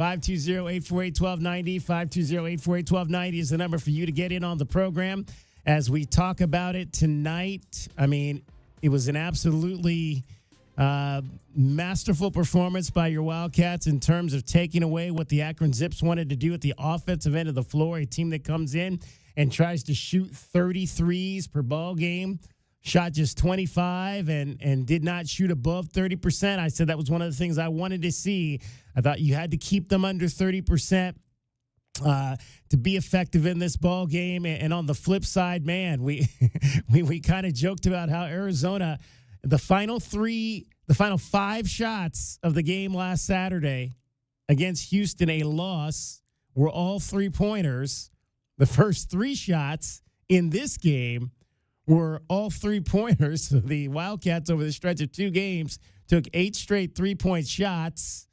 520-848-1290. 520-848-1290 is the number for you to get in on the program as we talk about it tonight. I mean, it was an absolutely masterful performance by your Wildcats in terms of taking away what the Akron Zips wanted to do at the offensive end of the floor, a team that comes in and tries to shoot 33s per ball game. Shot just 25 and did not shoot above 30%. I said that was one of the things I wanted to see. I thought you had to keep them under 30% to be effective in this ball game. And on the flip side, man, we kind of joked about how Arizona, the final 5 shots of the game last Saturday against Houston, a loss, were all 3-pointers. The first 3 shots in this game were all 3-pointers. So the Wildcats over the stretch of 2 games took 8 straight 3-point shots.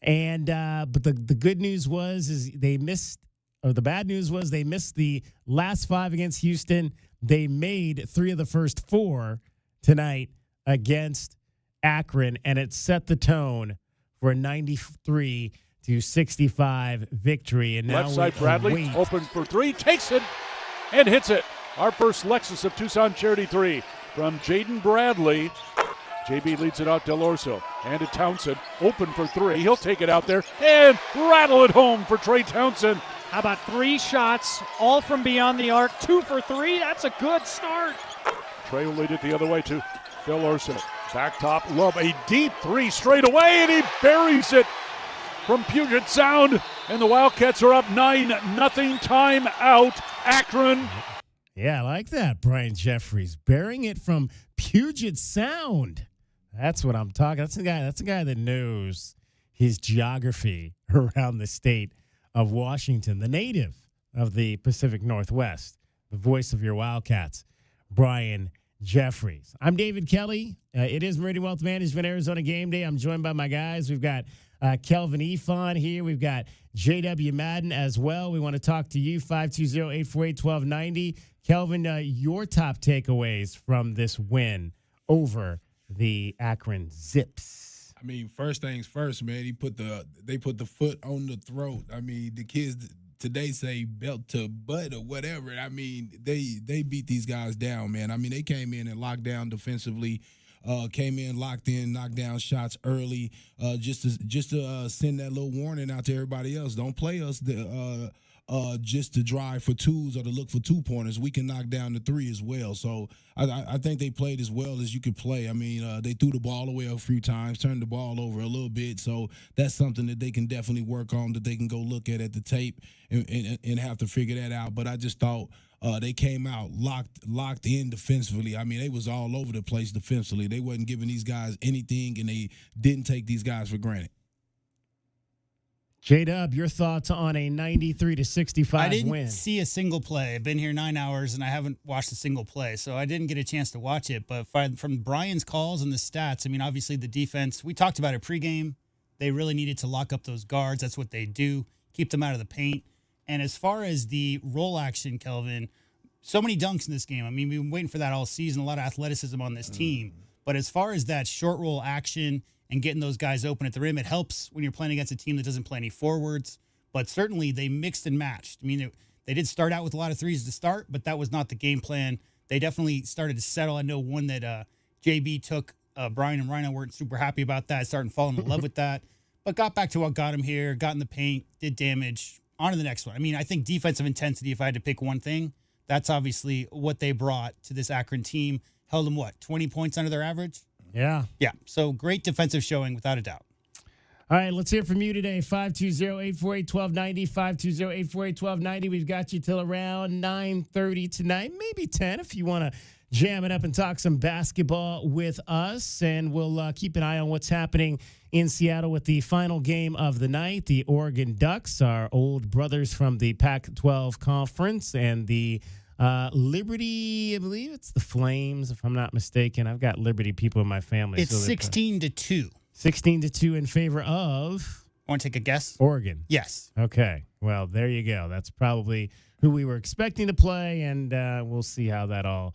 And but the good news was they missed, or the bad news was they missed the last 5 against Houston. They made 3 of the first 4 tonight against Akron, and it set the tone for a 93-65 victory. And now left side, Bradley open for 3, takes it and hits it. Our first Lexus of Tucson Charity 3 from Jaden Bradley. JB leads it out Del Orso and to Townsend, open for 3. He'll take it out there and rattle it home for Trey Townsend. How about 3 shots, all from beyond the arc, 2 for 3? That's a good start. Trey will lead it the other way to Del Orso. Back top, Love, a deep 3 straight away, and he buries it from Puget Sound. And the Wildcats are up 9-0, time out, Akron. Yeah, I like that, Brian Jeffries. Burying it from Puget Sound. That's what I'm talking. That's a guy that knows his geography around the state of Washington, the native of the Pacific Northwest, the voice of your Wildcats, Brian Jeffries. I'm David Kelly. It is Meridian Wealth Management Arizona Game Day. I'm joined by my guys. We've got Kelvin Efon here. We've got J.W. Madden as well. We want to talk to you, 520-848-1290. Kelvin, your top takeaways from this win over the Akron Zips. I mean, first things first, man. They put the foot on the throat. I mean, the kids today say belt to butt or whatever. I mean, they beat these guys down, man. I mean, they came in and locked down defensively. Came in, locked in, knocked down shots early, just to send that little warning out to everybody else. Don't play us just to drive for 2s or to look for 2-pointers. We can knock down the 3 as well. So I think they played as well as you could play. I mean, they threw the ball away a few times, turned the ball over a little bit. So that's something that they can definitely work on, that they can go look at the tape and have to figure that out. But I just thought they came out locked in defensively. I mean, they was all over the place defensively. They wasn't giving these guys anything, and they didn't take these guys for granted. J-Dub, your thoughts on a 93-65 win? I didn't see a single play. I've been here 9 hours, and I haven't watched a single play, so I didn't get a chance to watch it. But from Brian's calls and the stats, I mean, obviously the defense, we talked about it pregame. They really needed to lock up those guards. That's what they do, keep them out of the paint. And as far as the roll action, Kelvin, so many dunks in this game. I mean, we've been waiting for that all season, a lot of athleticism on this team. But as far as that short roll action and getting those guys open at the rim, it helps when you're playing against a team that doesn't play any forwards. But certainly they mixed and matched. I mean, they did start out with a lot of 3s to start, but that was not the game plan. They definitely started to settle. I know one that JB took, Brian and Rhino weren't super happy about that, starting falling in love with that. But got back to what got him here, got in the paint, did damage. On to the next one. I mean, I think defensive intensity, if I had to pick one thing, that's obviously what they brought to this Akron team. Held them, 20 points under their average? Yeah. Yeah, so great defensive showing without a doubt. All right, let's hear from you today. 520-848-1290, 520-848-1290. We've got you till around 9:30 tonight, maybe 10 if you want to jam it up and talk some basketball with us. And we'll keep an eye on what's happening in Seattle with the final game of the night. The Oregon Ducks, our old brothers from the Pac-12 Conference, and the Liberty, I believe it's the Flames, if I'm not mistaken. I've got Liberty people in my family. It's 16-2. 16-2 in favor of? Want to take a guess? Oregon. Yes. Okay. Well, there you go. That's probably who we were expecting to play, and we'll see how that all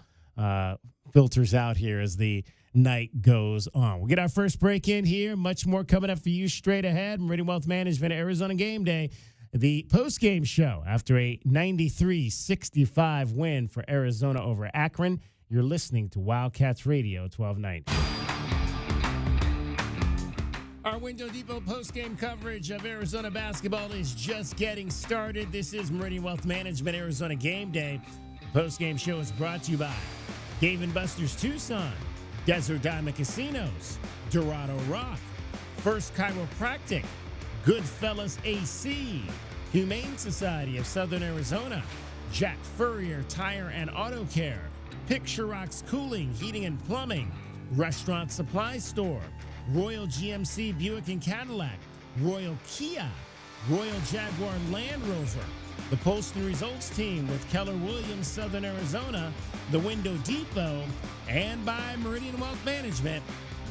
filters out here as the night goes on. We'll get our first break in here. Much more coming up for you straight ahead. Meridian Wealth Management, Arizona Game Day. The post-game show after a 93-65 win for Arizona over Akron. You're listening to Wildcats Radio 1290. Our Window Depot post-game coverage of Arizona basketball is just getting started. This is Meridian Wealth Management Arizona Game Day. The post-game show is brought to you by Dave & Buster's Tucson, Desert Diamond Casinos, Dorado Rock, First Chiropractic, Goodfellas AC, Humane Society of Southern Arizona, Jack Furrier Tire and Auto Care, Picture Rocks Cooling, Heating and Plumbing, Restaurant Supply Store, Royal GMC Buick and Cadillac, Royal Kia, Royal Jaguar Land Rover, the Postal Results Team with Keller Williams, Southern Arizona, the Window Depot, and by Meridian Wealth Management.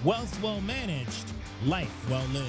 Wealth well managed, life well lived.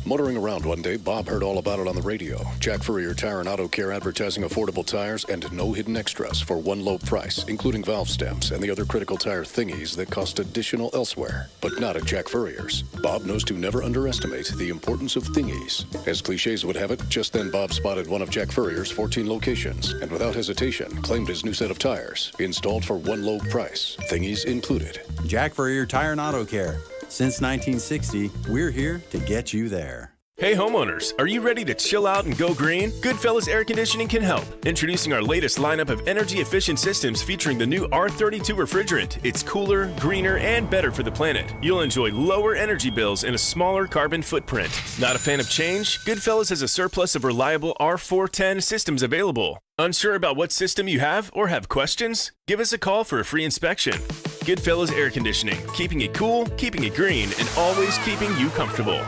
Motoring around one day, Bob heard all about it on the radio. Jack Furrier Tire and Auto Care advertising affordable tires and no hidden extras for one low price, including valve stems and the other critical tire thingies that cost additional elsewhere, but not at Jack Furrier's. Bob knows to never underestimate the importance of thingies. As cliches would have it, just then Bob spotted one of Jack Furrier's 14 locations and without hesitation claimed his new set of tires, installed for one low price, thingies included. Jack Furrier Tire and Auto Care. Since 1960, we're here to get you there. Hey homeowners, are you ready to chill out and go green? Goodfellas Air Conditioning can help. Introducing our latest lineup of energy-efficient systems featuring the new R32 refrigerant. It's cooler, greener, and better for the planet. You'll enjoy lower energy bills and a smaller carbon footprint. Not a fan of change? Goodfellas has a surplus of reliable R410 systems available. Unsure about what system you have or have questions? Give us a call for a free inspection. Goodfellas Air Conditioning, keeping it cool, keeping it green, and always keeping you comfortable.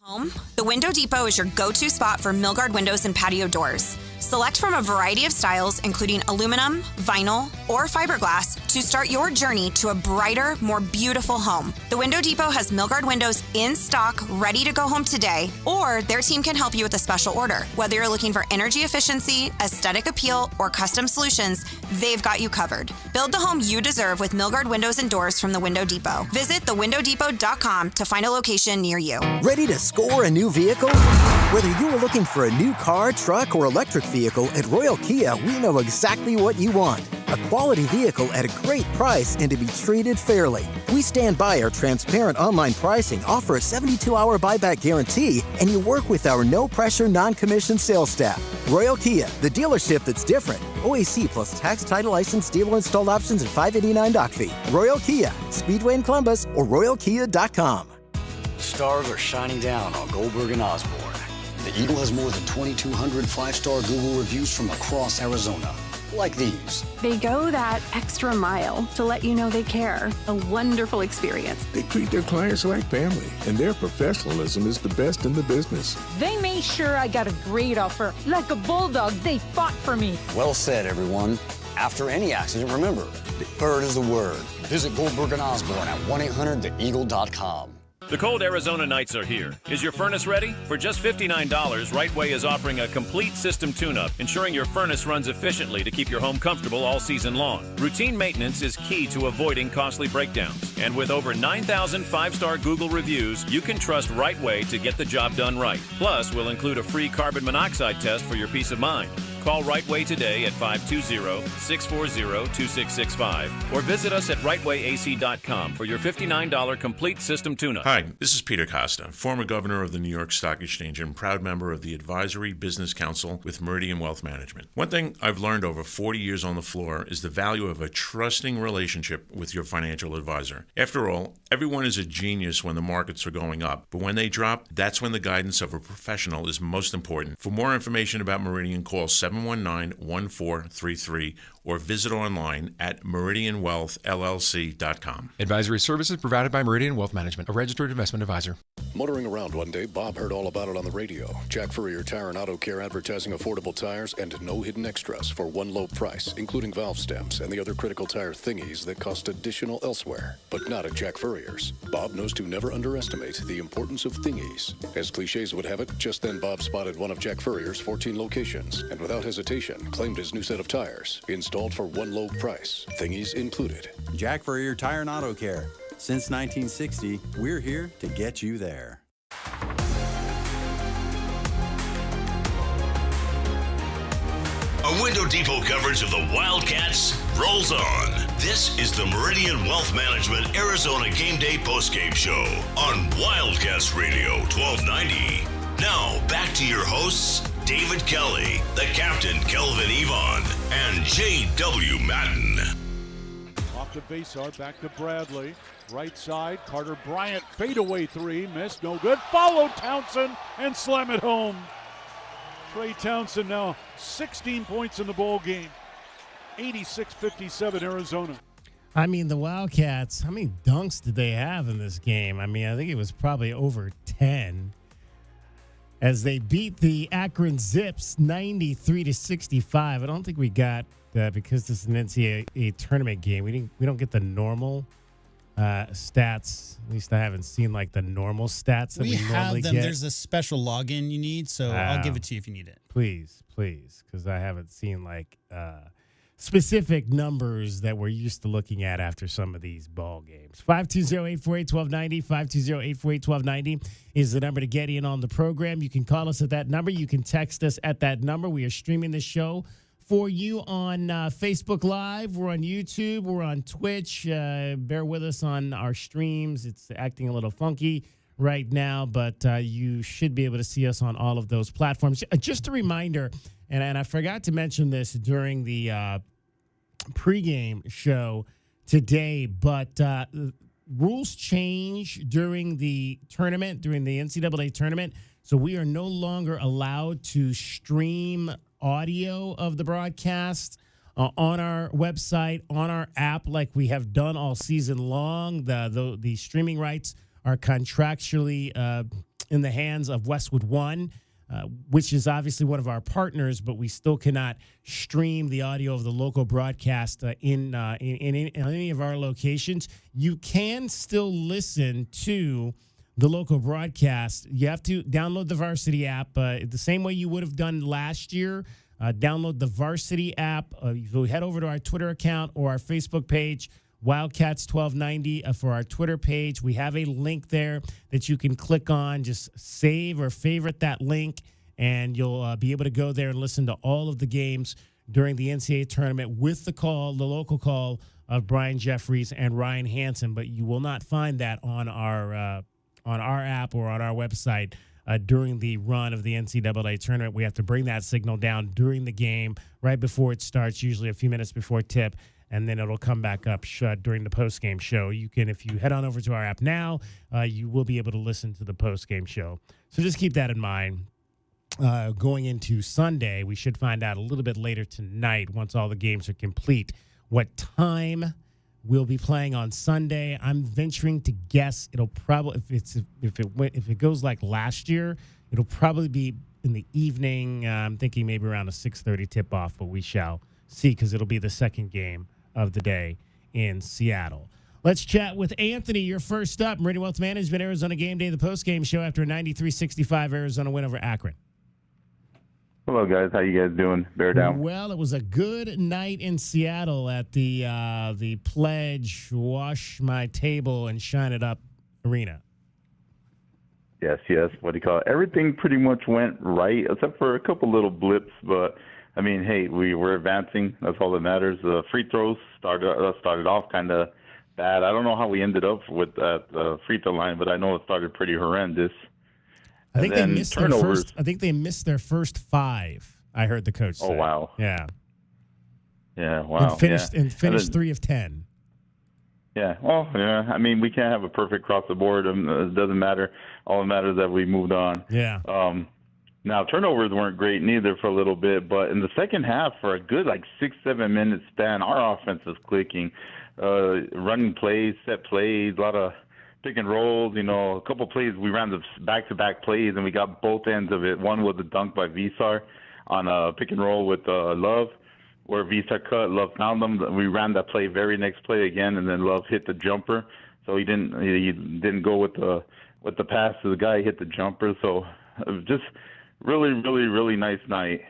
Home, the Window Depot is your go-to spot for Milgard windows and patio doors. Select from a variety of styles, including aluminum, vinyl, or fiberglass, to start your journey to a brighter, more beautiful home. The Window Depot has Milgard windows in stock, ready to go home today, or their team can help you with a special order. Whether you're looking for energy efficiency, aesthetic appeal, or custom solutions, they've got you covered. Build the home you deserve with Milgard windows and doors from the Window Depot. Visit thewindowdepot.com to find a location near you. Ready to score a new vehicle? Whether you are looking for a new car, truck, or electric vehicle, at Royal Kia, we know exactly what you want. A quality vehicle at a great price and to be treated fairly. We stand by our transparent online pricing, offer a 72-hour buyback guarantee, and you work with our no-pressure, non-commissioned sales staff. Royal Kia, the dealership that's different. OAC plus tax, title, license, dealer installed options, and $589 doc fee. Royal Kia, Speedway in Columbus, or royalkia.com. Stars are shining down on Goldberg and Osborne. The Eagle has more than 2,200 five-star Google reviews from across Arizona, like these. They go that extra mile to let you know they care. A wonderful experience. They treat their clients like family, and their professionalism is the best in the business. They made sure I got a great offer. Like a bulldog, they fought for me. Well said, everyone. After any accident, remember, the bird is the word. Visit Goldberg and Osborne at 1-800-THEEAGLE.com. The cold Arizona nights are here. Is your furnace ready? For just $59, Rightway is offering a complete system tune-up, ensuring your furnace runs efficiently to keep your home comfortable all season long. Routine maintenance is key to avoiding costly breakdowns. And with over 9,000 five-star Google reviews, you can trust Rightway to get the job done right. Plus, we'll include a free carbon monoxide test for your peace of mind. Call Rightway today at 520-640-2665 or visit us at rightwayac.com for your $59 complete system tune-up. Hi, this is Peter Costa, former governor of the New York Stock Exchange and proud member of the Advisory Business Council with Meridian Wealth Management. One thing I've learned over 40 years on the floor is the value of a trusting relationship with your financial advisor. After all, everyone is a genius when the markets are going up, but when they drop, that's when the guidance of a professional is most important. For more information about Meridian, call 719-1433 or visit online at meridianwealthllc.com. Advisory services provided by Meridian Wealth Management, a registered investment advisor. Motoring around one day, Bob heard all about it on the radio. Jack Furrier Tire and Auto Care advertising affordable tires and no hidden extras for one low price, including valve stems and the other critical tire thingies that cost additional elsewhere, but not at Jack Furrier's. Bob knows to never underestimate the importance of thingies. As cliches would have it, just then Bob spotted one of Jack Furrier's 14 locations and without hesitation claimed his new set of tires, installed installed for one low price, thingies included. Jack Furrier Tire and Auto Care. Since 1960, we're here to get you there. A Window Depot coverage of the Wildcats rolls on. This is the Meridian Wealth Management Arizona Game Day postgame show on Wildcats Radio 1290. Now, back to your hosts, David Kelly, the captain, Kelvin Yvonne, and J.W. Madden. Off the faceoff, back to Bradley. Right side, Carter Bryant, fadeaway three, missed, no good. Follow Townsend and slam it home. Trey Townsend now 16 points in the ball game. 86-57 Arizona. I mean, the Wildcats, how many dunks did they have in this game? I mean, I think it was probably over 10. As they beat the Akron Zips 93-65. I don't think we got because this is an NCAA tournament game. We don't get the normal stats. At least I haven't seen like the normal stats that we normally have them. get. There's a special login you need, so I'll give it to you if you need it. Please, because I haven't seen like specific numbers that we're used to looking at after some of these ball games. 520-848-1290, 520-848-1290 is the number to get in on the program. You can call us at that number. You can text us at that number. We are streaming this show for you on Facebook Live. We're on YouTube. We're on Twitch. Bear with us on our streams. It's acting a little funky right now, but you should be able to see us on all of those platforms. Just a reminder, and I forgot to mention this during the pregame show today, but rules change during the tournament, during the NCAA tournament. So we are no longer allowed to stream audio of the broadcast on our website, on our app, like we have done all season long. The streaming rights are contractually in the hands of Westwood One, which is obviously one of our partners, but we still cannot stream the audio of the local broadcast in any of our locations. You can still listen to the local broadcast. You have to download the Varsity app the same way you would have done last year. Download the Varsity app. So head over to our Twitter account or our Facebook page, Wildcats 1290 for our Twitter page. We have a link there that you can click on. Just save or favorite that link, and you'll be able to go there and listen to all of the games during the NCAA tournament with the local call of Brian Jeffries and Ryan Hansen. But you will not find that on our app or on our website during the run of the NCAA tournament. We have to bring that signal down during the game, right before it starts, usually a few minutes before tip. And then it'll come back up during the postgame show. You can, if you head on over to our app now, you will be able to listen to the postgame show. So just keep that in mind. Going into Sunday, we should find out a little bit later tonight, once all the games are complete, what time we'll be playing on Sunday. I'm venturing to guess it'll probably, if it goes like last year, it'll probably be in the evening. I'm thinking maybe around a 6:30 tip-off, but we shall see, because it'll be the second game of the day in Seattle. Let's chat with Anthony. You're first up. Meridian Wealth Management, Arizona Game Day, the postgame show after a 93-65 Arizona win over Akron. Hello, guys. How you guys doing? Bear down. Well, it was a good night in Seattle at the Pledge Wash My Table and Shine It Up Arena. Yes. What do you call it? Everything pretty much went right, except for a couple little blips, but I mean, hey, we were advancing. That's all that matters. The free throws started off kind of bad. I don't know how we ended up with that free throw line, but I know it started pretty horrendous. I think they missed turnovers. They missed their first 5. I heard the coach say. Oh wow. Yeah. Yeah. Wow. And finished 3 of 10. Yeah. Well, yeah. I mean, we can't have a perfect across the board. It doesn't matter. All that matters is that we moved on. Yeah. Now, turnovers weren't great neither for a little bit, but in the second half, for a good 6-7 minute span, our offense was clicking, running plays, set plays, a lot of pick and rolls. A couple plays we ran the back-to-back plays, and we got both ends of it. One was a dunk by Visar on a pick and roll with Love, where Visar cut, Love found them. We ran that play very next play again, and then Love hit the jumper. So he didn't go with the pass to the guy. He hit the jumper. So just really, really, really nice night.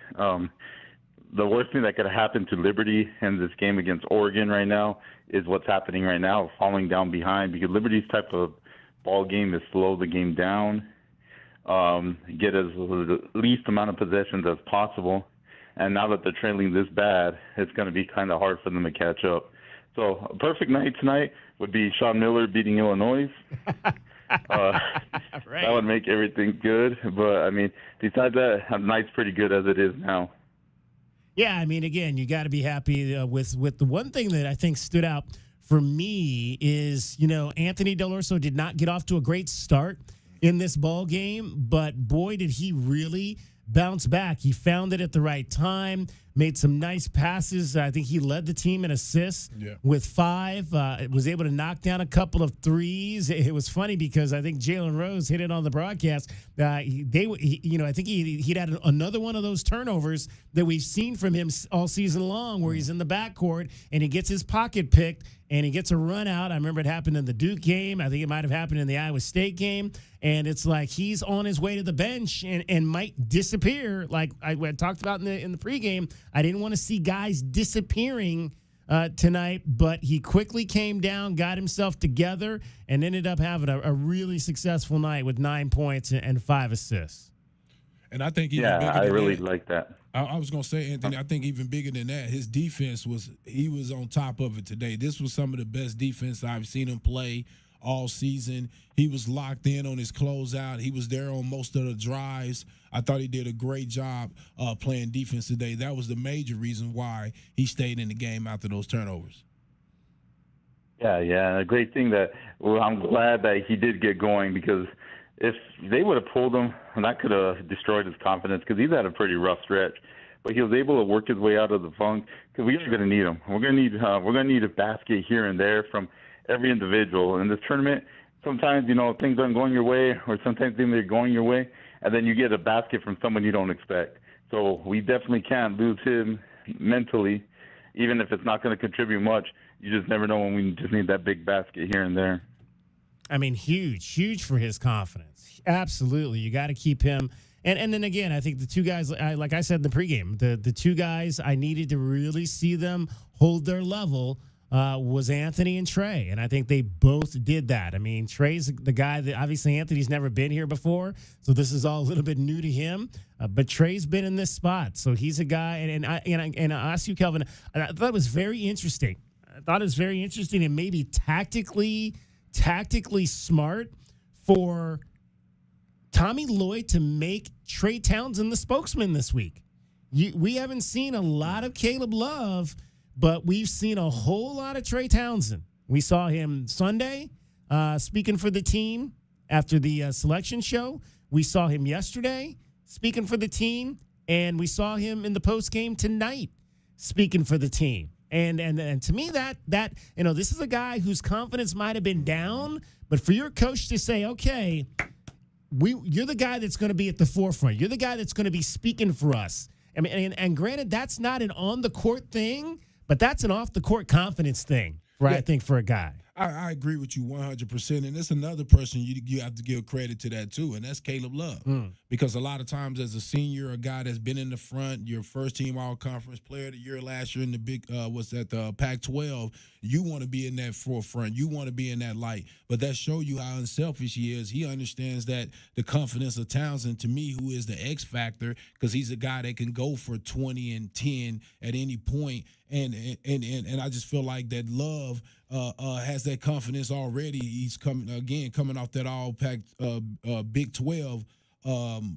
the worst thing that could happen to Liberty in this game against Oregon right now is what's happening right now, falling down behind, because Liberty's type of ball game is slow the game down, get as least amount of possessions as possible. And now that they're trailing this bad, it's going to be kind of hard for them to catch up. So a perfect night tonight would be Sean Miller beating Illinois. That would make everything good. But, I mean, besides that, the night's pretty good as it is now. Yeah, I mean, again, you got to be happy with the one thing that I think stood out for me is, Anthony Del Orso did not get off to a great start in this ball game, but boy, did he really bounce back. He found it at the right time, made some nice passes. I think he led the team in assists with 5, was able to knock down a couple of threes. It was funny because I think Jalen Rose hit it on the broadcast. I think he'd had another one of those turnovers that we've seen from him all season long where he's in the backcourt and he gets his pocket picked and he gets a run out. I remember it happened in the Duke game. I think it might have happened in the Iowa State game. And it's like he's on his way to the bench and might disappear. Like I talked about in the pregame, I didn't want to see guys disappearing tonight, but he quickly came down, got himself together, and ended up having a really successful night with 9 points and 5 assists. And I think I really like that. I was going to say, Anthony, I think even bigger than that, his defense was on top of it today. This was some of the best defense I've seen him play all season. He was locked in on his closeout. He was there on most of the drives. I thought he did a great job playing defense today. That was the major reason why he stayed in the game after those turnovers. Yeah. A great thing I'm glad that he did get going, because if they would have pulled him, that could have destroyed his confidence, because he's had a pretty rough stretch. But he was able to work his way out of the funk, because we're going to need him. We're going to need a basket here and there from every individual in this tournament. Sometimes, things aren't going your way, or sometimes things are going your way, and then you get a basket from someone you don't expect. So we definitely can't lose him mentally, even if it's not going to contribute much. You just never know when we just need that big basket here and there. I mean, huge for his confidence. Absolutely. You got to keep him. And then again, I think the two guys, like I said in the pregame, the two guys I needed to really see them hold their level was Anthony and Trey. And I think they both did that. I mean, Trey's the guy that obviously Anthony's never been here before, so this is all a little bit new to him. But Trey's been in this spot, so he's a guy. And I ask you, Kelvin, I thought it was very interesting. And maybe tactically smart for Tommy Lloyd to make Trey Townsend the spokesman this week. We haven't seen a lot of Caleb Love, but we've seen a whole lot of Trey Townsend. We saw him Sunday speaking for the team after the selection show. We saw him yesterday speaking for the team, and we saw him in the postgame tonight speaking for the team. And to me, that this is a guy whose confidence might have been down, but for your coach to say, okay, you're the guy that's going to be at the forefront. You're the guy that's going to be speaking for us. I mean, and granted, that's not an on-the-court thing, but that's an off-the-court confidence thing, right? Yeah. I think for a guy. I agree with you 100%, and there's another person you have to give credit to that too, and that's Caleb Love. Because a lot of times as a senior, a guy that's been in the front, your first-team all-conference player of the year last year in the big the Pac-12, you want to be in that forefront. You want to be in that light. But that shows you how unselfish he is. He understands that the confidence of Townsend, to me, who is the X factor, because he's a guy that can go for 20 and 10 at any point. And I just feel like that Love has that confidence already. He's coming off that all-pack Big 12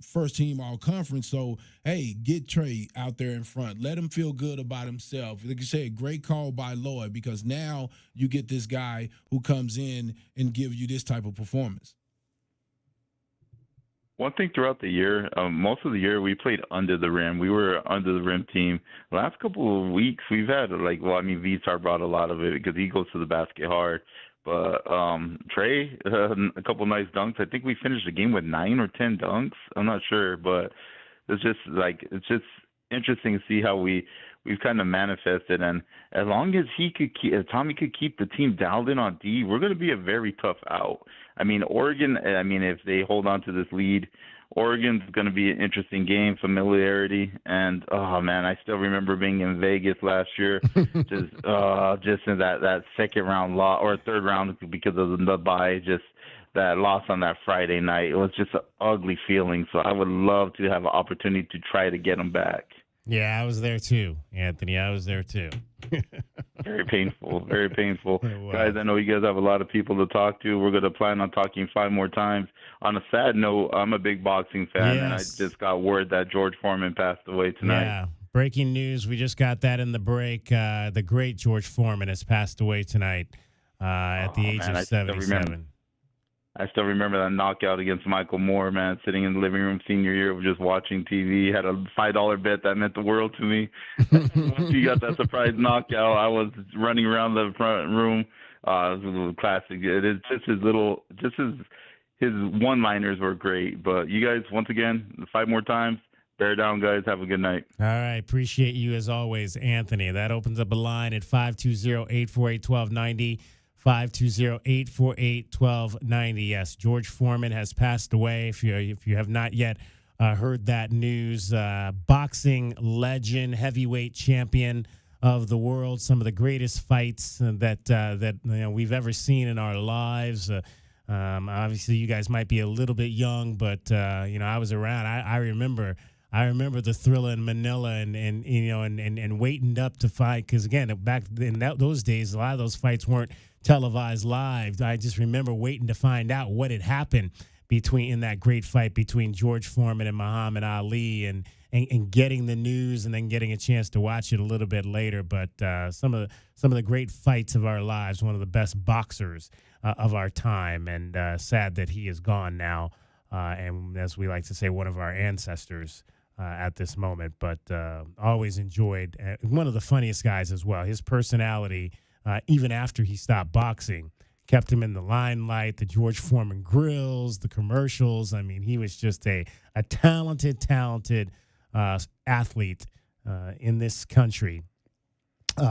first team all conference. So, hey, get Trey out there in front. Let him feel good about himself. Like you said, great call by Lloyd, because now you get this guy who comes in and gives you this type of performance. One thing throughout the year, most of the year we played under the rim. We were under the rim team. The last couple of weeks we've had V-Star brought a lot of it because he goes to the basket hard. But Trey, a couple nice dunks. I think we finished the game with 9 or 10 dunks. I'm not sure, but it's just interesting to see how we we've kind of manifested. And as long as Tommy could keep the team dialed in on D, we're going to be a very tough out. I mean, Oregon, if they hold on to this lead, Oregon's going to be an interesting game, familiarity, and oh man, I still remember being in Vegas last year, just in that second round loss or third round because of the bye, just that loss on that Friday night. It was just an ugly feeling. So I would love to have an opportunity to try to get them back. Yeah, I was there too, Anthony. I was there too. Very painful, very painful. Guys, I know you guys have a lot of people to talk to. We're going to plan on talking 5 more times. On a sad note, I'm a big boxing fan, and I just got word that George Foreman passed away tonight. Yeah, breaking news. We just got that in the break. The great George Foreman has passed away tonight at the age of 77. I still remember that knockout against Michael Moore, man, sitting in the living room senior year of just watching TV. Had a $5 bet that meant the world to me. Once he got that surprise knockout, I was running around the front room. It was a little classic. It is just his one-liners were great. But you guys, once again, 5 more times. Bear down, guys. Have a good night. All right. Appreciate you as always, Anthony. That opens up a line at 520-848-1290. 520-848-1290. Yes, George Foreman has passed away. If you have not yet heard that news, boxing legend, heavyweight champion of the world, some of the greatest fights that we've ever seen in our lives. Obviously, you guys might be a little bit young, but I was around. I remember the Thriller in Manila and waiting up to fight, because again, back in those days, a lot of those fights weren't televised live. I just remember waiting to find out what had happened in that great fight between George Foreman and Muhammad Ali, and getting the news and then getting a chance to watch it a little bit later. But some of the great fights of our lives, one of the best boxers of our time, and sad that he is gone now. And as we like to say, one of our ancestors at this moment. But always enjoyed, one of the funniest guys as well. His personality, even after he stopped boxing, kept him in the limelight, the George Foreman grills, the commercials. I mean, he was just a talented athlete in this country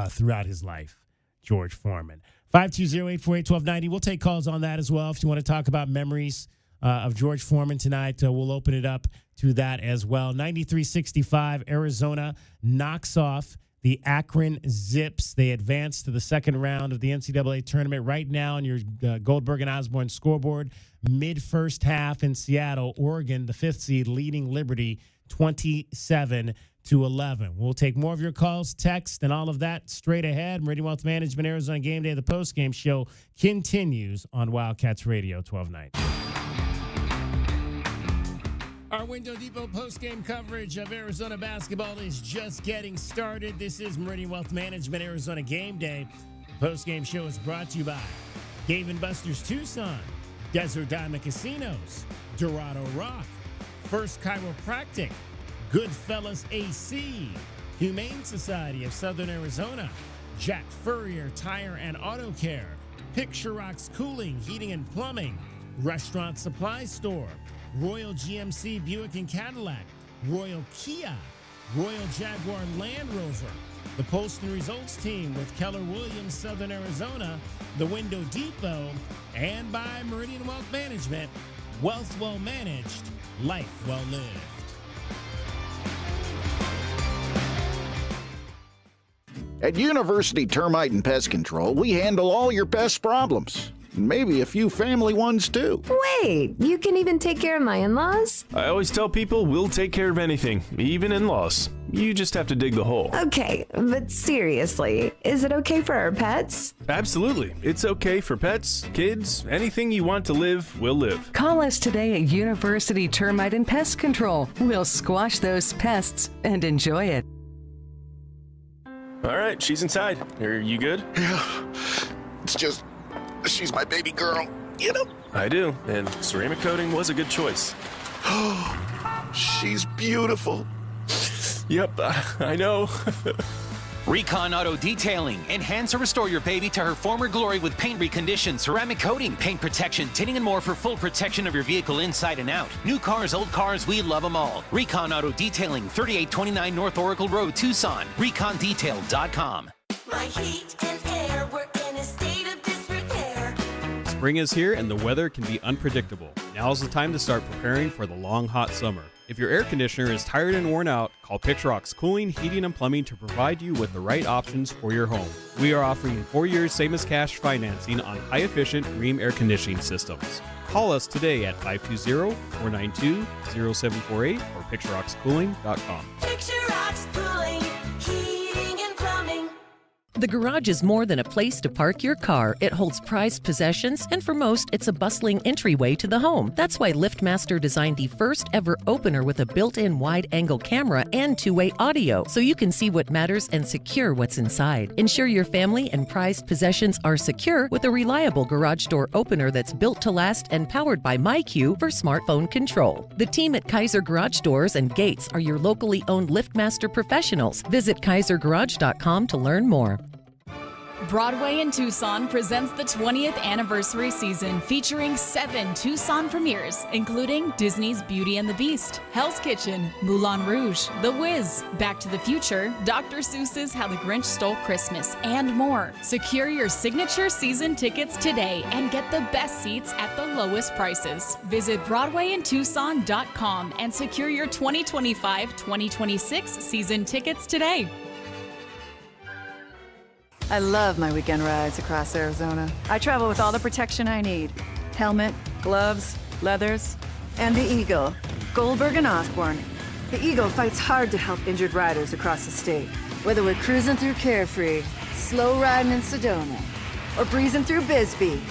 throughout his life, George Foreman. 520-848-1290. We'll take calls on that as well. If you want to talk about memories of George Foreman tonight, we'll open it up to that as well. 93-65, Arizona knocks off the Akron Zips. They advance to the second round of the NCAA Tournament. Right now on your Goldberg and Osborne scoreboard, mid-first half in Seattle, Oregon, the 5th seed, leading Liberty 27-11. We'll take more of your calls, text, and all of that straight ahead. Meridian Wealth Management, Arizona Game Day, the postgame show continues on Wildcats Radio 1290. Our Window Depot postgame coverage of Arizona basketball is just getting started. This is Meridian Wealth Management, Arizona Game Day. Postgame show is brought to you by Dave & Buster's Tucson, Desert Diamond Casinos, Dorado Rock, First Chiropractic, Goodfellas AC, Humane Society of Southern Arizona, Jack Furrier Tire and Auto Care, Picture Rocks Cooling, Heating and Plumbing, Restaurant Supply Store, Royal GMC Buick and Cadillac, Royal Kia, Royal Jaguar Land Rover, the Poston Results Team with Keller Williams, Southern Arizona, the Window Depot, and by Meridian Wealth Management. Wealth well managed, life well lived. At University Termite and Pest Control, we handle all your pest problems. Maybe a few family ones, too. Wait, you can even take care of my in-laws? I always tell people we'll take care of anything, even in-laws. You just have to dig the hole. Okay, but seriously, is it okay for our pets? Absolutely. It's okay for pets, kids, anything you want to live, will live. Call us today at University Termite and Pest Control. We'll squash those pests and enjoy it. All right, she's inside. Are you good? Yeah, it's just... she's my baby girl, you know? I do, and ceramic coating was a good choice. She's beautiful. Yep, I know. Recon Auto Detailing. Enhance or restore your baby to her former glory with paint recondition, ceramic coating, paint protection, tinting, and more for full protection of your vehicle inside and out. New cars, old cars, we love them all. Recon Auto Detailing, 3829 North Oracle Road, Tucson. ReconDetail.com. My heat and air were in a state of disrepair. Spring is here and the weather can be unpredictable. Now's the time to start preparing for the long, hot summer. If your air conditioner is tired and worn out, call Pixrock's Cooling, Heating, and Plumbing to provide you with the right options for your home. We are offering 4 years same-as-cash financing on high-efficient Rheem air conditioning systems. Call us today at 520-492-0748 or pixrockscooling.com. Picture Rocks Cooling, Heating, and Plumbing. The garage is more than a place to park your car. It holds prized possessions, and for most, it's a bustling entryway to the home. That's why LiftMaster designed the first ever opener with a built-in wide-angle camera and two-way audio, so you can see what matters and secure what's inside. Ensure your family and prized possessions are secure with a reliable garage door opener that's built to last and powered by MyQ for smartphone control. The team at Kaiser Garage Doors and Gates are your locally owned LiftMaster professionals. Visit kaisergarage.com to learn more. Broadway in Tucson presents the 20th anniversary season featuring 7 Tucson premieres, including Disney's Beauty and the Beast, Hell's Kitchen, Moulin Rouge, The Wiz, Back to the Future, Dr. Seuss's How the Grinch Stole Christmas, and more. Secure your signature season tickets today and get the best seats at the lowest prices. Visit BroadwayInTucson.com and secure your 2025-2026 season tickets today. I love my weekend rides across Arizona. I travel with all the protection I need. Helmet, gloves, leathers, and the Eagle. Goldberg and Osborne. The Eagle fights hard to help injured riders across the state. Whether we're cruising through Carefree, slow riding in Sedona, or breezing through Bisbee,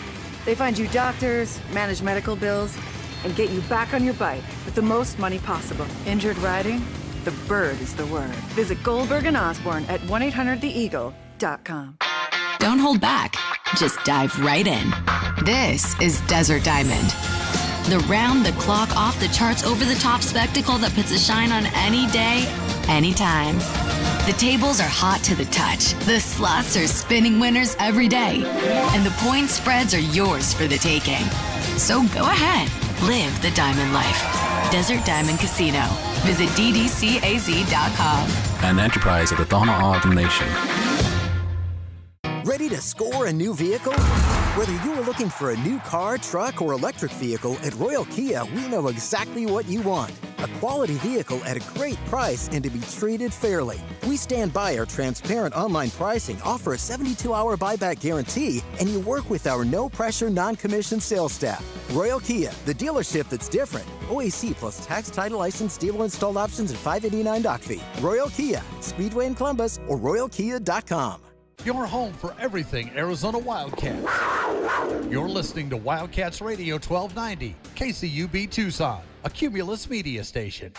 they find you doctors, manage medical bills, and get you back on your bike with the most money possible. Injured riding? The bird is the word. Visit Goldberg and Osborne at 1-800-THE-EAGLE. Don't hold back. Just dive right in. This is Desert Diamond. The round-the-clock, off-the-charts, over-the-top spectacle that puts a shine on any day, anytime. The tables are hot to the touch. The slots are spinning winners every day. And the point spreads are yours for the taking. So go ahead. Live the diamond life. Desert Diamond Casino. Visit ddcaz.com. An enterprise of the Donna Autumn Nation. Ready to score a new vehicle? Whether you are looking for a new car, truck, or electric vehicle, at Royal Kia, we know exactly what you want. A quality vehicle at a great price and to be treated fairly. We stand by our transparent online pricing, offer a 72-hour buyback guarantee, and you work with our no-pressure, non-commissioned sales staff. Royal Kia, the dealership that's different. OAC plus tax, title, license, dealer installed options, and $589 doc fee. Royal Kia, Speedway in Columbus, or royalkia.com. Your home for everything Arizona Wildcats. You're listening to Wildcats Radio 1290, KCUB Tucson, a Cumulus media station.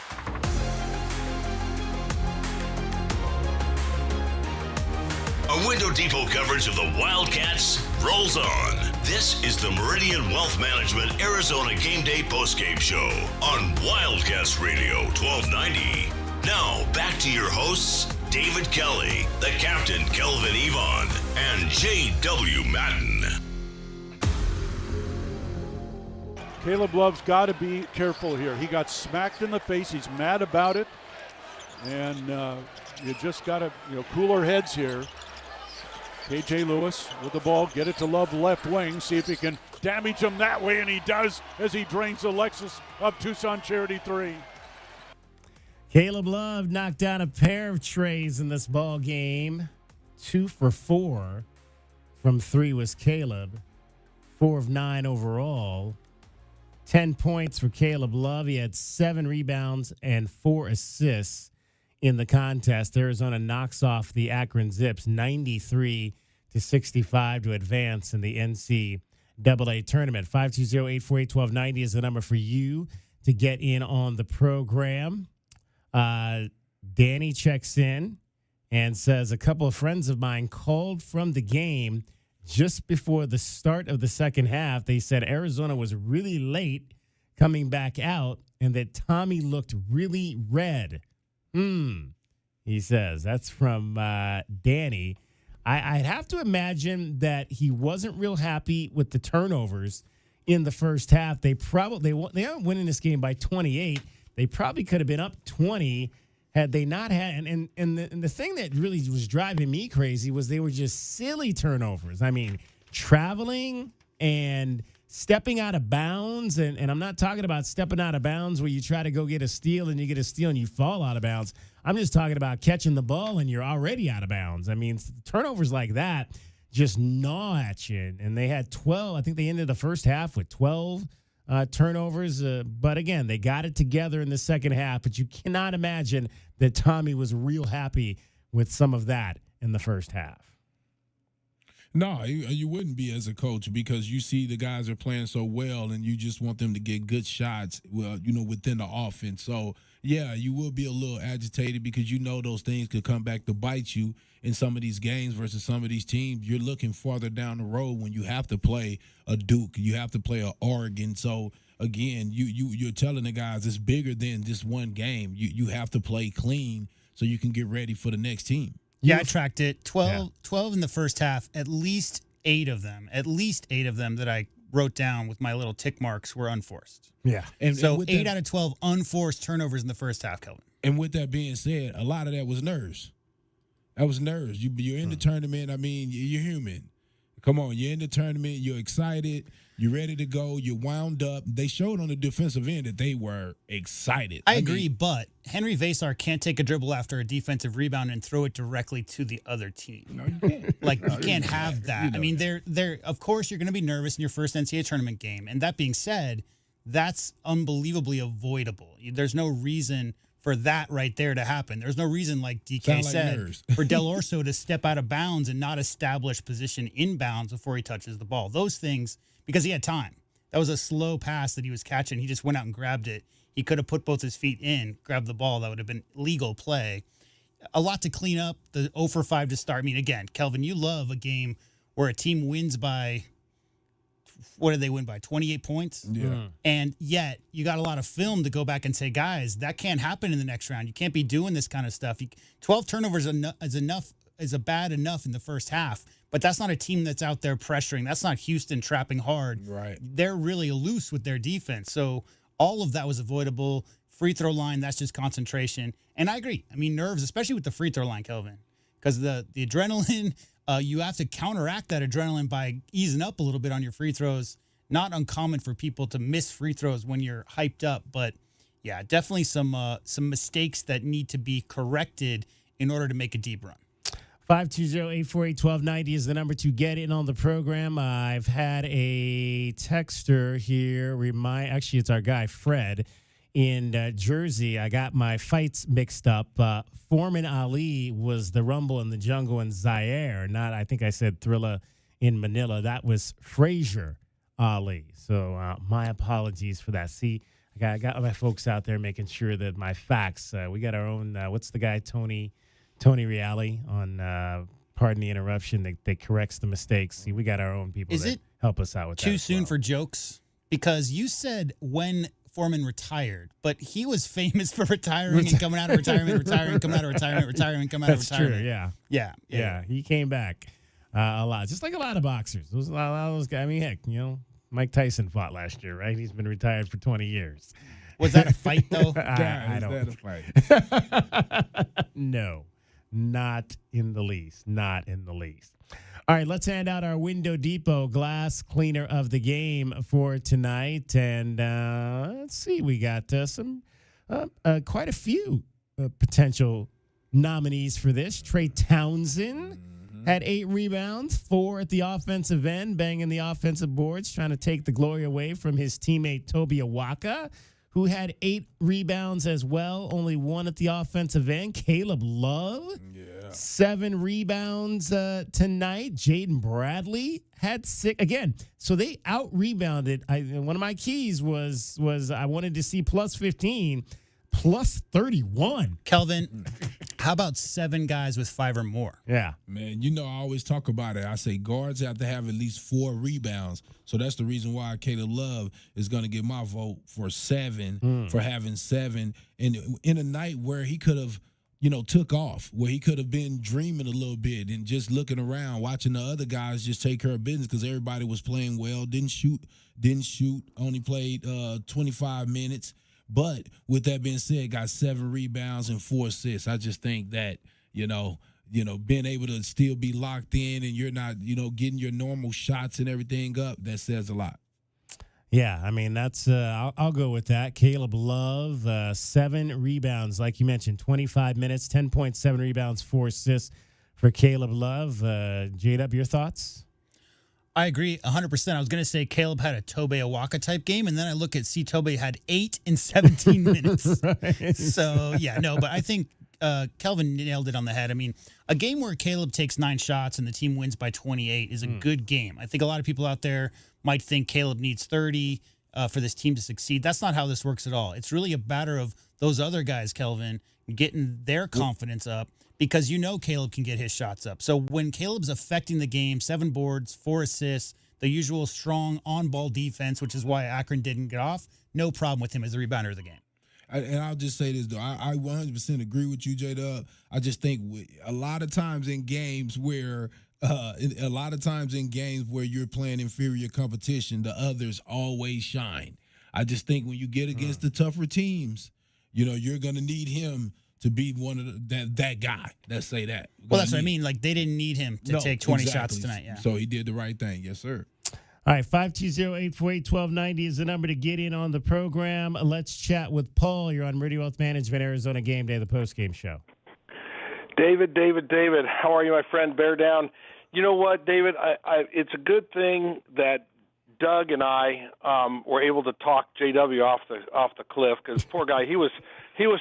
A Window Depot coverage of the Wildcats rolls on. This is the Meridian Wealth Management Arizona Game Day postgame show on Wildcats Radio 1290. Now, back to your hosts, David Kelly, the captain, Kelvin Yvonne, and J.W. Madden. Caleb Love's got to be careful here. He got smacked in the face. He's mad about it. And you just got to cooler heads here. KJ Lewis with the ball. Get it to Love left wing. See if he can damage him that way. And he does as he drains the Lexus of Tucson Charity 3. Caleb Love knocked down a pair of trays in this ball game. 2 for 4 from 3 was Caleb. 4 of 9 overall. 10 points for Caleb Love. He had 7 rebounds and 4 assists in the contest. Arizona knocks off the Akron Zips 93-65 to advance in the NCAA Tournament. 520-848-1290 is the number for you to get in on the program. Danny checks in and says a couple of friends of mine called from the game just before the start of the second half. They said Arizona was really late coming back out and that Tommy looked really red. Yeah, he says. That's from Danny. I'd have to imagine that he wasn't real happy with the turnovers in the first half. They aren't winning this game by 28. They probably could have been up 20 had they not had. And the thing that really was driving me crazy was they were just silly turnovers. I mean, traveling and stepping out of bounds. And I'm not talking about stepping out of bounds where you try to go get a steal and you get a steal and you fall out of bounds. I'm just talking about catching the ball and you're already out of bounds. I mean, turnovers like that just gnaw at you. And they had 12. I think they ended the first half with 12 turnovers. But again, they got it together in the second half. But you cannot imagine that Tommy was real happy with some of that in the first half. No, you wouldn't be as a coach because you see the guys are playing so well and you just want them to get good shots, within the offense. So, yeah, you will be a little agitated because you know those things could come back to bite you in some of these games versus some of these teams. You're looking farther down the road when you have to play a Duke, you have to play a Oregon. So, again, you're telling the guys it's bigger than just one game. You have to play clean so you can get ready for the next team. Yeah, I tracked it. 12 in the first half. At least eight of them that I wrote down with my little tick marks were unforced. Yeah. And 8 out of 12 unforced turnovers in the first half, Kelvin. And with that being said, a lot of that was nerves. That was nerves. You're in the tournament. I mean, you're human. Come on, you're in the tournament. You're excited. You're ready to go. You're wound up. They showed on the defensive end that they were excited. I agree, but Henry Vasar can't take a dribble after a defensive rebound and throw it directly to the other team. No, you can't. You can't have that. I mean, they're of course you're going to be nervous in your first NCAA tournament game. And that being said, that's unbelievably avoidable. There's no reason for that right there to happen. There's no reason, like DK said, for Del Orso to step out of bounds and not establish position inbounds before he touches the ball. Those things, because he had time. That was a slow pass that he was catching. He just went out and grabbed it. He could have put both his feet in, grabbed the ball. That would have been legal play. A lot to clean up. The 0 for 5 to start. I mean, again, Kelvin, you love a game where a team wins by, what did they win by? 28 points? Yeah. And yet, you got a lot of film to go back and say, guys, that can't happen in the next round. You can't be doing this kind of stuff. 12 turnovers is bad enough in the first half, but that's not a team that's out there pressuring. That's not Houston trapping hard. Right. They're really loose with their defense. So all of that was avoidable. Free throw line, that's just concentration. And I agree. I mean, nerves, especially with the free throw line, Kelvin, because the adrenaline, you have to counteract that adrenaline by easing up a little bit on your free throws. Not uncommon for people to miss free throws when you're hyped up, but yeah, definitely some mistakes that need to be corrected in order to make a deep run. 520-848-1290 is the number to get in on the program. I've had a texter here actually it's our guy Fred in Jersey. I got my fights mixed up. Foreman Ali was the Rumble in the Jungle in Zaire. I think I said Thrilla in Manila. That was Frazier Ali. So my apologies for that. See, I got my folks out there making sure that my facts. We got our own. What's the guy Tony Reale on Pardon the Interruption that corrects the mistakes. See, we got our own people that help us out with that. Too soon for jokes? Because you said when Foreman retired, but he was famous for retiring and coming out of retirement, retiring, coming out of retirement, retiring, coming out of retirement. That's true, yeah. He came back a lot, just like a lot of boxers. A lot of those guys. I mean, heck, Mike Tyson fought last year, right? He's been retired for 20 years. Was that a fight, though? I don't. Is that a fight? No. Not in the least. Not in the least. All right, let's hand out our Window Depot glass cleaner of the game for tonight. And let's see, we got quite a few potential nominees for this. Trey Townsend had 8 rebounds, 4 at the offensive end, banging the offensive boards, trying to take the glory away from his teammate Toby Awaka, who had 8 rebounds as well, only 1 at the offensive end. Caleb Love, 7 rebounds tonight. Jaden Bradley had 6. Again, so they out-rebounded. One of my keys was I wanted to see plus 15, plus 31. Kelvin, how about 7 guys with 5 or more? Yeah. Man, I always talk about it. I say guards have to have at least 4 rebounds. So that's the reason why Caleb Love is going to get my vote for 7, for having 7. And in a night where he could have took off, where he could have been dreaming a little bit and just looking around, watching the other guys just take care of business because everybody was playing well, didn't shoot, only played 25 minutes. But with that being said, got 7 rebounds and 4 assists. I just think that, being able to still be locked in and you're not, getting your normal shots and everything up, that says a lot. Yeah, I mean, that's I'll go with that. Caleb Love, 7 rebounds, like you mentioned, 25 minutes, 10.7 rebounds, 4 assists for Caleb Love. J-Dub, your thoughts? I agree 100%. I was going to say Caleb had a Tobe Awaka type game, and then I look at Tobe had 8 in 17 minutes. Right. So, but I think Kelvin nailed it on the head. I mean, a game where Caleb takes 9 shots and the team wins by 28 is a good game. I think a lot of people out there might think Caleb needs 30 for this team to succeed. That's not how this works at all. It's really a matter of those other guys, Kelvin, getting their confidence up because Caleb can get his shots up. So when Caleb's affecting the game, 7 boards, 4 assists, the usual strong on-ball defense, which is why Akron didn't get off, no problem with him as the rebounder of the game. And I'll just say this, though. I 100% agree with you, J-Dub. I just think a lot of times in games where you're playing inferior competition, the others always shine. I just think when you get against the tougher teams, you're going to need him to be one of that guy. Let's say that. Well, that's what I mean. Like, they didn't need him to take 20 shots tonight. Yeah. So he did the right thing. Yes, sir. All right, 520-848-1290 is the number to get in on the program. Let's chat with Paul. You're on Meridian Wealth Management, Arizona Gameday, the postgame show. David, how are you, my friend? Bear down. You know what, David? It's a good thing that Doug and I were able to talk JW off the cliff because poor guy, he was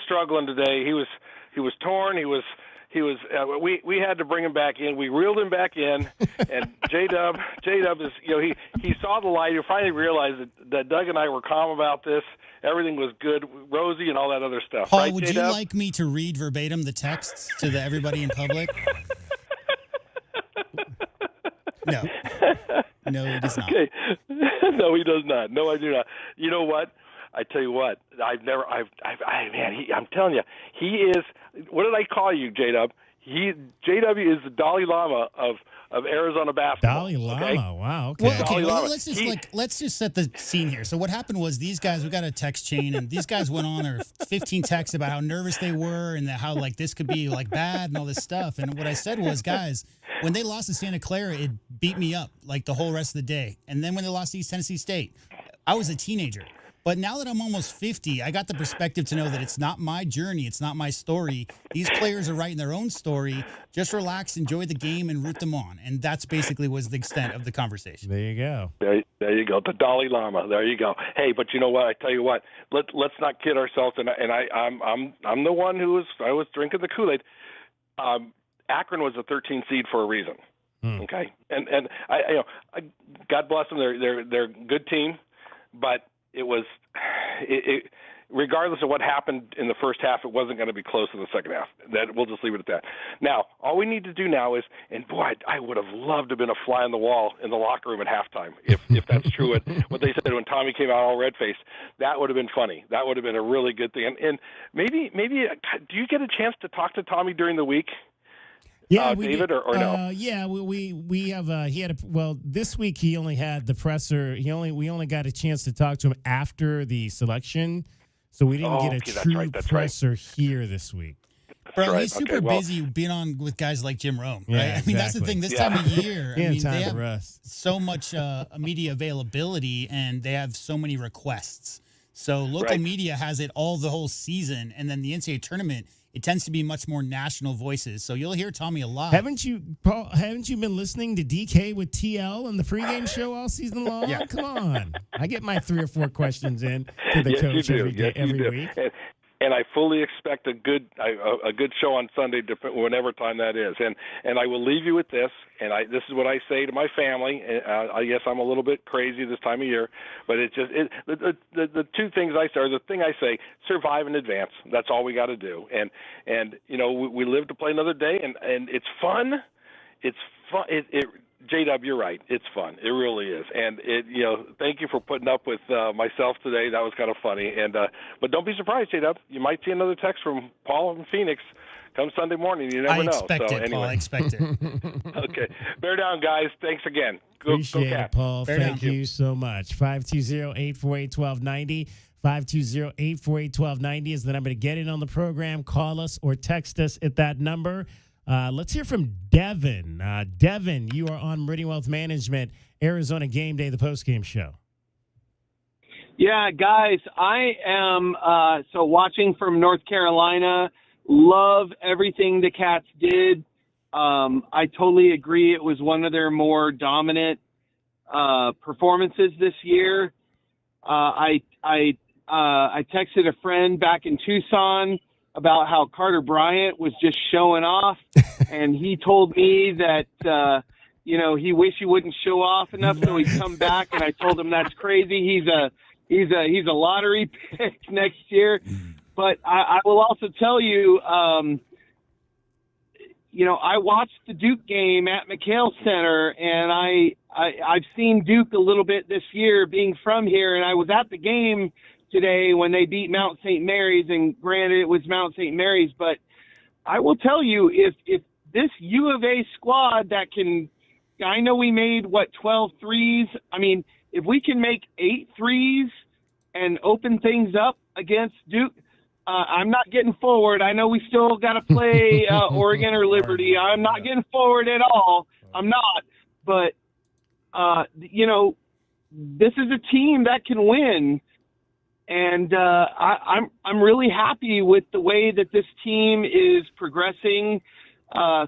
struggling today. He was torn. We had to bring him back in. We reeled him back in, and J-Dub is, he saw the light. He finally realized that Doug and I were calm about this. Everything was good, rosy, and all that other stuff. Paul, right, would J-Dub? you like me to read verbatim the texts to everybody in public? No. No, he does not. Okay. No, he does not. No, I do not. You know what? I tell you what, I'm telling you, he is. What did I call you, J-Dub? JW is the Dalai Lama of Arizona basketball. Dalai Lama, okay? Wow. Okay. Well, okay, well, let's just set the scene here. So what happened was these guys, we got a text chain, and these guys went on there 15 texts about how nervous they were and how like this could be like bad and all this stuff. And what I said was, guys, when they lost to Santa Clara, it beat me up like the whole rest of the day. And then when they lost to East Tennessee State, I was a teenager. But now that I'm almost 50, I got the perspective to know that it's not my journey. It's not my story. These players are writing their own story. Just relax, enjoy the game, and root them on. And that's basically was the extent of the conversation. There you go. There you go. The Dalai Lama. There you go. Hey, but you know what? I tell you what. Let's not kid ourselves. And I'm the one I was drinking the Kool-Aid. Akron was a 13 seed for a reason. Okay, and God bless them. They're a good team, but it was regardless of what happened in the first half, it wasn't going to be close in the second half. That we'll just leave it at that. Now, all we need to do now is, and boy, I would have loved to have been a fly on the wall in the locker room at halftime if that's true. What they said when Tommy came out all red-faced, that would have been funny. That would have been a really good thing. And maybe, do you get a chance to talk to Tommy during the week? Yeah, David, or no? Yeah, we have. He had this week he only had the presser. We only got a chance to talk to him after the selection, so we didn't get a true presser here this week. Bro, he's super busy being on with guys like Jim Rome, right? Yeah, I mean, that's the thing. This time of year, I mean, they have so much media availability and they have so many requests. So local media has it all the whole season, and then the NCAA tournament, it tends to be much more national voices. So you'll hear Tommy a lot. Haven't you, Paul? Haven't you been listening to DK with TL and the pregame show all season long? Yeah. Come on, I get my 3 or 4 questions in to the coach every week. And I fully expect a good show on Sunday, whenever time that is. And I will leave you with this. And this is what I say to my family. I guess I'm a little bit crazy this time of year, but the 2 things I say, or the thing I say, survive in advance. That's all we got to do. And we live to play another day, and it's fun. It's fun. J-Dub, you're right. It's fun. It really is. And thank you for putting up with myself today. That was kind of funny. And but don't be surprised, J-Dub. You might see another text from Paul in Phoenix come Sunday morning. You never know. Expect it, Paul. I expect it. Okay. Bear down, guys. Thanks again. Appreciate go it, Paul. Thank you so much. 520-848-1290. 520-848-1290 is the number to get in on the program. Call us or text us at that number. Let's hear from Devin. Devin, you are on Meridian Wealth Management, Arizona Game Day, the postgame show. Yeah, guys, I am watching from North Carolina. Love everything the Cats did. I totally agree. It was one of their more dominant performances this year. I texted a friend back in Tucson about how Carter Bryant was just showing off, and he told me that he wished he wouldn't show off enough so he'd come back. And I told him that's crazy. He's a lottery pick next year. But I will also tell you, I watched the Duke game at McHale Center, and I've seen Duke a little bit this year, being from here, and I was at the game today when they beat Mount St. Mary's, and granted it was Mount St. Mary's, but I will tell you, if this U of A squad that can, I know we made 12 threes. I mean, if we can make 8 threes and open things up against Duke, I'm not getting forward. I know we still got to play Oregon or Liberty. I'm not getting forward at all. I'm not. But, this is a team that can win. And I'm really happy with the way that this team is progressing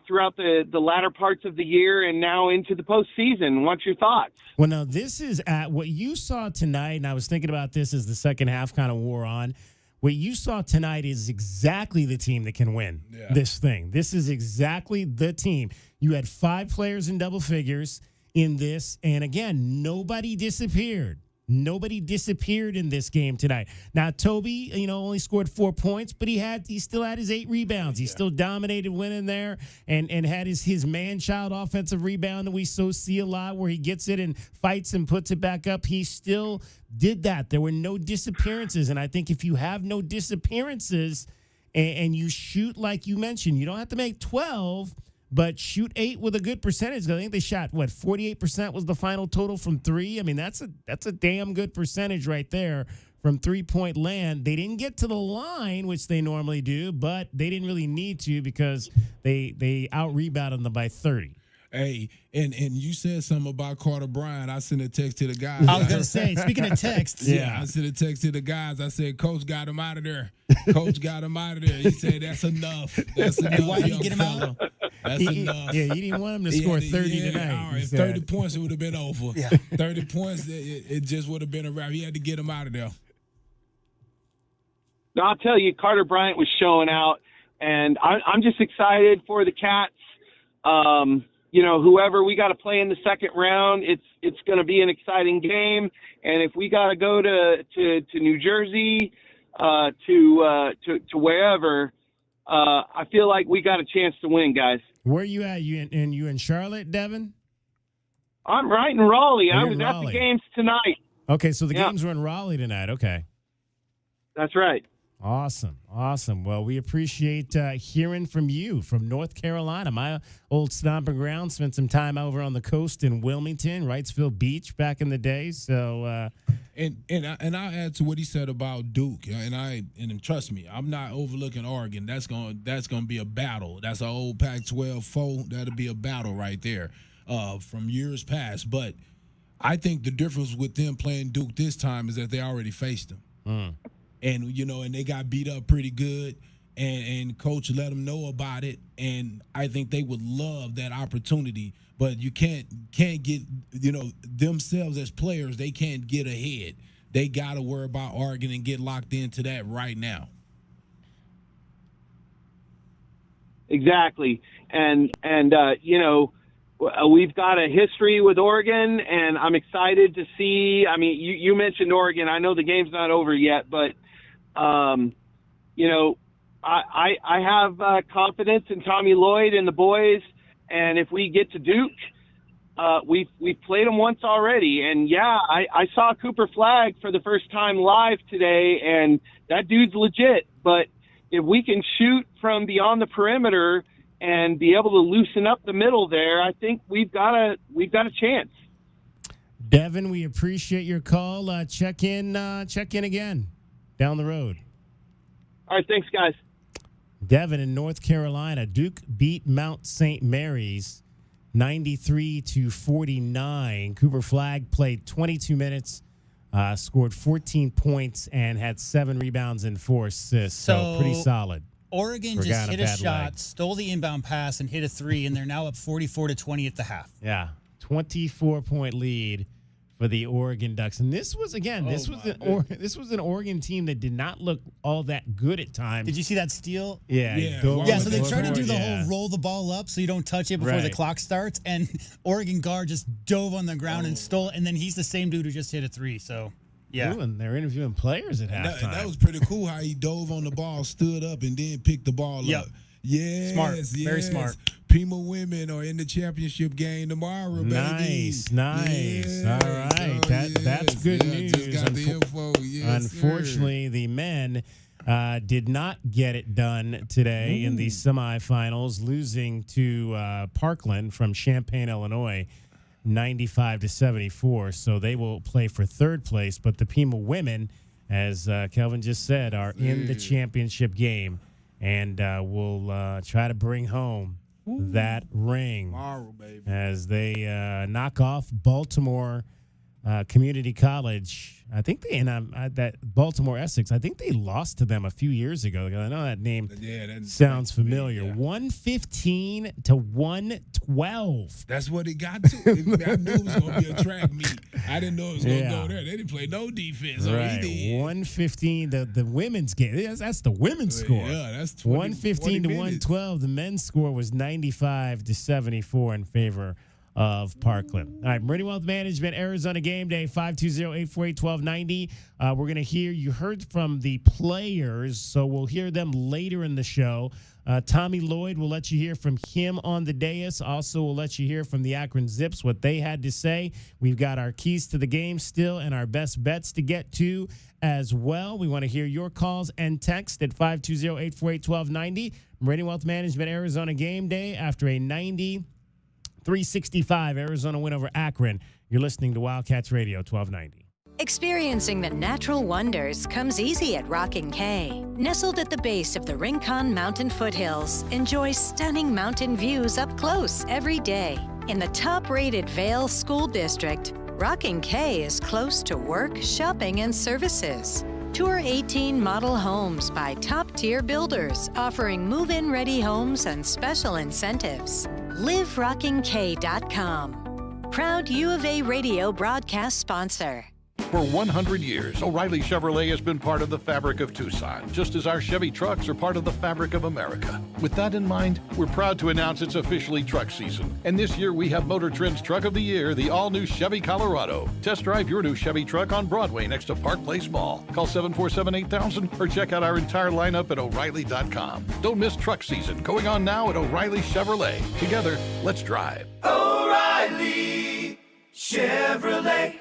throughout the latter parts of the year and now into the postseason. What's your thoughts? Well, now, this is at what you saw tonight, and I was thinking about this as the second half kind of wore on. What you saw tonight is exactly the team that can win this thing. This is exactly the team. You had 5 players in double figures in this, and again, nobody disappeared. Nobody disappeared in this game tonight. Now, Toby, only scored 4 points, but he still had his 8 rebounds. He still dominated winning there and had his man-child offensive rebound that we see a lot, where he gets it and fights and puts it back up. He still did that. There were no disappearances, and I think if you have no disappearances and you shoot like you mentioned, you don't have to make 12, but shoot 8 with a good percentage. I think they shot 48% was the final total from 3. I mean, that's a damn good percentage right there from 3-point land. They didn't get to the line, which they normally do, but they didn't really need to because they out-rebounded them by 30. Hey, and you said something about Carter Bryant. I sent a text to the guys. I was going to say, speaking of texts. I sent a text to the guys. I said, Coach got him out of there. Coach got him out of there. He said, that's enough. That's enough. Why did you get him out? That's enough. Yeah, you didn't want him to score 30 tonight. All right, 30 points, it would have been over. Yeah. 30 points, it just would have been a wrap. He had to get him out of there. No, I'll tell you, Carter Bryant was showing out, and I'm just excited for the Cats. Whoever we got to play in the second round, it's going to be an exciting game. And if we got to go to New Jersey, to wherever, I feel like we got a chance to win, guys. Where are you at? You in Charlotte, Devin? I'm right in Raleigh. You're I was at the games tonight. Okay, so the games were in Raleigh tonight. Okay. That's right. Awesome. Well, we appreciate hearing from you from North Carolina, my old stomping ground. Spent some time over on the coast in Wilmington, Wrightsville Beach back in the day. So, and I'll add to what he said about Duke. And trust me, I'm not overlooking Oregon. That's gonna be a battle. That's an old Pac-12 foe. That'll be a battle right there from years past. But I think the difference with them playing Duke this time is that they already faced them. And, and they got beat up pretty good, and Coach let them know about it, and I think they would love that opportunity. But you can't get, themselves as players, they can't get ahead. They got to worry about Oregon and get locked into that right now. Exactly. And we've got a history with Oregon, and I'm excited to see. I mean, you mentioned Oregon. I know the game's not over yet, but I have confidence in Tommy Lloyd and the boys, and if we get to Duke, we've played them once already. And yeah, I saw Cooper Flagg for the first time live today, and that dude's legit. But if we can shoot from beyond the perimeter and be able to loosen up the middle there, I think we've got a chance. Devin, we appreciate your call. Check in again down the road. All right, thanks, guys. Devin in North Carolina. Duke beat Mount St. Mary's 93-49. Cooper Flagg played 22 minutes, scored 14 points, and had 7 rebounds and 4 assists. So pretty solid. Oregon just hit a shot, stole the inbound pass, and hit a 3, and they're now up 44-20 at the half. Yeah, 24-point lead for the Oregon Ducks. And this was, again, this was an Oregon team that did not look all that good at times. Did you see that steal? Yeah. So they tried to do the whole roll the ball up so you don't touch it before the clock starts, and Oregon guard just dove on the ground and stole, and then he's the same dude who just hit a 3, so... Yeah, and they're interviewing players at halftime. That was pretty cool how he dove on the ball, stood up, and then picked the ball up. Yes, smart, very smart. Pima women are in the championship game tomorrow, baby. Nice. Yes. All right, that's good news. Just got the info. Yes, unfortunately, the men did not get it done today in the semifinals, losing to Parkland from Champaign, Illinois. 95-74, so they will play for third place. But the Pima women, as Kelvin just said, are in the championship game, and will try to bring home that ring tomorrow, baby, as they knock off Baltimore Community College. I think that Baltimore Essex, I think they lost to them a few years ago. I know that name sounds familiar. 115-112. That's what it got to. I knew it was going to be a track meet. I didn't know it was going to go there. They didn't play no defense. Right. 115, the women's game. That's the women's score. Yeah, that's 115-112. The men's score was 95-74 in favor of Parkland. All right, Meridian Wealth Management, Arizona Game Day, 520-848-1290. We're going to hear, you heard from the players, so we'll hear them later in the show. Tommy Lloyd, we'll let you hear from him on the dais. Also, we'll let you hear from the Akron Zips, what they had to say. We've got our keys to the game still and our best bets to get to as well. We want to hear your calls and text at 520-848-1290. Meridian Wealth Management, Arizona Game Day, after a 365 Arizona win over Akron. You're listening to Wildcats Radio 1290. Experiencing the natural wonders comes easy at Rockin' K. Nestled at the base of the Rincon Mountain foothills, enjoy stunning mountain views up close every day. In the top-rated Vail School District, Rockin' K is close to work, shopping, and services. Tour 18 model homes by top-tier builders, offering move-in ready homes and special incentives. LiveRockingK.com. Proud U of A radio broadcast sponsor. For 100 years, O'Reilly Chevrolet has been part of the fabric of Tucson, just as our Chevy trucks are part of the fabric of America. With that in mind, we're proud to announce it's officially truck season. And this year we have Motor Trend's Truck of the Year, the all-new Chevy Colorado. Test drive your new Chevy truck on Broadway next to Park Place Mall. Call 747-8000 or check out our entire lineup at O'Reilly.com. Don't miss truck season, going on now at O'Reilly Chevrolet. Together, let's drive. O'Reilly Chevrolet.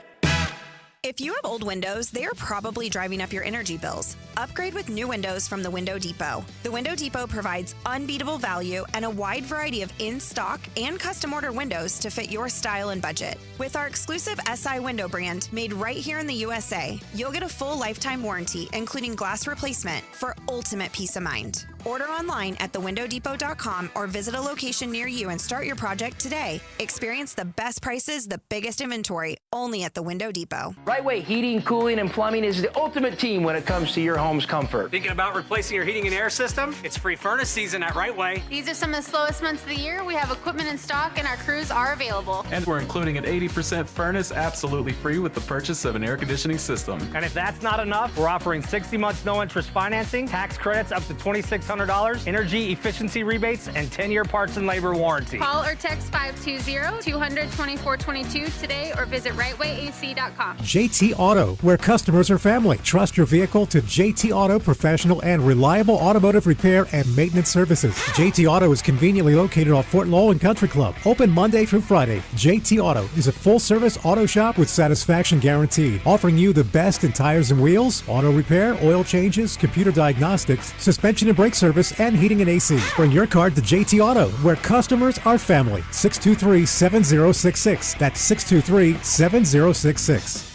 If you have old windows, they are probably driving up your energy bills. Upgrade with new windows from the Window Depot. The Window Depot provides unbeatable value and a wide variety of in-stock and custom order windows to fit your style and budget. With our exclusive SI window brand made right here in the USA, you'll get a full lifetime warranty, including glass replacement, for ultimate peace of mind. Order online at thewindowdepot.com or visit a location near you and start your project today. Experience the best prices, the biggest inventory, only at the Window Depot. Right Way Heating, Cooling, and Plumbing is the ultimate team when it comes to your home's comfort. Thinking about replacing your heating and air system? It's free furnace season at Right Way. These are some of the slowest months of the year. We have equipment in stock and our crews are available. And we're including an 80% furnace absolutely free with the purchase of an air conditioning system. And if that's not enough, we're offering 60 months no interest financing, tax credits up to $2,600 $600, energy efficiency rebates, and 10-year parts and labor warranty. Call or text 520-200-2422 today or visit rightwayac.com. JT Auto, where customers are family. Trust your vehicle to JT Auto professional and reliable automotive repair and maintenance services. JT Auto is conveniently located off Fort Lowell and Country Club. Open Monday through Friday. JT Auto is a full-service auto shop with satisfaction guaranteed, offering you the best in tires and wheels, auto repair, oil changes, computer diagnostics, suspension and brake service, and heating and AC. Bring your car to JT Auto, where customers are family. 623-7066. That's 623-7066.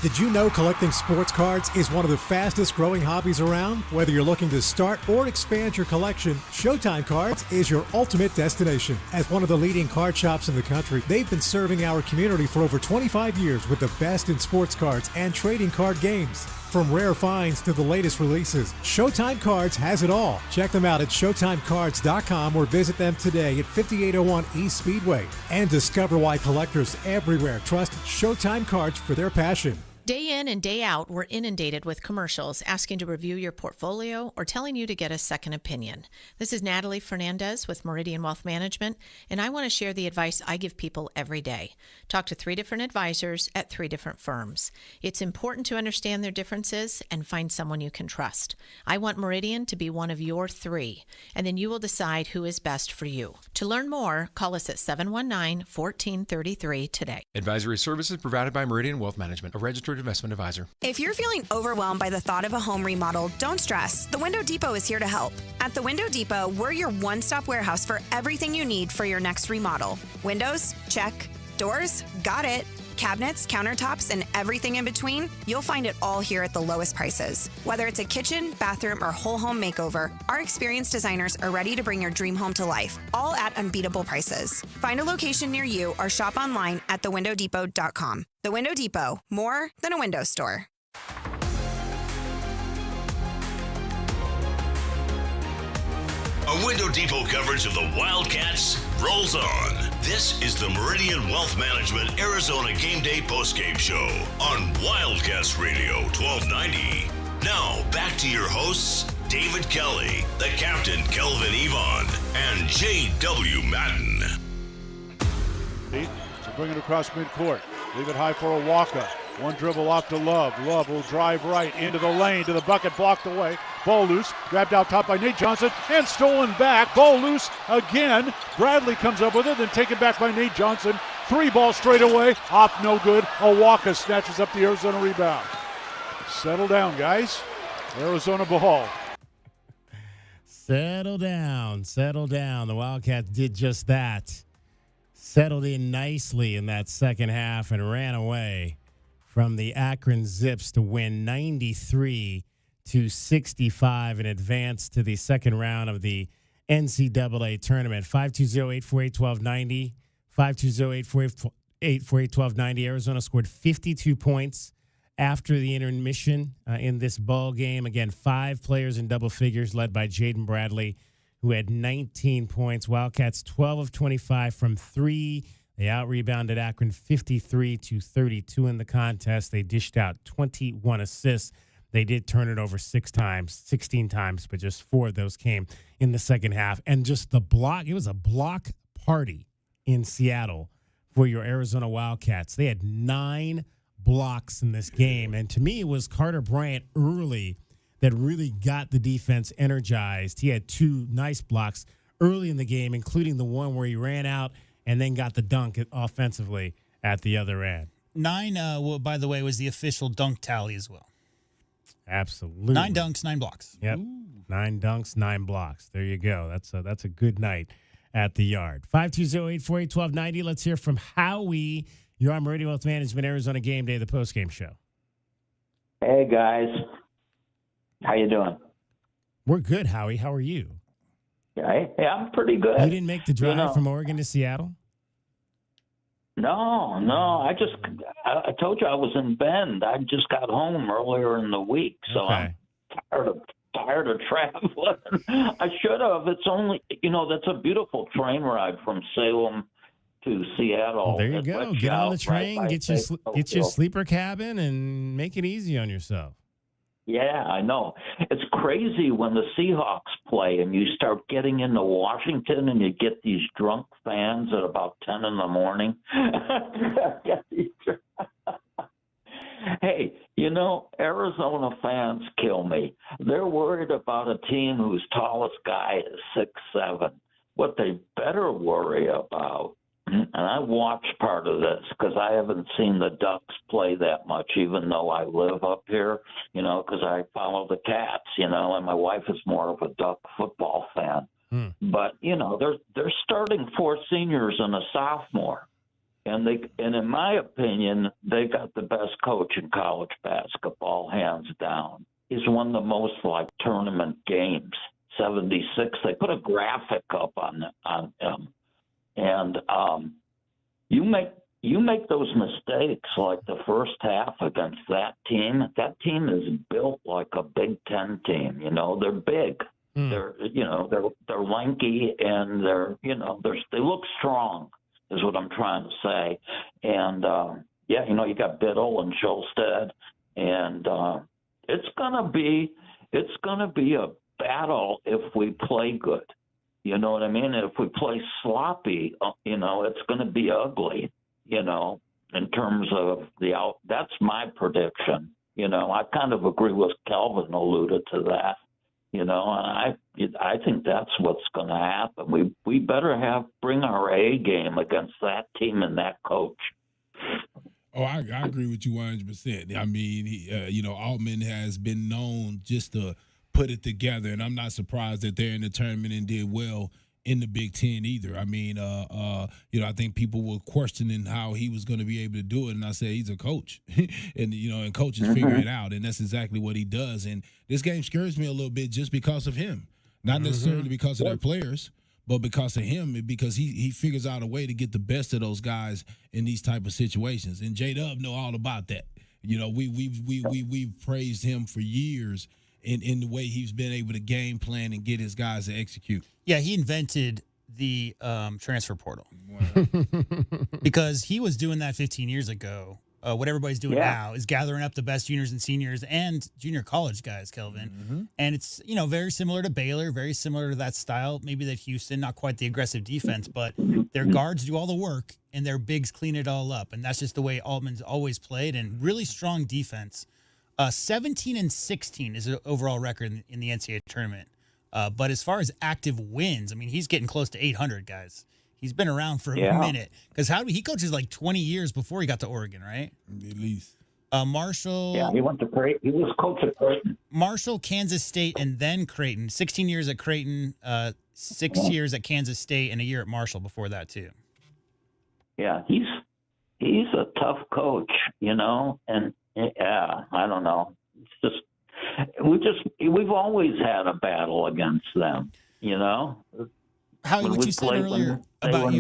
Did you know collecting sports cards is one of the fastest growing hobbies around? Whether you're looking to start or expand your collection, Showtime Cards is your ultimate destination. As one of the leading card shops in the country, they've been serving our community for over 25 years with the best in sports cards and trading card games. From rare finds to the latest releases, Showtime Cards has it all. Check them out at ShowtimeCards.com or visit them today at 5801 East Speedway. And discover why collectors everywhere trust Showtime Cards for their passion. Day in and day out, we're inundated with commercials asking to review your portfolio or telling you to get a second opinion. This is Natalie Fernandez with Meridian Wealth Management, and I want to share the advice I give people every day. Talk to 3 different advisors at 3 different firms. It's important to understand their differences and find someone you can trust. I want Meridian to be one of your 3, and then you will decide who is best for you. To learn more, call us at 719-1433 today. Advisory services provided by Meridian Wealth Management, a registered investment advisor. If you're feeling overwhelmed by the thought of a home remodel, don't stress. The Window Depot is here to help. At the Window Depot, we're your one-stop warehouse for everything you need for your next remodel. Windows? Check. Doors? Got it. Cabinets, countertops, and everything in between? You'll find it all here at the lowest prices. Whether it's a kitchen, bathroom, or whole home makeover, our experienced designers are ready to bring your dream home to life, all at unbeatable prices. Find a location near you or shop online at thewindowdepot.com. The Window Depot, more than a window store. A Window Depot coverage of the Wildcats rolls on. This is the Meridian Wealth Management Arizona Game Day postgame show on Wildcats Radio 1290. Now, back to your hosts, David Kelly, the captain Kelvin Yvonne, and J.W. Madden. To bring it across midcourt. Leave it high for a Waka. One dribble off to Love. Love will drive right into the lane, to the bucket, blocked away. Ball loose, grabbed out top by Nate Johnson, and stolen back. Ball loose again. Bradley comes up with it, then taken back by Nate Johnson. 3 ball straight away, off no good. Waka snatches up the Arizona rebound. Settle down, guys. Arizona ball. Settle down, settle down. The Wildcats did just that. Settled in nicely in that second half and ran away from the Akron Zips to win 93-65 and advance to the second round of the NCAA Tournament. 520-848-1290, 520-848-1290. Arizona scored 52 points after the intermission in this ball game. Again, 5 players in double figures led by Jaden Bradley, who had 19 points. Wildcats 12 of 25 from 3. They out-rebounded Akron 53-32 in the contest. They dished out 21 assists. They did turn it over 16 times, but just 4 of those came in the second half. And just the block, it was a block party in Seattle for your Arizona Wildcats. They had 9 blocks in this game. And to me, it was Carter Bryant early that really got the defense energized. He had 2 nice blocks early in the game, including the one where he ran out and then got the dunk offensively at the other end. 9, by the way, was the official dunk tally as well. Absolutely. 9 dunks, 9 blocks. Yep. Ooh. 9 dunks, 9 blocks. There you go. That's a good night at the Yard. 520-848-1290. Let's hear from Howie. You're on Meridian Wealth Management, Arizona Game Day, the postgame show. Hey, guys. How you doing? We're good, Howie. How are you? Hey, I'm pretty good. You didn't make the drive from Oregon to Seattle? No. I told you I was in Bend. I just got home earlier in the week, so okay. I'm tired of traveling. I should have. It's only, that's a beautiful train ride from Salem to Seattle. Well, there you go. Get on the train, get your sleeper cabin, and make it easy on yourself. Yeah, I know. It's crazy when the Seahawks play, and you start getting into Washington, and you get these drunk fans at about 10 in the morning. Hey, Arizona fans kill me. They're worried about a team whose tallest guy is 6'7". What they better worry about, and I watched part of this because I haven't seen the Ducks play that much, even though I live up here, because I follow the Cats, and my wife is more of a Duck football fan. But, they're starting 4 seniors and a sophomore. And in my opinion, they got the best coach in college basketball, hands down. He's won the most tournament games, 76. They put a graphic up on him, and you make those mistakes like the first half against that team. That team is built like a Big Ten team. They're big. They're lanky, and they look strong, is what I'm trying to say. And, you got Biddle and Sjolstad, and it's gonna be a battle if we play good. You know what I mean? If we play sloppy, it's going to be ugly, in terms of that's my prediction. I kind of agree with Kelvin alluded to that, and I think that's what's going to happen. We better bring our A game against that team and that coach. Oh, I agree with you 100%. I mean, Altman has been known just to put it together, and I'm not surprised that they're in the tournament and did well in the Big Ten either. I mean, I think people were questioning how he was going to be able to do it, and I said he's a coach, and coaches figure it out, and that's exactly what he does. And this game scares me a little bit just because of him, not necessarily because of their players, but because of him, because he figures out a way to get the best of those guys in these type of situations. And J-Dub know all about that. We've praised him for years in the way he's been able to game plan and get his guys to execute. Yeah, he invented the transfer portal because he was doing that 15 years ago. What everybody's doing now is gathering up the best juniors and seniors and junior college guys, Kelvin. And it's, very similar to Baylor, very similar to that style. Maybe that Houston, not quite the aggressive defense, but their guards do all the work and their bigs clean it all up. And that's just the way Altman's always played, and really strong defense. 17-16 is an overall record in the NCAA tournament. But as far as active wins, I mean, he's getting close to 800, guys. He's been around for a minute because he coaches 20 years before he got to Oregon, right? At least. Marshall. Yeah, he went to Creighton. He was coach at Creighton. Marshall, Kansas State, and then Creighton. 16 years at Creighton, 6 years at Kansas State, and a year at Marshall before that too. Yeah, he's a tough coach, and I don't know. It's just we've always had a battle against them, Howie, what you said earlier about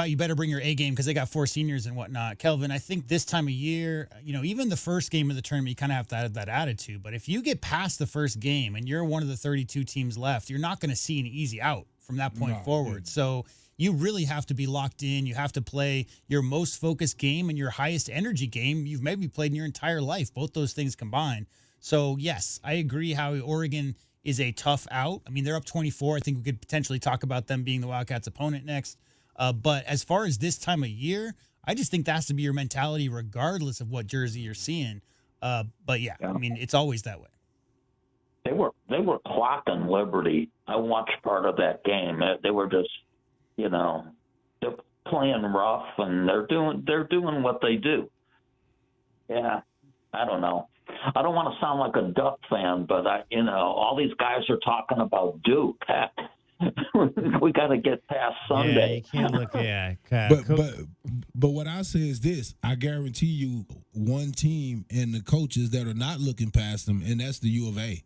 you better bring your A game because they got 4 seniors and whatnot. Kelvin, I think this time of year, even the first game of the tournament, you kind of have to have that attitude. But if you get past the first game and you're one of the 32 teams left, you're not going to see an easy out from that point forward. So you really have to be locked in. You have to play your most focused game and your highest energy game you've maybe played in your entire life, both those things combined. So, yes, I agree how Oregon is a tough out. I mean, they're up 24. I think we could potentially talk about them being the Wildcats' opponent next. But as far as this time of year, I just think that has to be your mentality regardless of what jersey you're seeing. But, yeah, I mean, it's always that way. They were clocking Liberty. I watched part of that game. They were just, they're playing rough, and they're doing what they do. Yeah, I don't know. I don't want to sound like a Duck fan, but all these guys are talking about Duke. Heck, we got to get past Sunday. Yeah, you can't look. But what I say is this: I guarantee you, one team and the coaches that are not looking past them, and that's the U of A.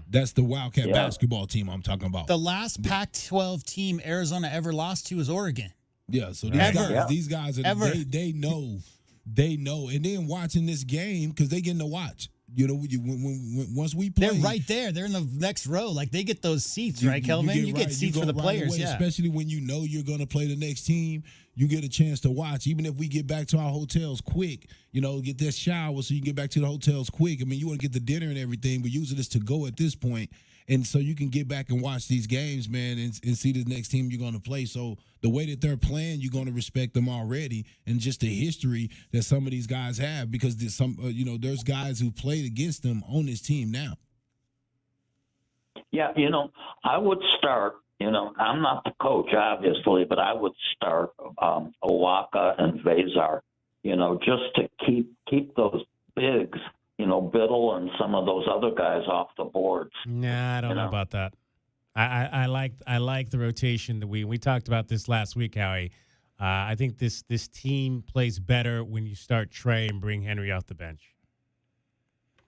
That's the Wildcat basketball team I'm talking about. The last Pac-12 team Arizona ever lost to was Oregon. Yeah, so these guys are they know. They know, and then watching this game because they getting to watch. Once we play, they're right there. They're in the next row. Like they get those seats, right, Kelvin? You get seats for the players, away, especially when you know you're going to play the next team. You get a chance to watch. Even if we get back to our hotels quick, get that shower so you can get back to the hotels quick. I mean, you want to get the dinner and everything, but use it as to go at this point. And so you can get back and watch these games, man, and see the next team you're going to play. So the way that they're playing, you're going to respect them already, and just the history that some of these guys have, because there's guys who played against them on this team now. Yeah, I would start. I'm not the coach, obviously, but I would start Owaka and Vezar. Just to keep those bigs. Biddle and some of those other guys off the boards. Nah, I don't know about that. I like the rotation that we talked about this last week, Howie. I think this team plays better when you start Trey and bring Henry off the bench.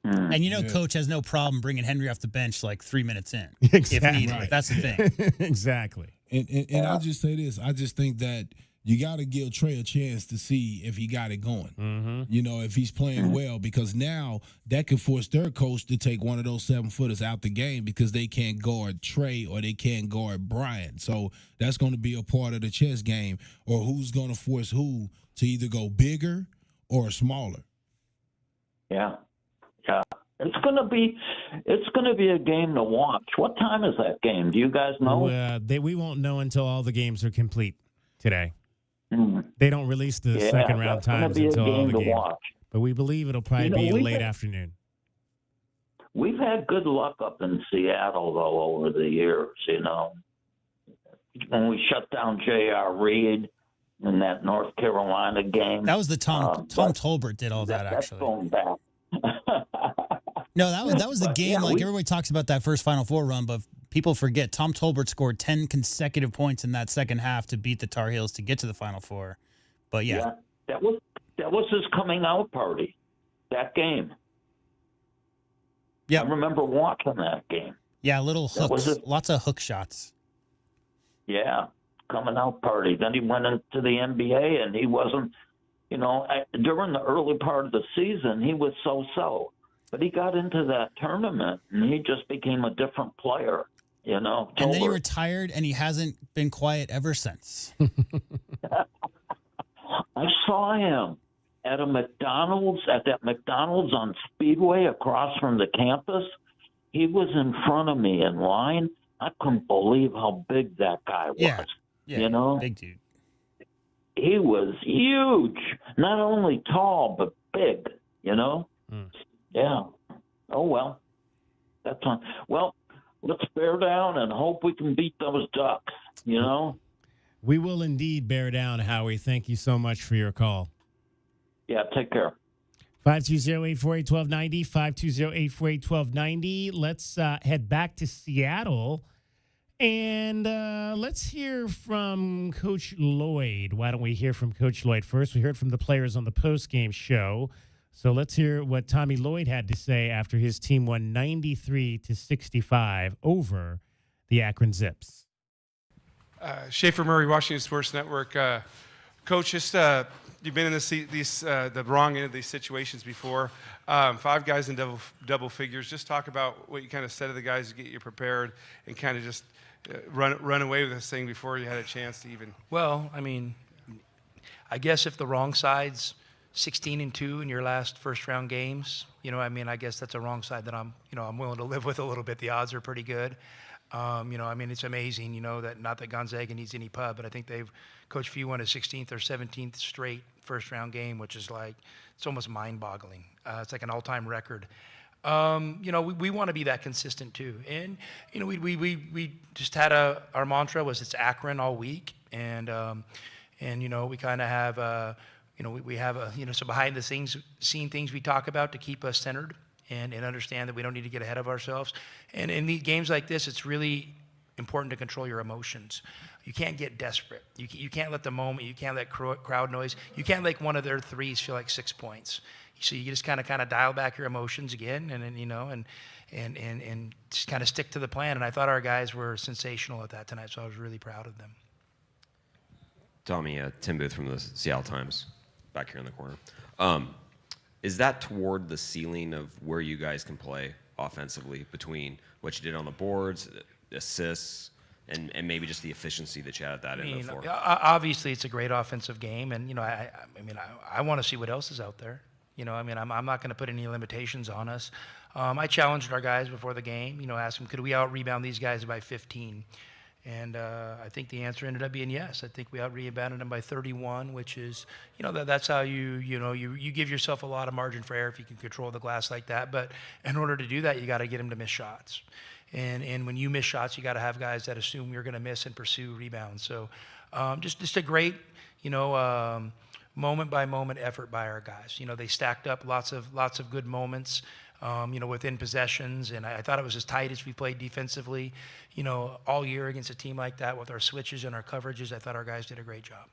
And Coach has no problem bringing Henry off the bench like 3 minutes in, exactly. if needed. Right. That's the thing. Exactly. And I'll just say this. I just think that you got to give Trey a chance to see if he got it going. Mm-hmm. If he's playing well, because now that could force their coach to take one of those 7-footers out the game because they can't guard Trey or they can't guard Brian. So that's going to be a part of the chess game, or who's going to force who to either go bigger or smaller. Yeah. It's gonna be a game to watch. What time is that game? Do you guys know? We won't know until all the games are complete today. They don't release the second round times until all the games. Watch. But we believe it'll probably be late afternoon. We've had good luck up in Seattle, though, over the years, When we shut down J.R. Reed in that North Carolina game. That was the Tom Tolbert did all that, actually. That's going back. No, that was the game. Everybody talks about that first Final Four run, but people forget Tom Tolbert scored 10 consecutive points in that second half to beat the Tar Heels to get to the Final Four. But that was his coming out party. That game. Yeah, I remember watching that game. Yeah, little hooks, lots of hook shots. Yeah, coming out party. Then he went into the NBA, and he wasn't. During the early part of the season, he was so-so. But he got into that tournament, and he just became a different player, And then he retired, and he hasn't been quiet ever since. I saw him at that McDonald's on Speedway across from the campus. He was in front of me in line. I couldn't believe how big that guy was. Yeah, big dude. He was huge, not only tall, but big, Yeah. Oh, well, that's fine. Well, let's bear down and hope we can beat those Ducks, We will indeed bear down, Howie. Thank you so much for your call. Yeah, take care. 520-848-1290, 520-848-1290. Let's head back to Seattle. And let's hear from Coach Lloyd. Why don't we hear from Coach Lloyd first? We heard from the players on the postgame show. So let's hear what Tommy Lloyd had to say after his team won 93-65 over the Akron Zips. Schaefer Murray, Washington Sports Network. Coach, just you've been in the wrong end of these situations before. 5 guys in double figures. Just talk about what you kind of said to the guys to get you prepared and kind of just run away with this thing before you had a chance to even. Well, I guess if the wrong side's 16-2 in your last first-round games, I guess that's a wrong side that I'm willing to live with a little bit. The odds are pretty good. It's amazing, that not that Gonzaga needs any pub, but I think Coach Few won a 16th or 17th straight first-round game, which is it's almost mind-boggling. It's like an all-time record. We want to be that consistent too. And, we just had our mantra was it's Akron all week. And we kind of have, we have some behind the scenes things we talk about to keep us centered and understand that we don't need to get ahead of ourselves. And in these games like this, it's really important to control your emotions. You can't get desperate. You can't let the moment, you can't let crowd noise, you can't make one of their threes feel like 6 points. So you just kind of dial back your emotions again, and then, and just kind of stick to the plan. And I thought our guys were sensational at that tonight, so I was really proud of them. Tommy, Tim Booth from the Seattle Times, back here in the corner. Is that toward the ceiling of where you guys can play offensively between what you did on the boards, assists, and maybe just the efficiency that you had at that end of the floor? Obviously, it's a great offensive game, and I want to see what else is out there. I'm not going to put any limitations on us. I challenged our guys before the game, asked them, could we out-rebound these guys by 15? And I think the answer ended up being yes. I think we out-rebounded them by 31, which is, that's how you give yourself a lot of margin for error if you can control the glass like that. But in order to do that, you got to get them to miss shots. And when you miss shots, you got to have guys that assume you're going to miss and pursue rebounds. So just a great, moment-by-moment effort by our guys. They stacked up lots of good moments, within possessions, and I thought it was as tight as we played defensively, all year against a team like that with our switches and our coverages. I thought our guys did a great job.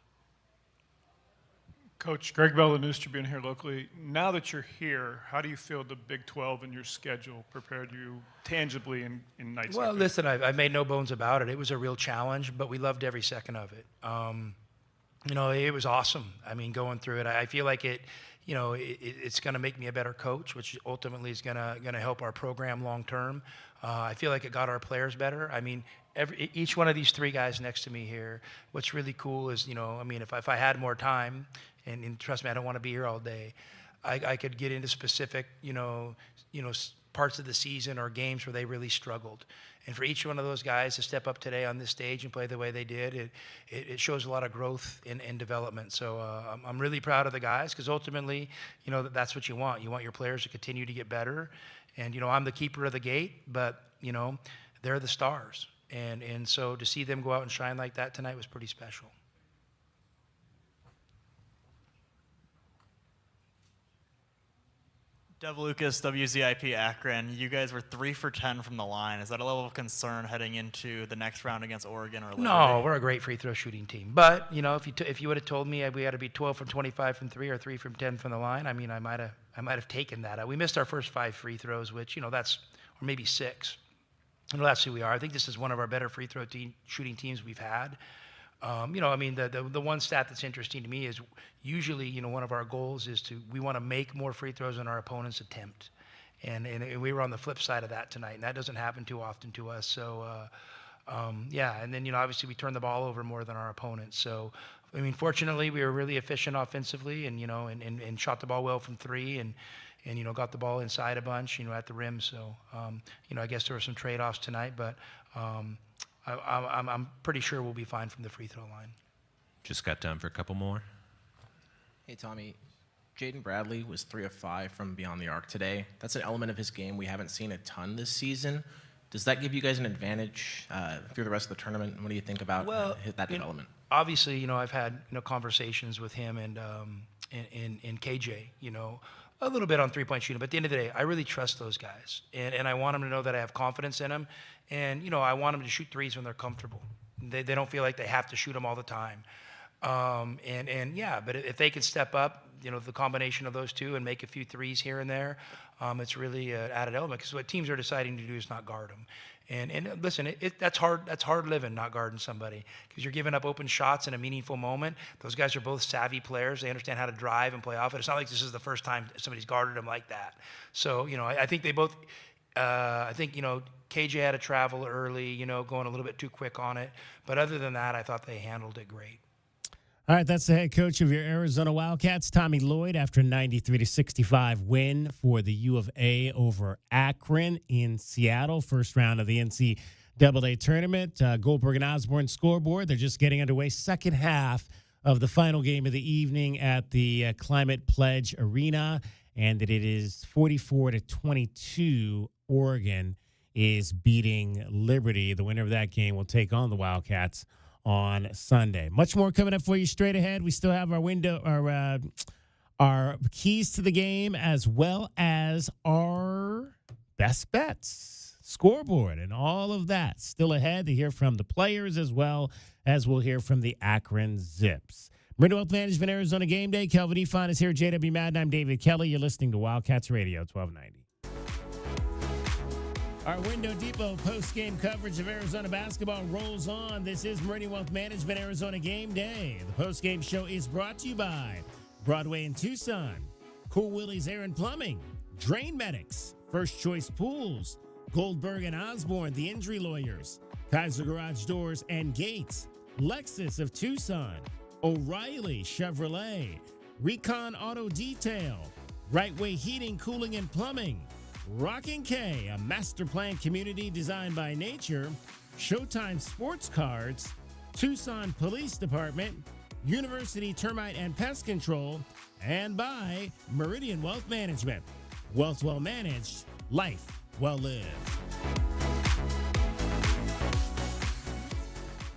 Coach, Greg Bell, the News Tribune here locally. Now that you're here, how do you feel the Big 12 and your schedule prepared you tangibly in nights Well, like this? listen, I made no bones about it. It was a real challenge, but we loved every second of it. It was awesome. Going through it, I feel like it's going to make me a better coach, which ultimately is going to help our program long term. I feel like it got our players better. Each one of these three guys next to me here, what's really cool is, if I had more time, and trust me, I don't want to be here all day, I could get into specific, parts of the season or games where they really struggled. And for each one of those guys to step up today on this stage and play the way they did, it shows a lot of growth and development. So I'm really proud of the guys because ultimately, that's what you want. You want your players to continue to get better. And, I'm the keeper of the gate, but, they're the stars. And so to see them go out and shine like that tonight was pretty special. Dev Lucas, WZIP Akron. You guys were 3 for 10 from the line. Is that a level of concern heading into the next round against Oregon or Liberty? No, we're a great free throw shooting team. But if you would have told me we had to be 12 from 25 from 3 or 3 from 10 from the line, I might have taken that. We missed our first 5 free throws, which or maybe 6. That's who we are. I think this is one of our better free throw shooting teams we've had. The one stat that's interesting to me is usually, one of our goals is we want to make more free throws than our opponents attempt. And we were on the flip side of that tonight, and that doesn't happen too often to us. So, and then, obviously we turn the ball over more than our opponents. So, fortunately, we were really efficient offensively and shot the ball well from 3 and got the ball inside a bunch, at the rim. So, I guess there were some trade-offs tonight, but I'm pretty sure we'll be fine from the free throw line. Just got time for a couple more. Hey, Tommy. Jaden Bradley was 3 of 5 from beyond the arc today. That's an element of his game we haven't seen a ton this season. Does that give you guys an advantage through the rest of the tournament? What do you think about that development? Obviously, I've had conversations with him and KJ, a little bit on three-point shooting. But at the end of the day, I really trust those guys. And I want them to know that I have confidence in them. And, I want them to shoot threes when they're comfortable. They don't feel like they have to shoot them all the time. But if they can step up, the combination of those two and make a few threes here and there, it's really an added element. Because what teams are deciding to do is not guard them. And listen, that's hard. That's hard living, not guarding somebody, because you're giving up open shots in a meaningful moment. Those guys are both savvy players. They understand how to drive and play off it. It's not like this is the first time somebody's guarded them like that. So, I think they both. KJ had to travel early, going a little bit too quick on it. But other than that, I thought they handled it great. All right, that's the head coach of your Arizona Wildcats, Tommy Lloyd, after a 93-65 win for the U of A over Akron in Seattle, first round of the NCAA Tournament. Goldberg and Osborne scoreboard. They're just getting underway. Second half of the final game of the evening at the Climate Pledge Arena, and it is 44-22. Oregon is beating Liberty. The winner of that game will take on the Wildcats on Sunday. Much more coming up for you straight ahead. We still have our keys to the game, as well as our best bets, scoreboard, and all of that still ahead to hear from the players, as well as we'll hear from the Akron Zips. Meridian Wealth Management, Arizona Game Day. Kelvin Efon is here. JW Madden. I'm David Kelly. You're listening to Wildcats Radio 1290. Our Window Depot post-game coverage of Arizona basketball rolls on. This is Meridian Wealth Management Arizona Game Day. The post-game show is brought to you by Broadway in Tucson, Cool Willie's Air and Plumbing, Drain Medics, First Choice Pools, Goldberg and Osborne, the Injury Lawyers, Kaiser Garage Doors and Gates, Lexus of Tucson, O'Reilly Chevrolet, Recon Auto Detail, Right Way Heating, Cooling, and Plumbing. Rockin' K, a master plan community designed by nature. Showtime Sports Cards. Tucson Police Department. University Termite and Pest Control. And by Meridian Wealth Management. Wealth well managed, life well lived.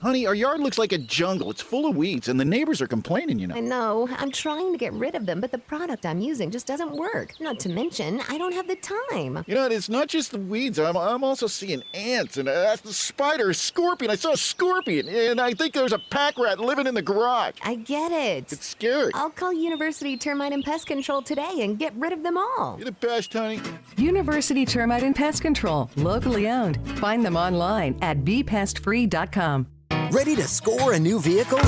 Honey, our yard looks like a jungle. It's full of weeds, and the neighbors are complaining, you know. I know. I'm trying to get rid of them, but the product I'm using just doesn't work. Not to mention, I don't have the time. You know, it's not just the weeds. I'm also seeing ants and the spider, a scorpion. I saw a scorpion, and I think there's a pack rat living in the garage. I get it. It's scary. I'll call University Termite and Pest Control today and get rid of them all. You're the best, honey. University Termite and Pest Control, locally owned. Find them online at bepestfree.com. Ready to score a new vehicle?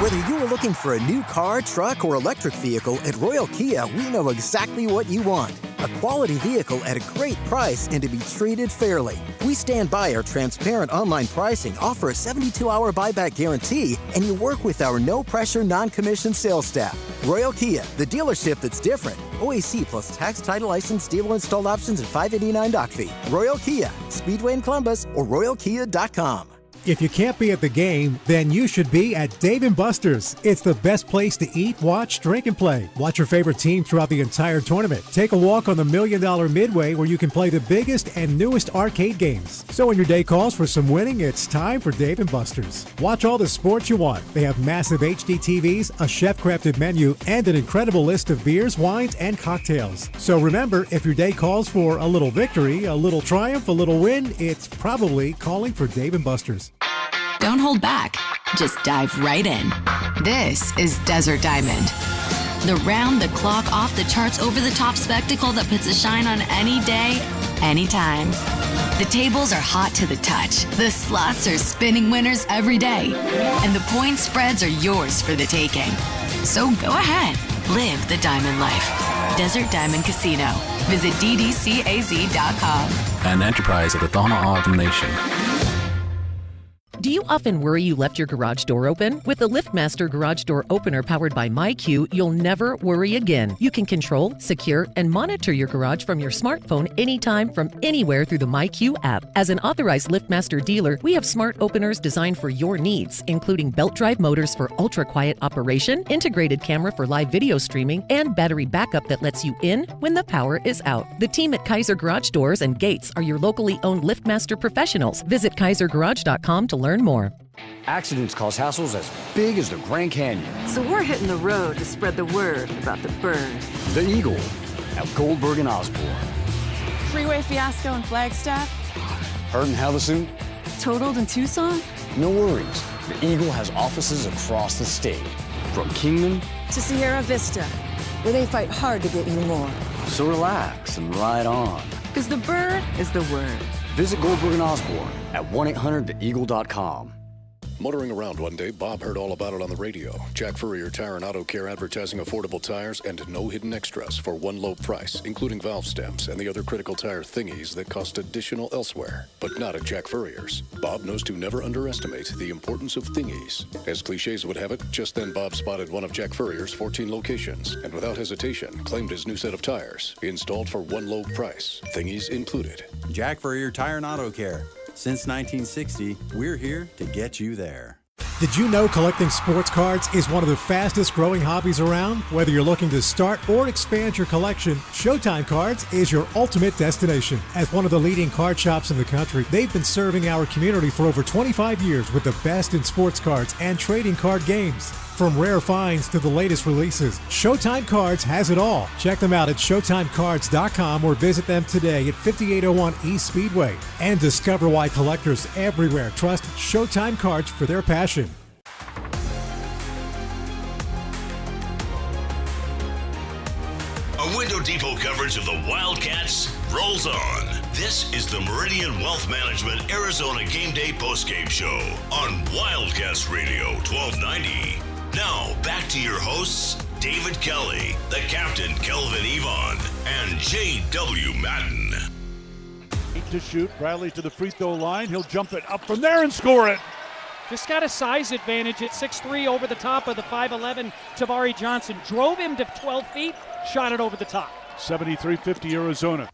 Whether you are looking for a new car, truck, or electric vehicle, at Royal Kia, we know exactly what you want. A quality vehicle at a great price and to be treated fairly. We stand by our transparent online pricing, offer a 72-hour buyback guarantee, and you work with our no-pressure, non-commissioned sales staff. Royal Kia, the dealership that's different. OAC plus tax, title, license, dealer installed options, and $589 doc fee. Royal Kia, Speedway in Columbus, or royalkia.com. If you can't be at the game, then you should be at Dave & Buster's. It's the best place to eat, watch, drink, and play. Watch your favorite team throughout the entire tournament. Take a walk on the $1 Million Midway where you can play the biggest and newest arcade games. So when your day calls for some winning, it's time for Dave & Buster's. Watch all the sports you want. They have massive HD TVs, a chef-crafted menu, and an incredible list of beers, wines, and cocktails. So remember, if your day calls for a little victory, a little triumph, a little win, it's probably calling for Dave & Buster's. Don't hold back. Just dive right in. This is Desert Diamond. The round-the-clock, off-the-charts, over-the-top spectacle that puts a shine on any day, anytime. The tables are hot to the touch. The slots are spinning winners every day. And the point spreads are yours for the taking. So go ahead. Live the diamond life. Desert Diamond Casino. Visit ddcaz.com. An enterprise of the Tohono O'odham Nation. Do you often worry you left your garage door open? With the LiftMaster Garage Door Opener powered by MyQ, you'll never worry again. You can control, secure, and monitor your garage from your smartphone anytime from anywhere through the MyQ app. As an authorized LiftMaster dealer, we have smart openers designed for your needs, including belt drive motors for ultra-quiet operation, integrated camera for live video streaming, and battery backup that lets you in when the power is out. The team at Kaiser Garage Doors and Gates are your locally owned LiftMaster professionals. Visit kaisergarage.com to learn more. Accidents cause hassles as big as the Grand Canyon. So we're hitting the road to spread the word about the bird. The Eagle at Goldberg and Osborne. Freeway fiasco in Flagstaff. Hurt in Havasu. Totaled in Tucson. No worries. The Eagle has offices across the state. From Kingman To Sierra Vista, where they fight hard to get you more. So relax and ride on. Because the bird is the word. Visit Goldberg and Osborne at 1-800-THEEAGLE.com. Motoring around one day, Bob heard all about it on the radio. Jack Furrier Tire and Auto Care advertising affordable tires and no hidden extras for one low price, including valve stems and the other critical tire thingies that cost additional elsewhere, but not at Jack Furrier's. Bob knows to never underestimate the importance of thingies. As cliches would have it, just then Bob spotted one of Jack Furrier's 14 locations and without hesitation claimed his new set of tires, installed for one low price, thingies included. Jack Furrier Tire and Auto Care. Since 1960, we're here to get you there. Did you know collecting sports cards is one of the fastest growing hobbies around? Whether you're looking to start or expand your collection, Showtime Cards is your ultimate destination. As one of the leading card shops in the country, they've been serving our community for over 25 years with the best in sports cards and trading card games. From rare finds to the latest releases, Showtime Cards has it all. Check them out at ShowtimeCards.com or visit them today at 5801 East Speedway. And discover why collectors everywhere trust Showtime Cards for their passion. A Window Depot coverage of the Wildcats rolls on. This is the Meridian Wealth Management Arizona Gameday postgame show on Wildcats Radio 1290. Now, back to your hosts, David Kelly, the captain, Kelvin Yvonne, and J.W. Madden. 8 to shoot. Bradley to the free throw line. He'll jump it up from there and score it. Just got a size advantage at 6'3" over the top of the 5'11" Tavari Johnson. Drove him to 12 feet, shot it over the top. 73-50 Arizona.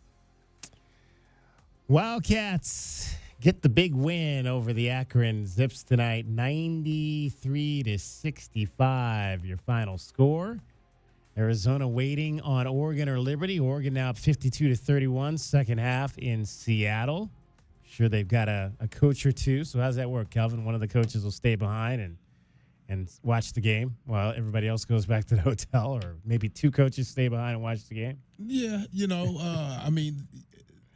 Wildcats get the big win over the Akron Zips tonight, 93-65, your final score. Arizona waiting on Oregon or Liberty. Oregon now up 52-31, second half in Seattle. Sure, they've got a coach or two. So how's that work, Kelvin? One of the coaches will stay behind and watch the game while everybody else goes back to the hotel, or maybe two coaches stay behind and watch the game? Yeah, I mean,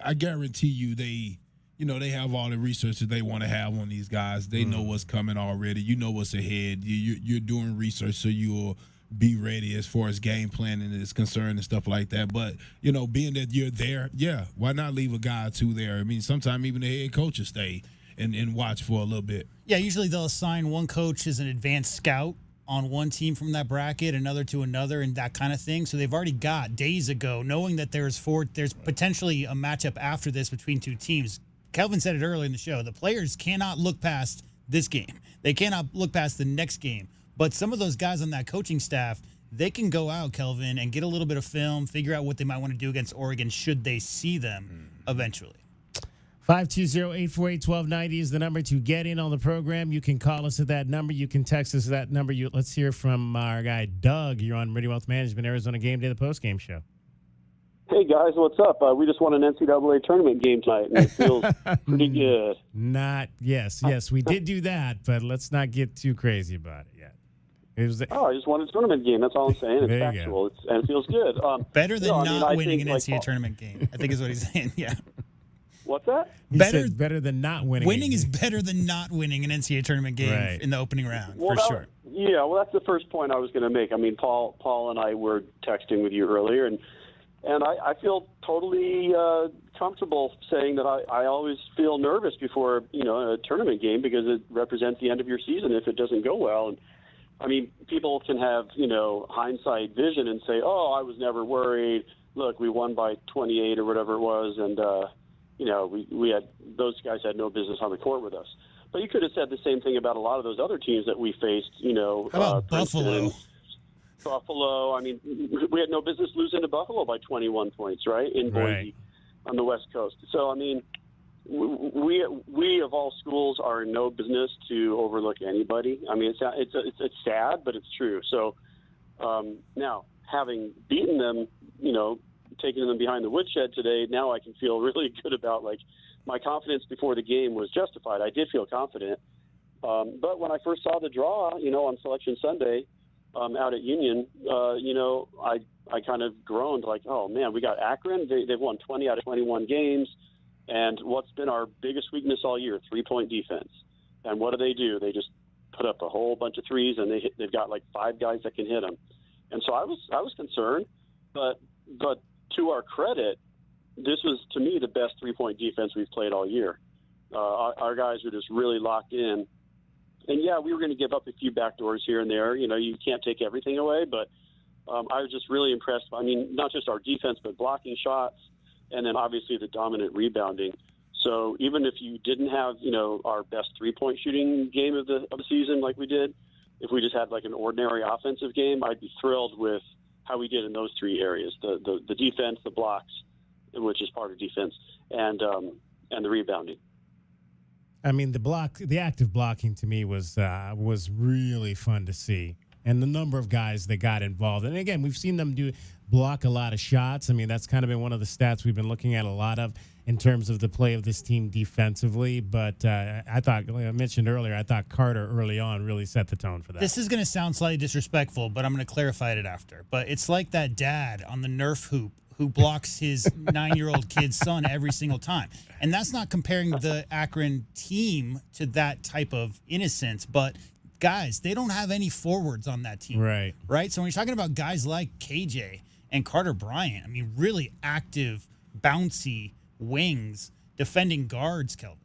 I guarantee you they have all the research that they want to have on these guys. They know what's coming already. You know what's ahead. You're doing research, so you'll be ready as far as game planning is concerned and stuff like that. But, being that you're there, yeah, why not leave a guy or two there? I mean, sometimes even the head coaches stay and watch for a little bit. Yeah, usually they'll assign one coach as an advanced scout on one team from that bracket, another to another, and that kind of thing. So they've already got, days ago, knowing that there's potentially a matchup after this between two teams. Kelvin said it earlier in the show. The players cannot look past this game. They cannot look past the next game. But some of those guys on that coaching staff, they can go out, Kelvin, and get a little bit of film, figure out what they might want to do against Oregon should they see them eventually. 520-848-1290 is the number to get in on the program. You can call us at that number. You can text us at that number. Let's hear from our guy, Doug. You're on Meridian Wealth Management, Arizona Game Day, the postgame show. Hey, guys, what's up? We just won an NCAA Tournament game tonight, and it feels pretty good. Yes, we did do that, but let's not get too crazy about it yet. I just won a tournament game. That's all I'm saying. It's factual, and it feels good. Better than not winning an NCAA tournament game, I think is what he's saying, yeah. What's that? Better than not winning. Winning is better than not winning an NCAA tournament game in the opening round, for sure. Yeah, well, that's the first point I was going to make. I mean, Paul and I were texting with you earlier, and I feel totally comfortable saying that I always feel nervous before a tournament game because it represents the end of your season if it doesn't go well. And I mean, people can have hindsight vision and say, "Oh, I was never worried. Look, we won by 28 or whatever it was, and we had those guys had no business on the court with us." But you could have said the same thing about a lot of those other teams that we faced. How about Buffalo? Buffalo. I mean, we had no business losing to Buffalo by 21 points, right? In Boise on the West Coast. So, I mean, we of all schools are in no business to overlook anybody. I mean, it's sad, but it's true. So now, having beaten them, taking them behind the woodshed today, now I can feel really good about, my confidence before the game was justified. I did feel confident. But when I first saw the draw, on Selection Sunday, out at Union, I kind of groaned oh, man, we got Akron. They've won 20 out of 21 games. And what's been our biggest weakness all year, three-point defense. And what do? They just put up a whole bunch of threes, and they've got 5 guys that can hit them. And so I was concerned. But to our credit, this was, to me, the best three-point defense we've played all year. Our guys were just really locked in. And, yeah, we were going to give up a few backdoors here and there. You can't take everything away, but I was just really impressed. I mean, not just our defense, but blocking shots, and then obviously the dominant rebounding. So even if you didn't have, our best three-point shooting game of the season like we did, if we just had an ordinary offensive game, I'd be thrilled with how we did in those 3 areas: the defense, the blocks, which is part of defense, and the rebounding. I mean, the active blocking to me was really fun to see, and the number of guys that got involved. And again, we've seen them block a lot of shots. I mean, that's kind of been one of the stats we've been looking at a lot of in terms of the play of this team defensively. But I thought, like I mentioned earlier, I thought Carter early on really set the tone for that. This is going to sound slightly disrespectful, but I'm going to clarify it after. But it's like that dad on the Nerf hoop who blocks his 9-year-old kid's son every single time. And that's not comparing the Akron team to that type of innocence, but guys, they don't have any forwards on that team. Right. So when you're talking about guys like KJ and Carter Bryant, I mean, really active, bouncy wings, defending guards, Kelvin.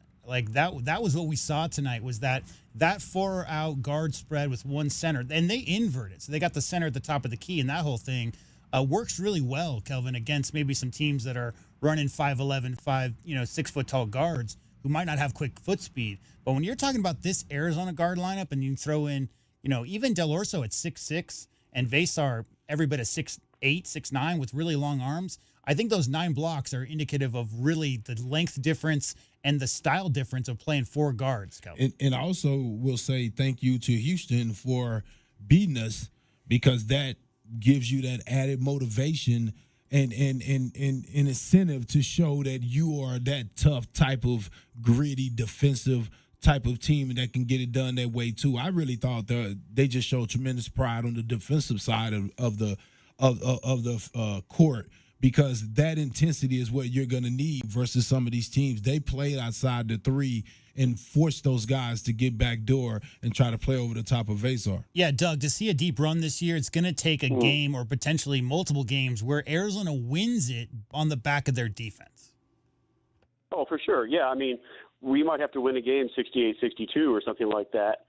That was what we saw tonight, was that 4-out guard spread with one center. And they inverted. So they got the center at the top of the key, and that whole thing works really well, Kelvin, against maybe some teams that are running 5'11", 6-foot-tall guards who might not have quick foot speed. But when you're talking about this Arizona guard lineup and you throw in, even Del Orso at 6'6", and Vesar every bit of 6'9", 6'8", 6'9", with really long arms. I think those 9 blocks are indicative of really the length difference and the style difference of playing 4 guards, Kelvin. And also will say thank you to Houston for beating us, because that gives you that added motivation and incentive to show that you are that tough type of gritty defensive type of team that can get it done that way too. I really thought they just showed tremendous pride on the defensive side of the court, because that intensity is what you're going to need versus some of these teams. They played outside the 3 and forced those guys to get back door and try to play over the top of Vasar. Yeah, Doug, to see a deep run this year, it's going to take a game or potentially multiple games where Arizona wins it on the back of their defense. Oh, for sure. Yeah, I mean, we might have to win a game 68-62 or something like that.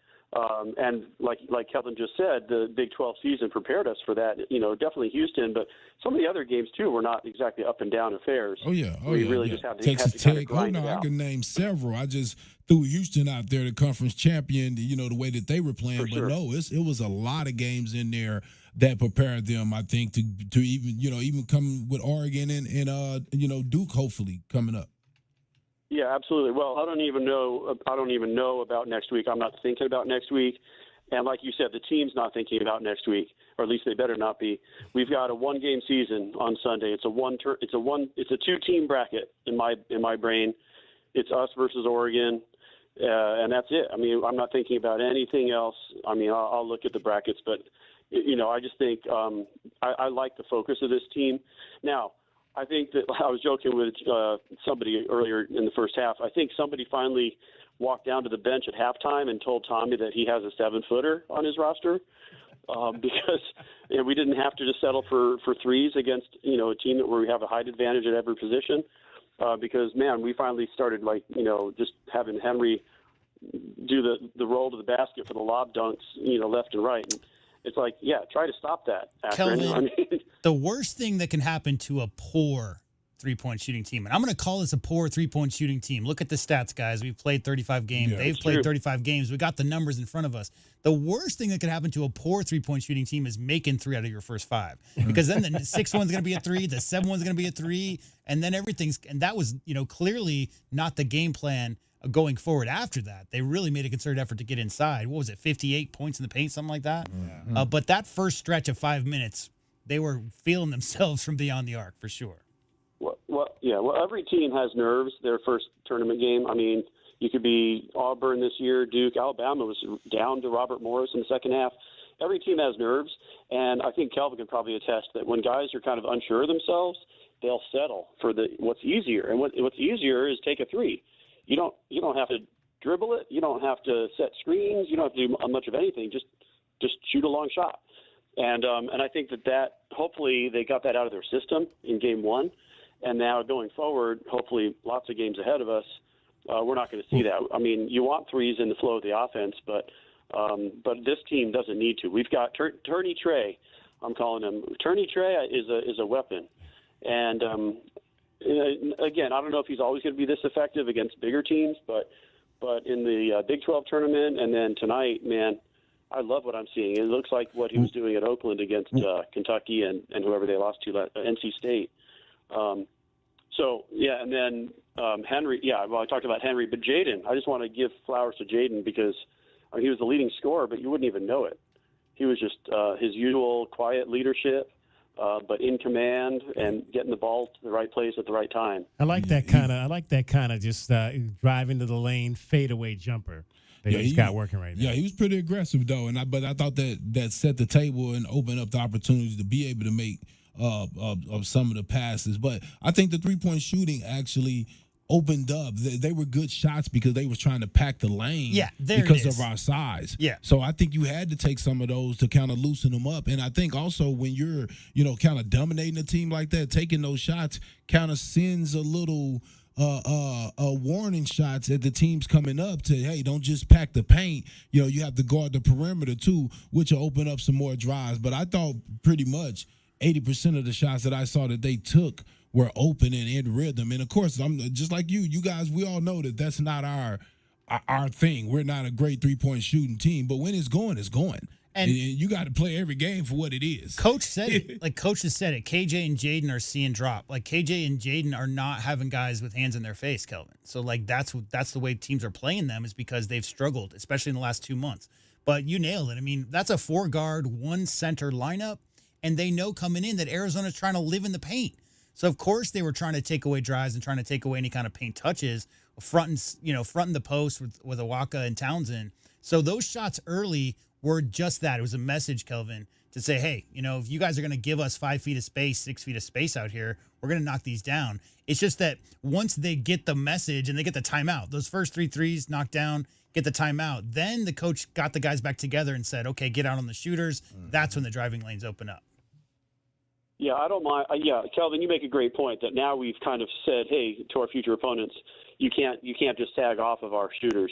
And like Kelvin just said, the Big 12 season prepared us for that. Definitely Houston, but some of the other games too were not exactly up and down affairs. Oh yeah, you really just have to Texas kind of Tech. grind it I out. can name several. I just threw Houston out there, the conference champion. The way that they were playing, but no, it was a lot of games in there that prepared them, I think, to even come with Oregon and Duke hopefully coming up. Yeah, absolutely. Well, I don't even know about next week. I'm not thinking about next week. And like you said, the team's not thinking about next week, or at least they better not be. We've got a 1-game season on Sunday. It's a 2-team bracket in my brain. It's us versus Oregon, and that's it. I mean, I'm not thinking about anything else. I mean, I'll look at the brackets, but I just think I like the focus of this team. Now, I think that I was joking with somebody earlier in the first half. I think somebody finally walked down to the bench at halftime and told Tommy that he has a 7-footer on his roster, because we didn't have to just settle for threes against a team where we have a height advantage at every position. Because man, we finally started just having Henry do the roll to the basket for the lob dunks, left and right. And it's like, yeah, try to stop that, Akron. Kelvin, the worst thing that can happen to a poor three-point shooting team, and I'm going to call this a poor three-point shooting team. Look at the stats, guys. We've played 35 games. They've played 35 games. We got the numbers in front of us. The worst thing that could happen to a poor three-point shooting team is making 3 out of your first 5. Because then the 6th one's going to be a 3, the 7th one's going to be a 3, and then and that was, clearly not the game plan going forward after that. They really made a concerted effort to get inside. What was it, 58 points in the paint, something like that? Yeah. But that first stretch of 5 minutes, they were feeling themselves from beyond the arc for sure. Well, every team has nerves their first tournament game. I mean, you could be Auburn this year, Duke, Alabama was down to Robert Morris in the second half. Every team has nerves, and I think Kelvin can probably attest that when guys are kind of unsure of themselves, they'll settle for what's easier. And what's easier is take a 3. You don't have to dribble it. You don't have to set screens. You don't have to do much of anything. Just shoot a long shot. And I think that hopefully they got that out of their system in game 1. And now going forward, hopefully lots of games ahead of us, we're not going to see that. I mean, you want threes in the flow of the offense, but this team doesn't need to. We've got Turney Trey. I'm calling him. Turney Trey is a weapon. And again, I don't know if he's always going to be this effective against bigger teams, but in the Big 12 tournament and then tonight, man, I love what I'm seeing. It looks like what he was doing at Oakland against Kentucky and whoever they lost to, NC State. And then Henry. Yeah, well, I talked about Henry, but Jaden. I just want to give flowers to Jaden because he was the leading scorer, but you wouldn't even know it. He was just his usual quiet leadership. But in command and getting the ball to the right place at the right time. I like that kind of just drive into the lane, fadeaway jumper that he's got working right now. Yeah, he was pretty aggressive though, but I thought that set the table and opened up the opportunities to be able to make of some of the passes. But I think the 3-point shooting actually opened up. They were good shots because they was trying to pack the lane because of our size. Yeah. So I think you had to take some of those to kind of loosen them up. And I think also when you're, kind of dominating a team like that, taking those shots kind of sends a little warning shots at the teams coming up to, hey, don't just pack the paint. You have to guard the perimeter too, which will open up some more drives. But I thought pretty much 80% of the shots that I saw that they took were open and in rhythm. And, of course, I'm just like you guys, we all know that that's not our thing. We're not a great 3-point shooting team. But when it's going, it's going. And you got to play every game for what it is. Coach said it. Like, Coach has said it. KJ and Jaden are seeing drop. Like, KJ and Jaden are not having guys with hands in their face, Kelvin. So, like, that's the way teams are playing them, is because they've struggled, especially in the last 2 months. But you nailed it. I mean, that's a 4-guard, 1-center lineup, and they know coming in that Arizona's trying to live in the paint. So, of course, they were trying to take away drives and trying to take away any kind of paint touches, fronting the post with Awaka and Townsend. So those shots early were just that. It was a message, Kelvin, to say, hey, if you guys are going to give us 5 feet of space, 6 feet of space out here, we're going to knock these down. It's just that once they get the message and they get the timeout, those first 3 threes knocked down, get the timeout, then the coach got the guys back together and said, okay, get out on the shooters. That's when the driving lanes open up. Yeah, I don't mind. Kelvin, you make a great point that now we've kind of said, hey, to our future opponents, you can't just tag off of our shooters.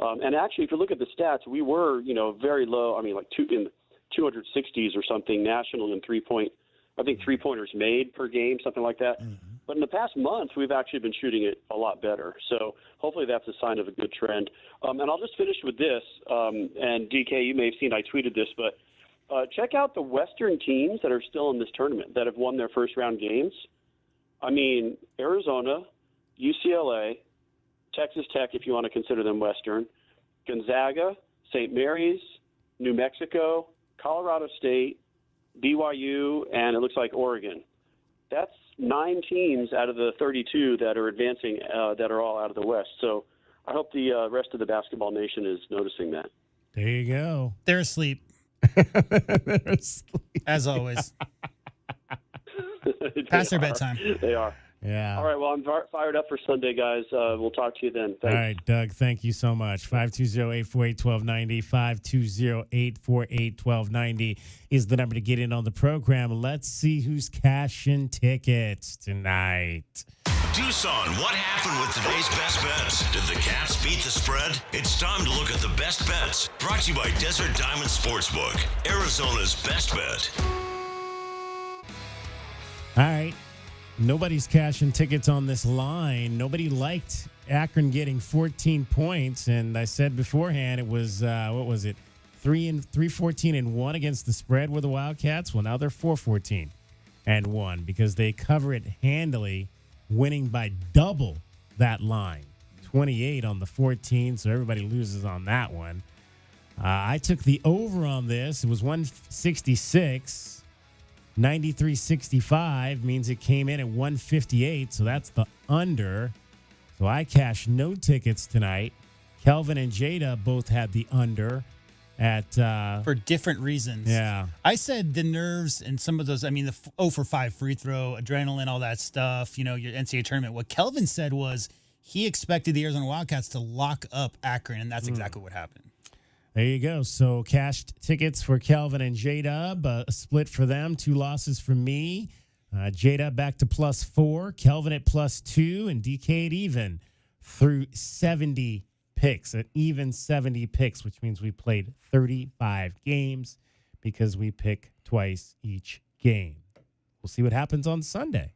And actually, if you look at the stats, we were, very low. I mean, like in 260s or something national in 3-point. I think 3-pointers made per game, something like that. Mm-hmm. But in the past month, we've actually been shooting it a lot better. So hopefully that's a sign of a good trend. And I'll just finish with this. And DK, you may have seen I tweeted this, but check out the Western teams that are still in this tournament that have won their first-round games. I mean, Arizona, UCLA, Texas Tech, if you want to consider them Western, Gonzaga, St. Mary's, New Mexico, Colorado State, BYU, and it looks like Oregon. That's 9 teams out of the 32 that are advancing that are all out of the West. So I hope the rest of the basketball nation is noticing that. There you go. They're asleep. They're asleep. As always. Past their bedtime. They are. Yeah. All right. Well, I'm fired up for Sunday, guys. We'll talk to you then. Thanks. All right, Doug. Thank you so much. 520-848-1290. 520-848-1290 is the number to get in on the program. Let's see who's cashing tickets tonight. Tucson, what happened with today's best bets? Did the Cats beat the spread? It's time to look at the best bets. Brought to you by Desert Diamond Sportsbook, Arizona's best bet. All right. Nobody's cashing tickets on this line. Nobody liked Akron getting 14 points. And I said beforehand it was, 3-14-1 against the spread with the Wildcats. Well, now they're 4-14-1 because they cover it handily, winning by double that line. 28 on the 14, so everybody loses on that one. I took the over on this. It was 166. 93.65 means it came in at 158, so that's the under. So I cashed no tickets tonight. Kelvin and Jada both had the under at for different reasons. Yeah. I said the nerves and some of those, I mean, the 0 for 5 free throw, adrenaline, all that stuff, your NCAA tournament. What Kelvin said was he expected the Arizona Wildcats to lock up Akron, and that's exactly what happened. There you go. So cashed tickets for Kelvin and J-Dub, a split for them, 2 losses for me. J-Dub back to +4, Kelvin at +2, and DK at even through 70 picks, an even 70 picks, which means we played 35 games because we pick twice each game. We'll see what happens on Sunday.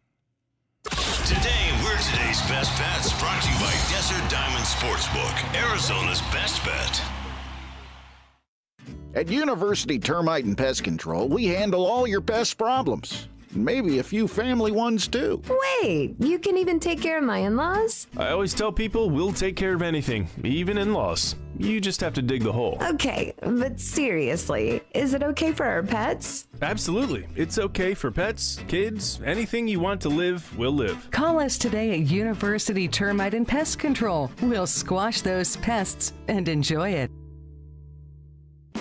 Today, we're today's best bets, brought to you by Desert Diamond Sportsbook, Arizona's best bet. At University Termite and Pest Control, we handle all your pest problems. Maybe a few family ones, too. Wait, you can even take care of my in-laws? I always tell people we'll take care of anything, even in-laws. You just have to dig the hole. Okay, but seriously, is it okay for our pets? Absolutely. It's okay for pets, kids, anything you want to live, will live. Call us today at University Termite and Pest Control. We'll squash those pests and enjoy it.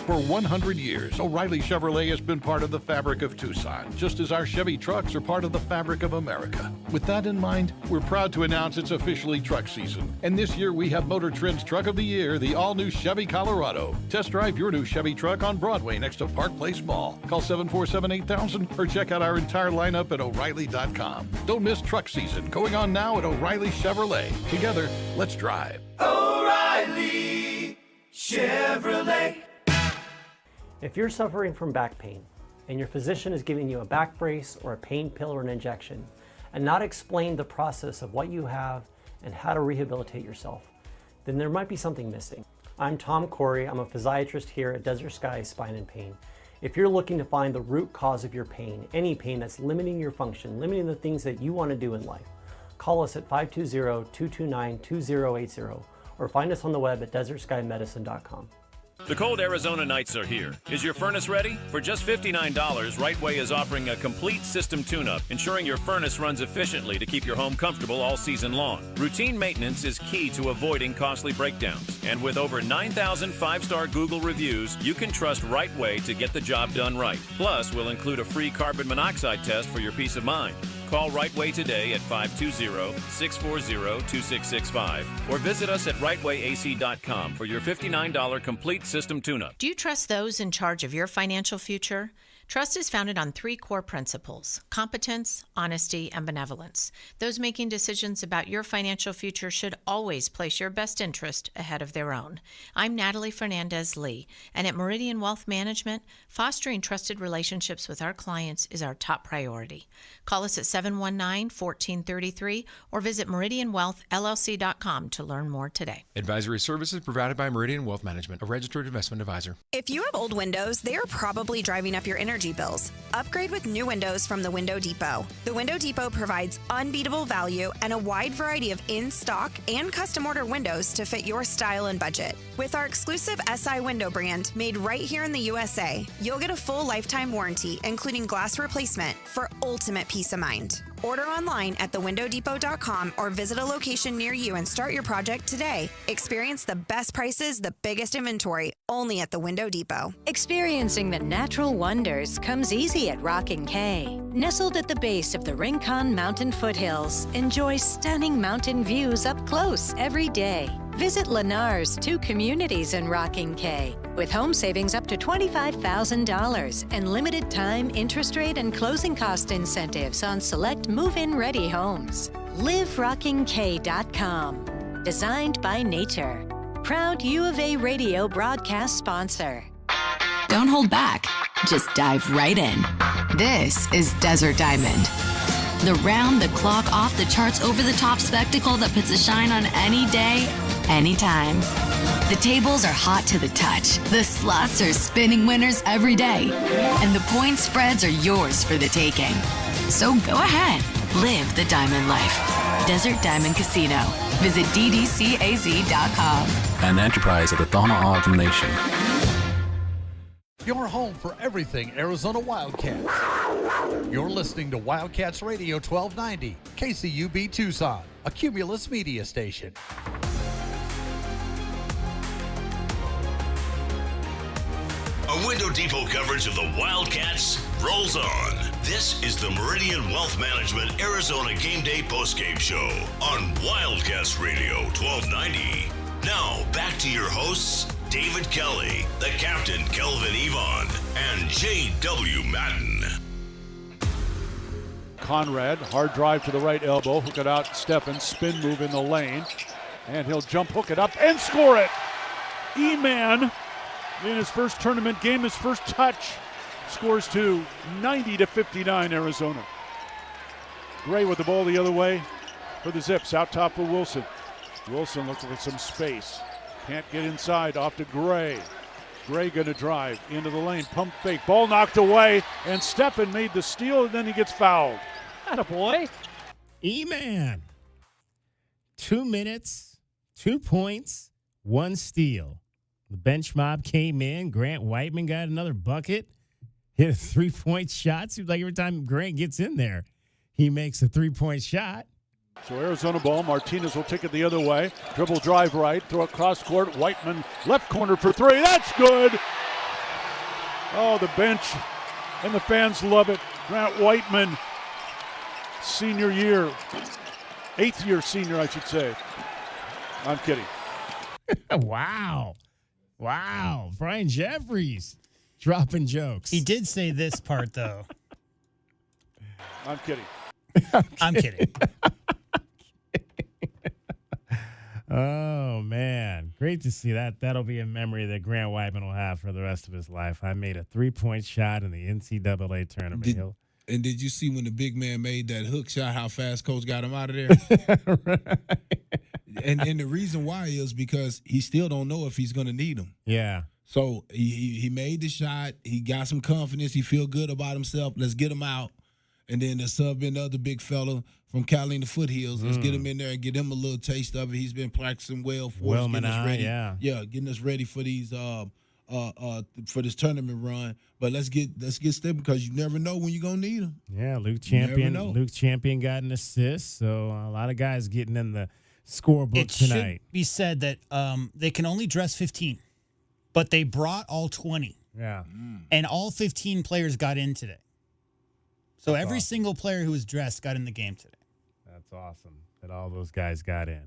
For 100 years, O'Reilly Chevrolet has been part of the fabric of Tucson, just as our Chevy trucks are part of the fabric of America. With that in mind, we're proud to announce it's officially truck season. And this year we have Motor Trend's Truck of the Year, the all-new Chevy Colorado. Test drive your new Chevy truck on Broadway next to Park Place Mall. Call 747-8000 or check out our entire lineup at O'Reilly.com. Don't miss truck season, going on now at O'Reilly Chevrolet. Together, let's drive. O'Reilly Chevrolet. If you're suffering from back pain and your physician is giving you a back brace or a pain pill or an injection and not explained the process of what you have and how to rehabilitate yourself, then there might be something missing. I'm Tom Corey. I'm a physiatrist here at Desert Sky Spine and Pain. If you're looking to find the root cause of your pain, any pain that's limiting your function, limiting the things that you want to do in life, call us at 520-229-2080 or find us on the web at desertskymedicine.com. The cold Arizona nights are here. Is your furnace ready? For just $59, Rightway is offering a complete system tune-up, ensuring your furnace runs efficiently to keep your home comfortable all season long. Routine maintenance is key to avoiding costly breakdowns. And with over 9,000 five-star Google reviews, you can trust Rightway to get the job done right. Plus, we'll include a free carbon monoxide test for your peace of mind. Call Rightway today at 520-640-2665 or visit us at rightwayac.com for your $59 complete system tune-up. Do you trust those in charge of your financial future? Trust is founded on 3 core principles: competence, honesty, and benevolence. Those making decisions about your financial future should always place your best interest ahead of their own. I'm Natalie Fernandez-Lee, and at Meridian Wealth Management, fostering trusted relationships with our clients is our top priority. Call us at 719-1433 or visit meridianwealthllc.com to learn more today. Advisory services provided by Meridian Wealth Management, a registered investment advisor. If you have old windows, they are probably driving up your energy bills. Upgrade with new windows from the Window Depot. The Window Depot provides unbeatable value and a wide variety of in-stock and custom order windows to fit your style and budget. With our exclusive SI window brand made right here in the USA, you'll get a full lifetime warranty, including glass replacement, for ultimate peace of mind. Order online at thewindowdepot.com or visit a location near you and start your project today. Experience the best prices, the biggest inventory, only at the Window Depot. Experiencing the natural wonders comes easy at Rockin' Cay. Nestled at the base of the Rincon Mountain foothills, enjoy stunning mountain views up close every day. Visit Lennar's 2 communities in Rockin' Cay with home savings up to $25,000 and limited time interest rate and closing cost incentives on select move-in ready homes. LiveRockingCay.com. Designed by nature. Proud U of A radio broadcast sponsor. Don't hold back. Just dive right in. This is Desert Diamond. The round-the-clock, off-the-charts, over-the-top spectacle that puts a shine on any day, anytime. The tables are hot to the touch. The slots are spinning winners every day. And the point spreads are yours for the taking. So go ahead. Live the diamond life. Desert Diamond Casino. Visit ddcaz.com. An enterprise of the Thana Autumn Nation. Your home for everything Arizona Wildcats. You're listening to Wildcats Radio 1290, KCUB Tucson, a Cumulus media station. A Window Depot coverage of the Wildcats rolls on. This is the Meridian Wealth Management Arizona Game Day postgame show on Wildcats Radio 1290. Now, back to your hosts, David Kelly, the captain Kelvin Yvonne, and J.W. Madden. Conrad, hard drive to the right elbow, hook it out, Steffen, spin move in the lane, and he'll jump, hook it up, and score it! E-Man, in his first tournament game, his first touch, scores to 90-59 Arizona. Gray with the ball the other way for the Zips, out top for Wilson. Wilson looking for some space. Can't get inside, off to Gray. Gray gonna drive into the lane, pump fake, ball knocked away, and Steffen made the steal, and then he gets fouled. Attaboy. E-Man. 2 minutes, 2 points, 1 steal. The bench mob came in. Grant Whiteman got another bucket, hit a 3-point shot. Seems like every time Grant gets in there, he makes a 3-point shot. So Arizona ball, Martinez will take it the other way. Dribble drive right, throw it cross court. Whiteman left corner for 3. That's good. Oh, the bench and the fans love it. Grant Whiteman, senior year, 8th year senior, I should say. I'm kidding. Wow. Brian Jeffries dropping jokes. He did say this part, though. I'm kidding. I'm kidding. Oh, man. Great to see that. That'll be a memory that Grant Whiteman will have for the rest of his life. I made a 3-point shot in the NCAA tournament. And did you see when the big man made that hook shot, how fast Coach got him out of there? and the reason why is because he still don't know if he's going to need them. Yeah. So he made the shot. He got some confidence. He feel good about himself. Let's get him out. And then the sub in the other big fella from Catalina Foothills. Let's get him in there and get him a little taste of it. He's been practicing well for us, getting us ready. Yeah, getting us ready for these for this tournament run. But let's get stepping because you never know when you're gonna need them. Yeah, Luke Champion got an assist. So a lot of guys getting in the scorebook tonight. It should be said that they can only dress 15, but they brought all 20. Yeah, and all 15 players got in today. So every single player who was dressed got in the game today. That's awesome that all those guys got in.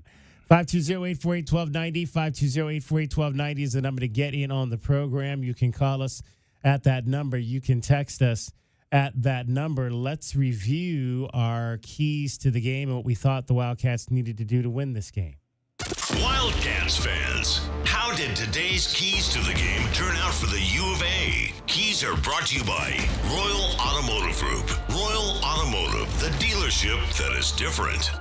520-848-1290, 520-848-1290 is the number to get in on the program. You can call us at that number. You can text us at that number. Let's review our keys to the game and what we thought the Wildcats needed to do to win this game. Wildcats fans, how did today's keys to the game turn out for the U of A? Keys are brought to you by Royal Automotive Group. Royal Automotive, the dealership that is different.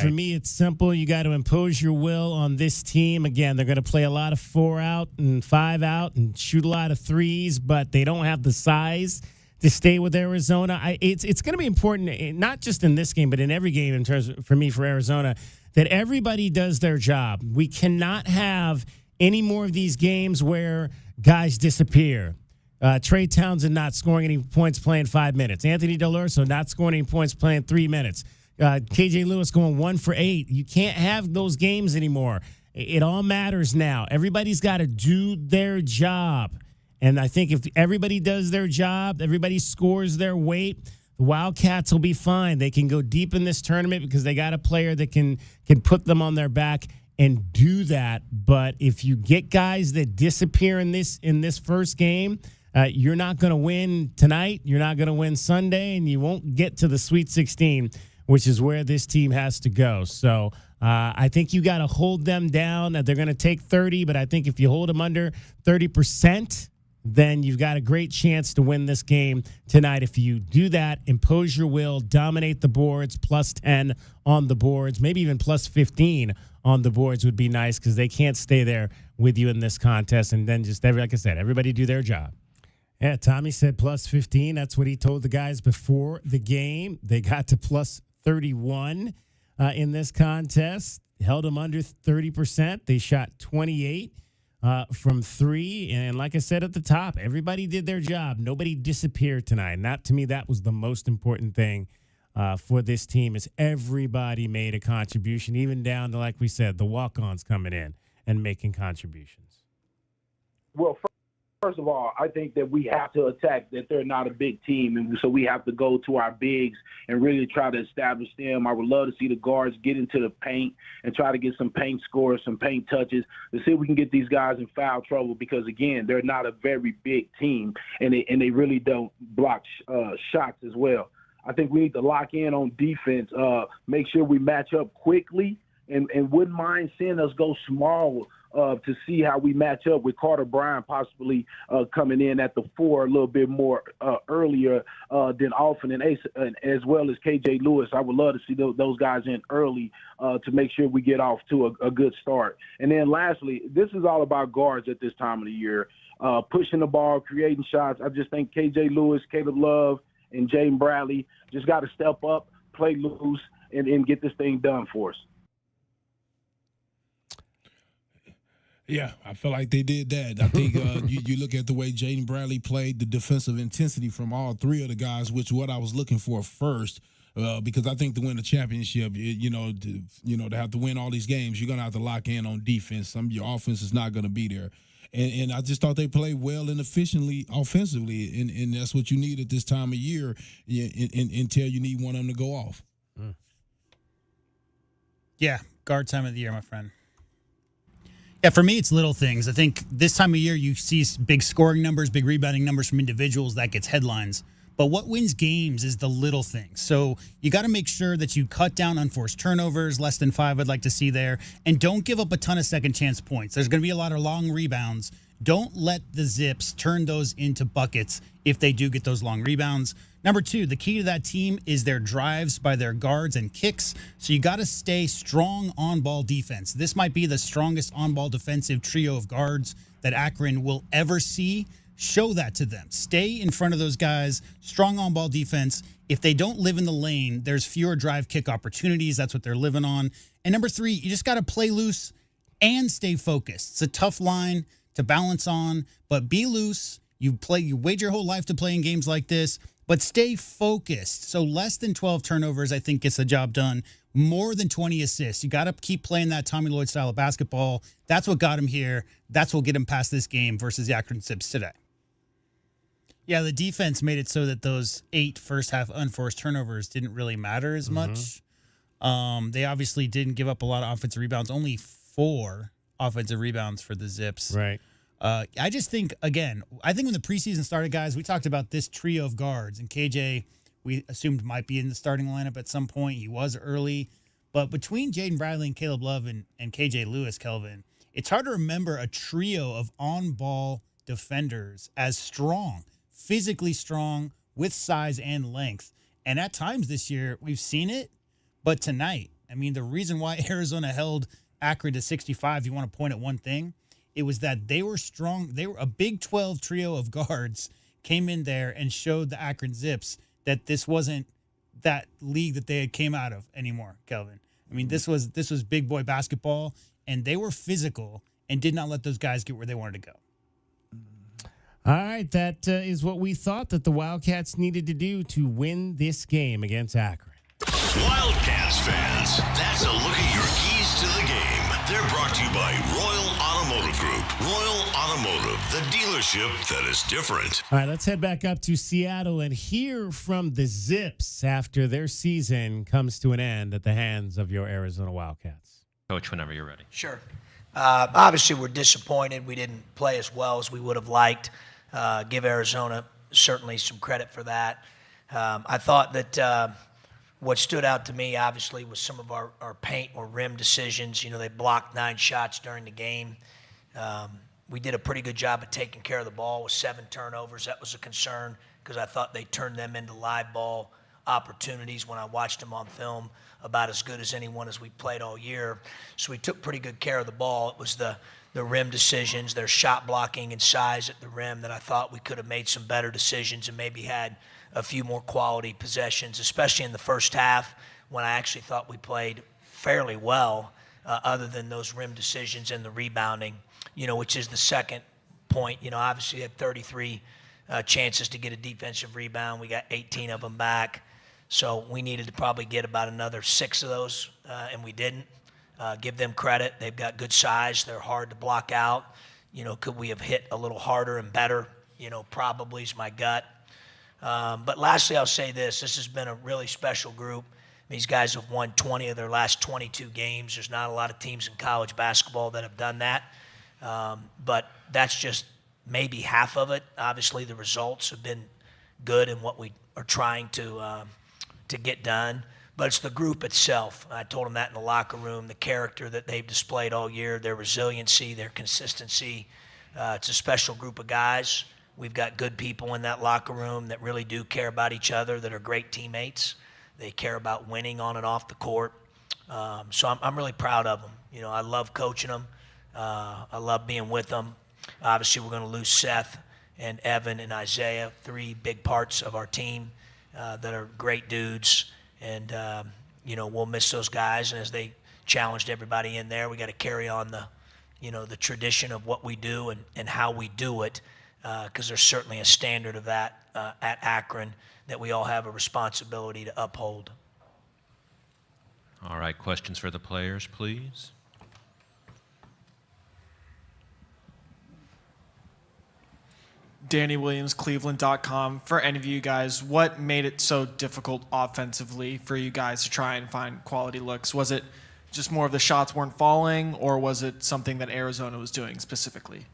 For me, it's simple. You got to impose your will on this team. Again, they're going to play a lot of 4 out and 5 out and shoot a lot of threes, but they don't have the size to stay with Arizona. It's going to be important, not just in this game, but in every game in terms of, for me, for Arizona, that everybody does their job. We cannot have any more of these games where guys disappear. Trey Townsend not scoring any points playing 5 minutes. Anthony Delorso not scoring any points playing 3 minutes. KJ Lewis going 1 for 8. You can't have those games anymore. It all matters now. Everybody's got to do their job. And I think if everybody does their job, everybody scores their weight, the Wildcats will be fine. They can go deep in this tournament because they got a player that can put them on their back and do that. But if you get guys that disappear in this first game, you're not going to win tonight. You're not going to win Sunday, and you won't get to the Sweet 16, which is where this team has to go. So I think you got to hold them down. They're going to take 30, but I think if you hold them under 30%, then you've got a great chance to win this game tonight. If you do that, impose your will, dominate the boards, plus 10 on the boards, maybe even plus 15 on the boards would be nice because they can't stay there with you in this contest. And then just, like I said, everybody do their job. Yeah, Tommy said plus 15. That's what he told the guys before the game. They got to plus 31 in this contest, held them under 30%. They shot 28 from 3. And like I said at the top, everybody did their job. Nobody disappeared tonight. And that, to me, that was the most important thing for this team is everybody made a contribution, even down to, like we said, the walk-ons coming in and making contributions. Well, first of all, I think that we have to attack that they're not a big team, and so we have to go to our bigs and really try to establish them. I would love to see the guards get into the paint and try to get some paint scores, some paint touches, to see if we can get these guys in foul trouble because, again, they're not a very big team, and they really don't block shots as well. I think we need to lock in on defense, make sure we match up quickly, and wouldn't mind seeing us go small to see how we match up with Carter Bryant possibly coming in at the 4 a little bit more earlier than often, and as well as KJ Lewis. I would love to see those guys in early to make sure we get off to a good start. And then lastly, this is all about guards at this time of the year, pushing the ball, creating shots. I just think KJ Lewis, Caleb Love, and Jaden Bradley just got to step up, play loose, and get this thing done for us. Yeah, I feel like they did that. I think you look at the way Jaden Bradley played, the defensive intensity from all 3 of the guys, which is what I was looking for first, because I think to win the championship, to have to win all these games, you're going to have to lock in on defense. Some of your offense is not going to be there. And I just thought they played well and efficiently offensively, and that's what you need at this time of year until you need one of them to go off. Yeah, guard time of the year, my friend. Yeah, for me, it's little things. I think this time of year, you see big scoring numbers, big rebounding numbers from individuals. That gets headlines. But what wins games is the little things. So you got to make sure that you cut down unforced turnovers, less than 5 I'd like to see there, and don't give up a ton of second chance points. There's going to be a lot of long rebounds. Don't let the Zips turn those into buckets if they do get those long rebounds. Number 2, the key to that team is their drives by their guards and kicks. So you got to stay strong on-ball defense. This might be the strongest on-ball defensive trio of guards that Akron will ever see. Show that to them. Stay in front of those guys. Strong on-ball defense. If they don't live in the lane, there's fewer drive kick opportunities. That's what they're living on. And number 3, you just got to play loose and stay focused. It's a tough line to balance on, but be loose. You wait your whole life to play in games like this, but stay focused. So less than 12 turnovers, I think, gets the job done. More than 20 assists. You got to keep playing that Tommy Lloyd style of basketball. That's what got him here. That's what will get him past this game versus the Akron Zips today. Yeah, the defense made it so that those 8 first-half unforced turnovers didn't really matter as much. They obviously didn't give up a lot of offensive rebounds. Only 4 offensive rebounds for the Zips. Right. I just think, again, when the preseason started, guys, we talked about this trio of guards, and KJ, we assumed might be in the starting lineup at some point. He was early. But between Jaden Bradley and Caleb Love and KJ Lewis, Kelvin, it's hard to remember a trio of on-ball defenders as strong, physically strong, with size and length. And at times this year, we've seen it. But tonight, I mean, the reason why Arizona held Akron to 65, you want to point at one thing, it was that they were strong. They were a Big 12 trio of guards came in there and showed the Akron Zips that this wasn't that league that they had came out of anymore, Kelvin. I mean, this was big boy basketball, and they were physical and did not let those guys get where they wanted to go. All right, that is what we thought that the Wildcats needed to do to win this game against Akron. Wildcats fans, that's a look at your keys to the game. They're brought to you by Royal Automotive Group. Royal Automotive, the dealership that is different. All right, let's head back up to Seattle and hear from the Zips after their season comes to an end at the hands of your Arizona Wildcats. Coach, whenever you're ready. Sure. Obviously, we're disappointed. We didn't play as well as we would have liked. Give Arizona certainly some credit for that. I thought that what stood out to me, obviously, was some of our paint or rim decisions. You know, they blocked 9 shots during the game. We did a pretty good job of taking care of the ball with 7 turnovers. That was a concern because I thought they turned them into live ball opportunities when I watched them on film, about as good as anyone as we played all year. So we took pretty good care of the ball. It was the rim decisions, their shot blocking and size at the rim that I thought we could have made some better decisions and maybe had a few more quality possessions, especially in the first half when I actually thought we played fairly well, other than those rim decisions and the rebounding, you know, which is the second point. You know, obviously had 33 chances to get a defensive rebound. We got 18 of them back. So we needed to probably get about another 6 of those, and we didn't. Give them credit. They've got good size. They're hard to block out. You know, could we have hit a little harder and better? You know, probably is my gut. But lastly, I'll say this. This has been a really special group. These guys have won 20 of their last 22 games. There's not a lot of teams in college basketball that have done that. But that's just maybe half of it. Obviously, the results have been good in what we are trying to get done. But it's the group itself. I told them that in the locker room, the character that they've displayed all year, their resiliency, their consistency. It's a special group of guys. We've got good people in that locker room that really do care about each other, that are great teammates. They care about winning on and off the court. So I'm really proud of them. You know, I love coaching them. I love being with them. Obviously, we're going to lose Seth and Evan and Isaiah, 3 big parts of our team that are great dudes. And, you know, we'll miss those guys. And as they challenged everybody in there, we got to carry on the tradition of what we do and how we do it, because there's certainly a standard of that at Akron that we all have a responsibility to uphold. All right, questions for the players, please. Danny Williams, Cleveland.com. For any of you guys, what made it so difficult offensively for you guys to try and find quality looks? Was it just more of the shots weren't falling, or was it something that Arizona was doing specifically?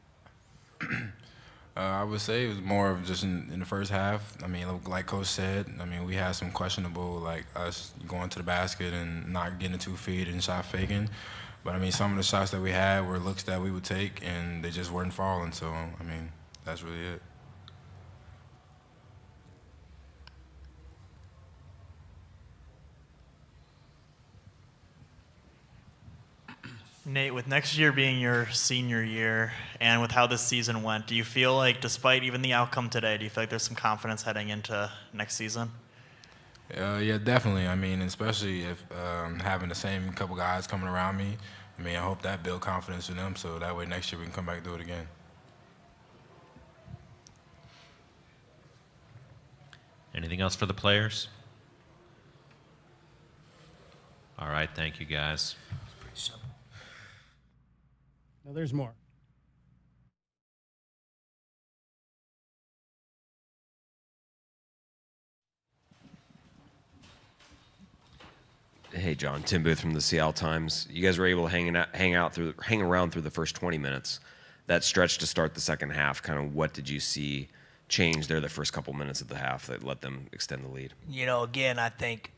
I would say it was more of just in the first half. I mean, like Coach said, I mean, we had some questionable, like us going to the basket and not getting 2 feet and shot faking. But, I mean, some of the shots that we had were looks that we would take, and they just weren't falling. So, I mean, that's really it. Nate, with next year being your senior year and with how this season went, do you feel like, despite even the outcome today, do you feel like there's some confidence heading into next season? Yeah, definitely. I mean, especially if having the same couple guys coming around me, I mean, I hope that build confidence in them so that way next year we can come back and do it again. Anything else for the players? All right, thank you, guys. Pretty simple. No, there's more. Hey, John, Tim Booth from the Seattle Times. You guys were able to hang around through the first 20 minutes. That stretch to start the second half, kind of what did you see change there the first couple minutes of the half that let them extend the lead? Again, I think,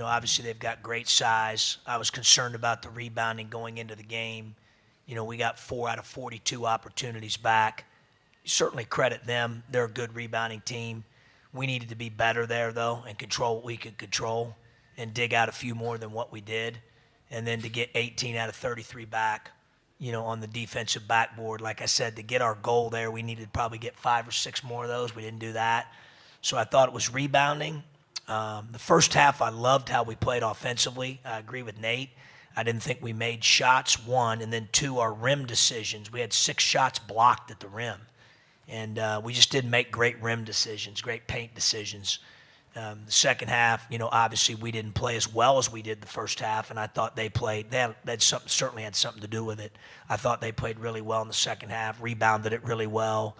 obviously they've got great size. I was concerned about the rebounding going into the game. We got 4 out of 42 opportunities back. Certainly credit them. They're a good rebounding team. We needed to be better there, though, and control what we could control and dig out a few more than what we did. And then to get 18 out of 33 back, on the defensive backboard, like I said, to get our goal there, we needed to probably get 5 or 6 more of those. We didn't do that. So I thought it was rebounding. The first half, I loved how we played offensively. I agree with Nate. I didn't think we made shots, 1, and then 2, our rim decisions. We had 6 shots blocked at the rim. And we just didn't make great rim decisions, great paint decisions. The second half, obviously we didn't play as well as we did the first half, and I thought they played. Certainly had something to do with it. I thought they played really well in the second half, rebounded it really well.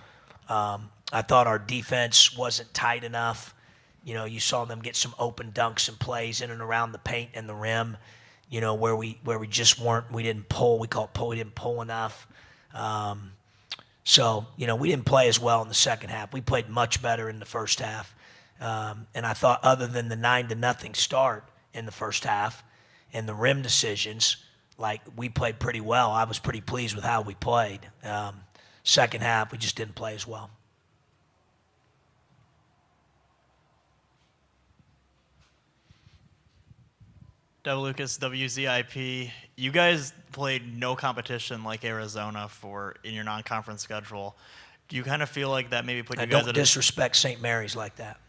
I thought our defense wasn't tight enough. You saw them get some open dunks and plays in and around the paint and the rim. Where we just weren't. We didn't pull. We didn't pull enough. So we didn't play as well in the second half. We played much better in the first half. And I thought other than the 9-0 start in the first half and the rim decisions, we played pretty well. I was pretty pleased with how we played. Second half, we just didn't play as well. Deb Lucas, WZIP. You guys played no competition like Arizona in your non-conference schedule. Do you kind of feel like that maybe put you guys don't disrespect St. Mary's like that.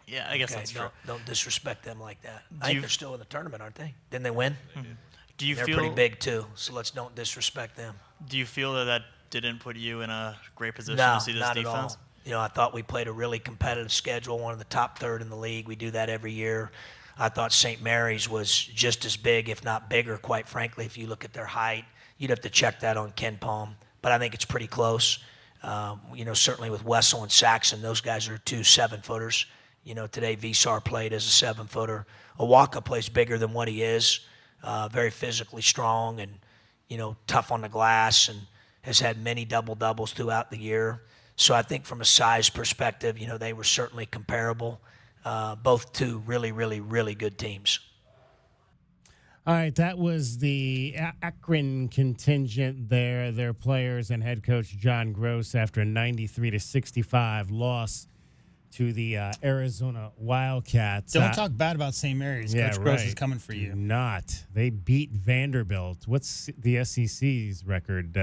Yeah, I guess that's true. Don't disrespect them like that. I think they're still in the tournament, aren't they? Didn't they win? Mm-hmm. They're pretty big too, so let's don't disrespect them. Do you feel that didn't put you in a great position No, to see this not defense? At all. I thought we played a really competitive schedule, one of the top 3rd in the league. We do that every year. I thought St. Mary's was just as big, if not bigger, quite frankly. If you look at their height, you'd have to check that on Ken Palm. But I think it's pretty close. Certainly with Wessel and Saxon, those guys are 2 7-footers. Today Visar played as a 7-footer. Awaka plays bigger than what he is, very physically strong and, tough on the glass and has had many double-doubles throughout the year. So I think from a size perspective, they were certainly comparable. Both 2 really, really, really good teams. All right, that was the Akron contingent there, their players and head coach John Gross after a 93-65 loss to the Arizona Wildcats. Don't talk bad about St. Mary's. Yeah, Coach Gross is coming for you. They beat Vanderbilt. What's the SEC's record?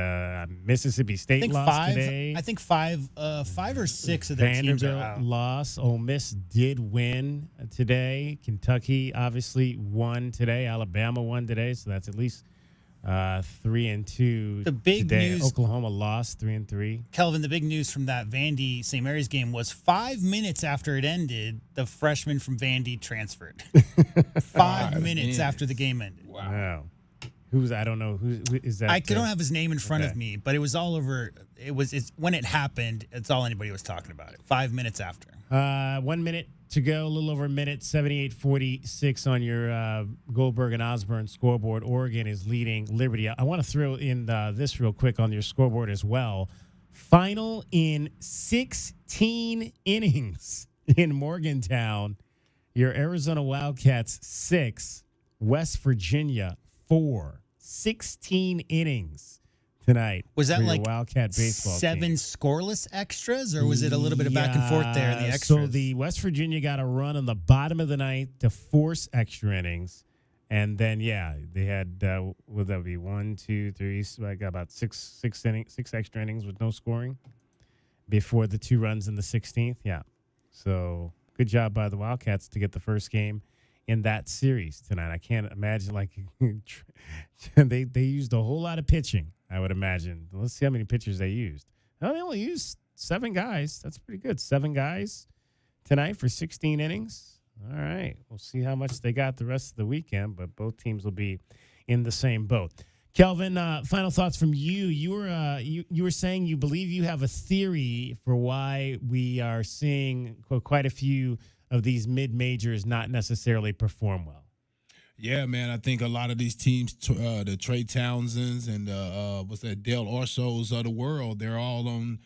Mississippi State lost today. I think 5 or 6 of their teams are out. Vanderbilt lost. Ole Miss did win today. Kentucky obviously won today. Alabama won today, so that's at least 3-2. The big today. news. Oklahoma lost 3-3. Kelvin, the big news from that Vandy St. Mary's game was 5 minutes after it ended, the freshman from Vandy transferred. 5 minutes after the game ended. Wow. I don't know who is that. I don't have his name in front of me, but it was all over. It's when it happened. It's all anybody was talking about it. 5 minutes after. 1 minute to go, a little over a minute. 78-46 on your Goldberg and Osborne scoreboard. Oregon is leading Liberty. I want to throw in this real quick on your scoreboard as well. Final in 16 innings in Morgantown. Your Arizona Wildcats 6, West Virginia 4. 16 innings tonight. Was that like Wildcat baseball 7 team. scoreless extras, or was it a little bit of back and forth there in the extras? So the West Virginia got a run on the bottom of the ninth to force extra innings, And then, they had, would that be 1, 2, 3, so I got about six extra innings with no scoring before the 2 runs in the 16th. Yeah. So good job by the Wildcats to get the first game in that series tonight. I can't imagine, they used a whole lot of pitching, I would imagine. Let's see how many pitchers they used. Oh, they only used 7 guys. That's pretty good. 7 guys tonight for 16 innings. All right. We'll see how much they got the rest of the weekend, but both teams will be in the same boat. Kelvin, final thoughts from you. You were saying you believe you have a theory for why we are seeing quite a few of these mid-majors not necessarily perform well. Yeah, man. I think a lot of these teams, the Trey Townsends and Dale Orsos of the world, they're all on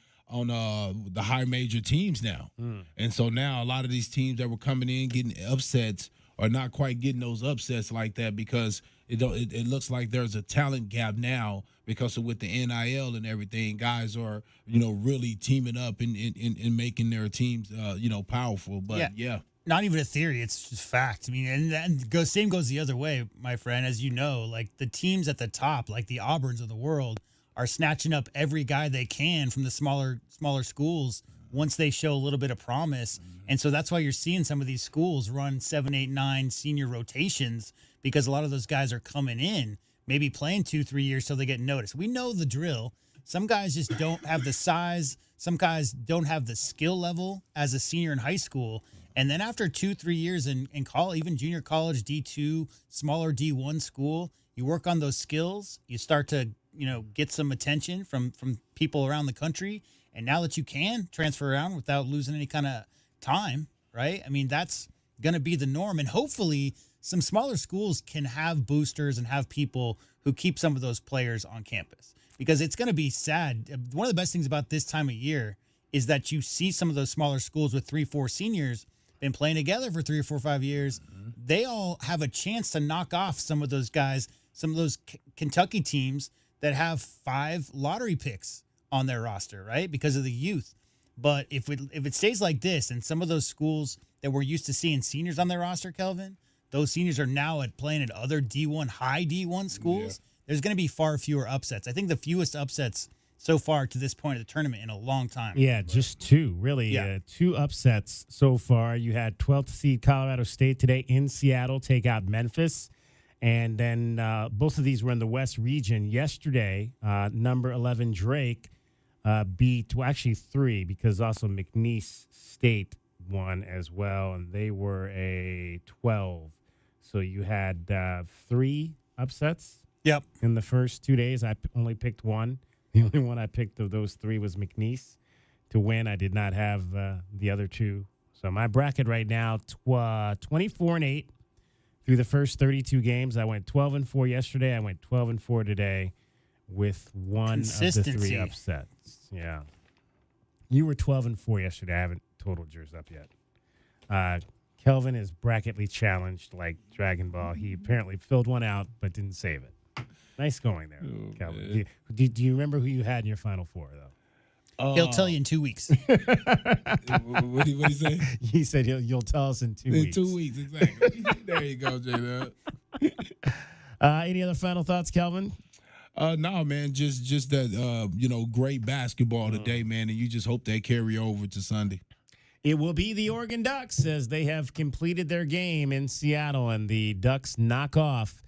the high major teams now. And so now a lot of these teams that were coming in getting upsets are not quite getting those upsets like that because it looks like there's a talent gap now because of with the NIL and everything. Guys are, really teaming up and making their teams, powerful. But yeah. Not even a theory, it's just fact. I mean, and same goes the other way, my friend. As you know, like the teams at the top, like the Auburns of the world, are snatching up every guy they can from the smaller schools once they show a little bit of promise. And so that's why you're seeing some of these schools run 7, 8, 9 senior rotations because a lot of those guys are coming in, maybe playing 2-3 years till they get noticed. We know the drill. Some guys just don't have the size. Some guys don't have the skill level as a senior in high school. And then after 2-3 years in college, even junior college, D2, smaller D1 school, you work on those skills. You start to get some attention from people around the country. And now that you can transfer around without losing any kind of time, right? I mean, that's going to be the norm. And hopefully some smaller schools can have boosters and have people who keep some of those players on campus. Because it's going to be sad. One of the best things about this time of year is that you see some of those smaller schools with 3-4 seniors been playing together for 3 or 4 or 5 years. They all have a chance to knock off some of those guys, some of those Kentucky teams that have 5 lottery picks on their roster, right? Because of the youth. But if it stays like this and some of those schools that we're used to seeing seniors on their roster, Kelvin, those seniors are now playing at other D1, high D1 schools, there's going to be far fewer upsets. I think the fewest upsets so far to this point of the tournament in a long time. Yeah, just 2, really. Yeah. 2 upsets so far. You had 12th seed Colorado State today in Seattle take out Memphis. And then both of these were in the West region. Yesterday, number 11 Drake beat, well, actually 3, because also McNeese State won as well, and they were a 12. So you had 3 upsets in the first 2 days. I only picked 1. The only one I picked of those 3 was McNeese to win. I did not have the other 2. So my bracket right now, 24-8. Through the first 32 games, I went 12-4 yesterday. I went 12-4 today with 1 of the 3 upsets. Yeah. You were 12-4 yesterday. I haven't totaled yours up yet. Kelvin is bracketly challenged like Dragon Ball. He apparently filled one out but didn't save it. Nice going there, Kelvin. Do you remember who you had in your Final 4, though? He'll tell you in 2 weeks. What did he say? He said you'll tell us in 2 weeks. In 2 weeks, exactly. There you go, J-Dub. Any other final thoughts, Kelvin? No, man, just that great basketball today, man, and you just hope they carry over to Sunday. It will be the Oregon Ducks as they have completed their game in Seattle, and the Ducks knock off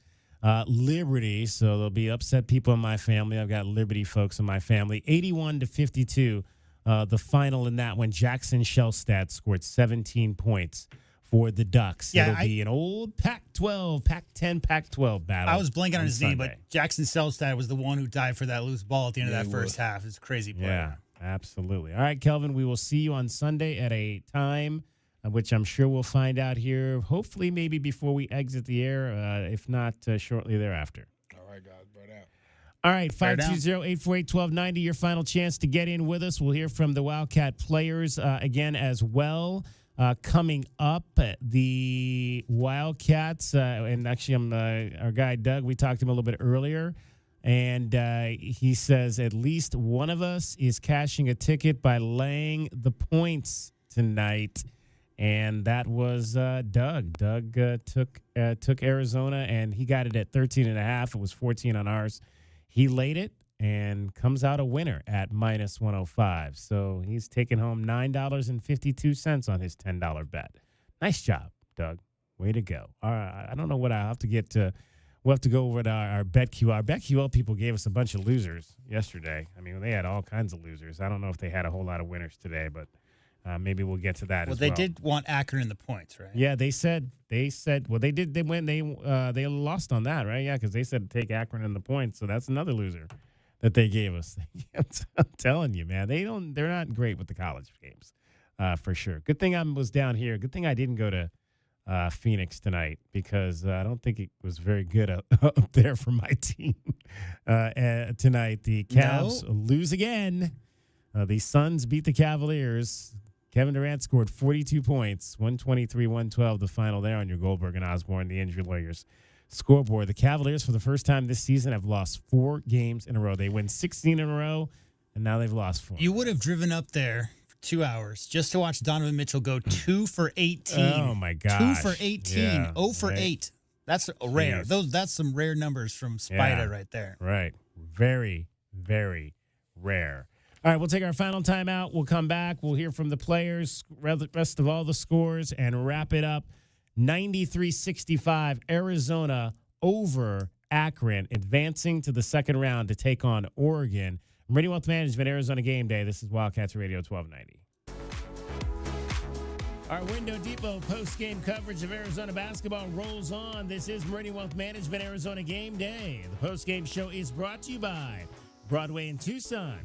Liberty, so there'll be upset people in my family. I've got Liberty folks in my family. 81-52, the final in that one. Jackson Shellstad scored 17 points for the Ducks. Yeah, It'll be an old Pac-12, Pac-10, Pac-12 battle. I was blanking on his name, Sunday. but Jackson Shellstad was the one who died for that loose ball at the end of that first half. It's a crazy play. Yeah, absolutely. All right, Kelvin, we will see you on Sunday at a time which I'm sure we'll find out here, hopefully maybe before we exit the air, if not shortly thereafter. All right, guys, burn out. All right, 520-848-1290, your final chance to get in with us. We'll hear from the Wildcat players again as well. Coming up, the Wildcats, and actually our guy Doug, we talked to him a little bit earlier, and he says at least one of us is cashing a ticket by laying the points tonight. And that was Doug. Doug took Arizona, and he got it at 13.5. It was 14 on ours. He laid it and comes out a winner at minus 105. So he's taking home $9.52 on his $10 bet. Nice job, Doug. Way to go. All right, I don't know what I have to get to. We'll have to go over to our BetQL. Our BetQL people gave us a bunch of losers yesterday. I mean, they had all kinds of losers. I don't know if they had a whole lot of winners today, but maybe we'll get to that as well. Well, they did want Akron in the points, right? Yeah, they said, well, they did. They lost on that, right? Yeah, because they said take Akron in the points. So that's another loser that they gave us. I'm telling you, man, they're not great with the college games, for sure. Good thing I was down here. Good thing I didn't go to Phoenix tonight, because I don't think it was very good up there for my team tonight. The Cavs lose again. The Suns beat the Cavaliers. Kevin Durant scored 42 points, 123-112 the final there on your Goldberg and Osborne, the injury lawyers scoreboard. The Cavaliers, for the first time this season, have lost 4 games in a row. They win 16 in a row, and now they've lost 4. You would have driven up there 2 hours just to watch Donovan Mitchell go 2 for 18. Oh, my gosh. 2 for 18. Yeah, 0 for 8. That's rare. Jeez. That's some rare numbers from Spida right there. Right. Very, very rare. All right, we'll take our final timeout. We'll come back. We'll hear from the players, rest of all the scores, and wrap it up. 93-65, Arizona over Akron, advancing to the second round to take on Oregon. Meridian Wealth Management, Arizona Game Day. This is Wildcats Radio 1290. Our Window Depot post-game coverage of Arizona basketball rolls on. This is Meridian Wealth Management, Arizona Game Day. The post-game show is brought to you by Broadway in Tucson,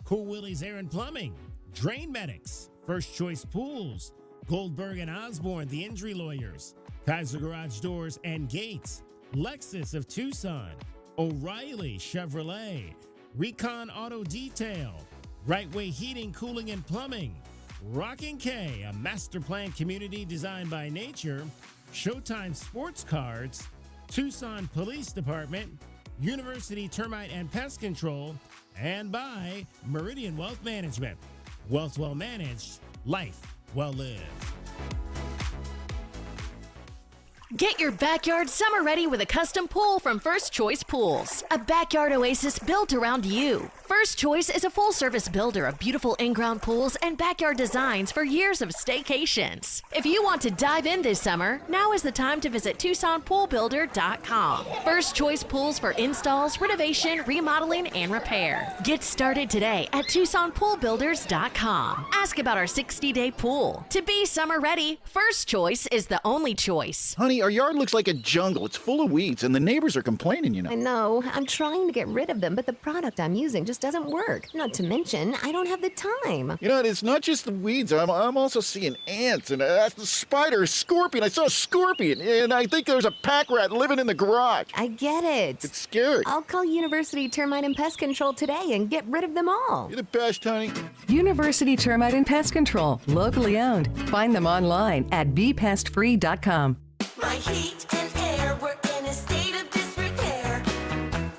Cool Willie's Air and Plumbing, Drain Medics, First Choice Pools, Goldberg and Osborne, the injury lawyers, Kaiser Garage Doors and Gates, Lexus of Tucson, O'Reilly Chevrolet, Recon Auto Detail, Right Way Heating, Cooling, and Plumbing, Rockin' K, a master plan community designed by nature, Showtime Sports Cards, Tucson Police Department, University Termite and Pest Control, and by Meridian Wealth Management. Wealth well managed, life well lived. Get your backyard summer ready with a custom pool from First Choice Pools. A backyard oasis built around you. First Choice is a full-service builder of beautiful in-ground pools and backyard designs for years of staycations. If you want to dive in this summer, now is the time to visit TucsonPoolBuilder.com. First Choice Pools for installs, renovation, remodeling, and repair. Get started today at TucsonPoolBuilders.com. Ask about our 60-day pool. To be summer ready, First Choice is the only choice. Honey, our yard looks like a jungle. It's full of weeds, and the neighbors are complaining, you know. I know. I'm trying to get rid of them, but the product I'm using just doesn't work. Not to mention, I don't have the time. You know, it's not just the weeds. I'm also seeing ants and the spider, a scorpion. I saw a scorpion, and I think there's a pack rat living in the garage. I get it. It's scary. I'll call University Termite and Pest Control today and get rid of them all. You're the best, honey. University Termite and Pest Control, locally owned. Find them online at bepestfree.com. My heat and air were in a state of disrepair.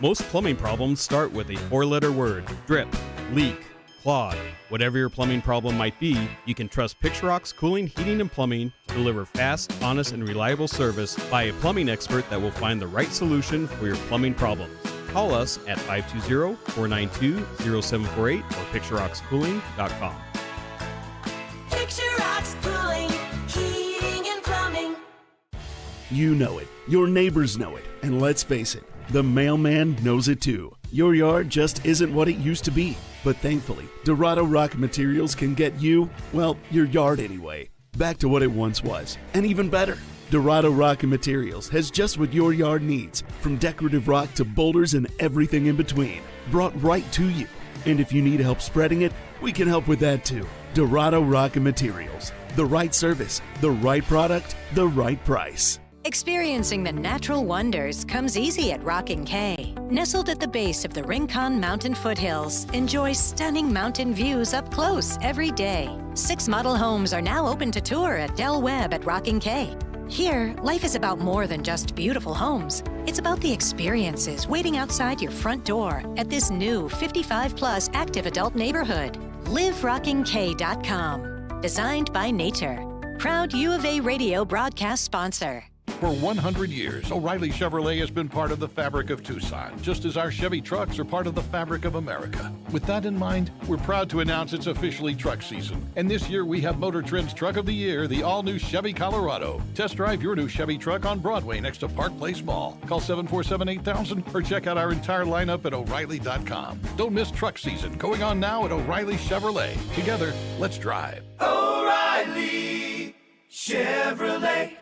Most plumbing problems start with a 4-letter word: drip, leak, clog. Whatever your plumbing problem might be, you can trust Picturox Cooling, Heating, and Plumbing to deliver fast, honest, and reliable service by a plumbing expert that will find the right solution for your plumbing problems. Call us at 520-492-0748 or picturoxcooling.com. Picturox Cooling, Heating, and Plumbing. You know it, your neighbors know it, and let's face it, the mailman knows it too. Your yard just isn't what it used to be, but thankfully, Dorado Rock Materials can get you, well, your yard anyway, back to what it once was, and even better. Dorado Rock Materials has just what your yard needs, from decorative rock to boulders and everything in between, brought right to you. And if you need help spreading it, we can help with that too. Dorado Rock Materials, the right service, the right product, the right price. Experiencing the natural wonders comes easy at Rockin' K. Nestled at the base of the Rincon Mountain foothills, enjoy stunning mountain views up close every day. 6 model homes are now open to tour at Del Webb at Rockin' K. Here, life is about more than just beautiful homes. It's about the experiences waiting outside your front door at this new 55-plus active adult neighborhood. LiveRockingK.com. Designed by nature. Proud U of A radio broadcast sponsor. For 100 years, O'Reilly Chevrolet has been part of the fabric of Tucson, just as our Chevy trucks are part of the fabric of America. With that in mind, we're proud to announce it's officially truck season. And this year we have Motor Trend's Truck of the Year, the all-new Chevy Colorado. Test drive your new Chevy truck on Broadway next to Park Place Mall. Call 747-8000 or check out our entire lineup at O'Reilly.com. Don't miss truck season, going on now at O'Reilly Chevrolet. Together, let's drive. O'Reilly Chevrolet.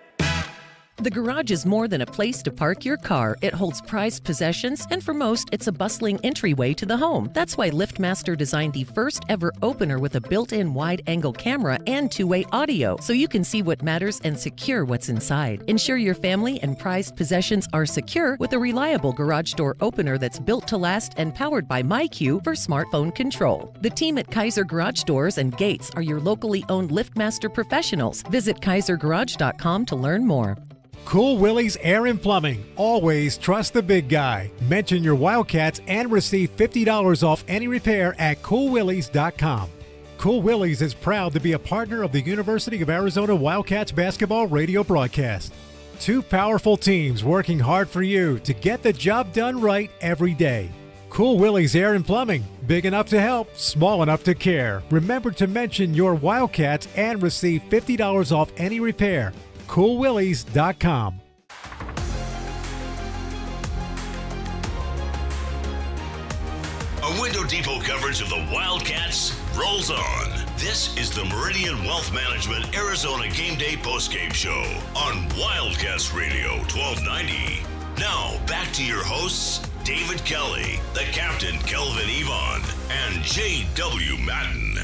The garage is more than a place to park your car. It holds prized possessions, and for most, it's a bustling entryway to the home. That's why LiftMaster designed the first ever opener with a built-in wide-angle camera and two-way audio, so you can see what matters and secure what's inside. Ensure your family and prized possessions are secure with a reliable garage door opener that's built to last and powered by MyQ for smartphone control. The team at Kaiser Garage Doors and Gates are your locally owned LiftMaster professionals. Visit kaisergarage.com to learn more. Cool Willie's Air and Plumbing. Always trust the big guy. Mention your Wildcats and receive $50 off any repair at coolwillies.com. Cool Willie's is proud to be a partner of the University of Arizona Wildcats basketball radio broadcast. Two powerful teams working hard for you to get the job done right every day. Cool Willie's Air and Plumbing. Big enough to help, small enough to care. Remember to mention your Wildcats and receive $50 off any repair. coolwillies.com. A Window Depot coverage of the Wildcats rolls on. This is the Meridian Wealth Management Arizona Game Day postgame show on Wildcats Radio 1290. Now, back to your hosts, David Kelly, the captain, Kelvin Yvonne, and J.W. Madden.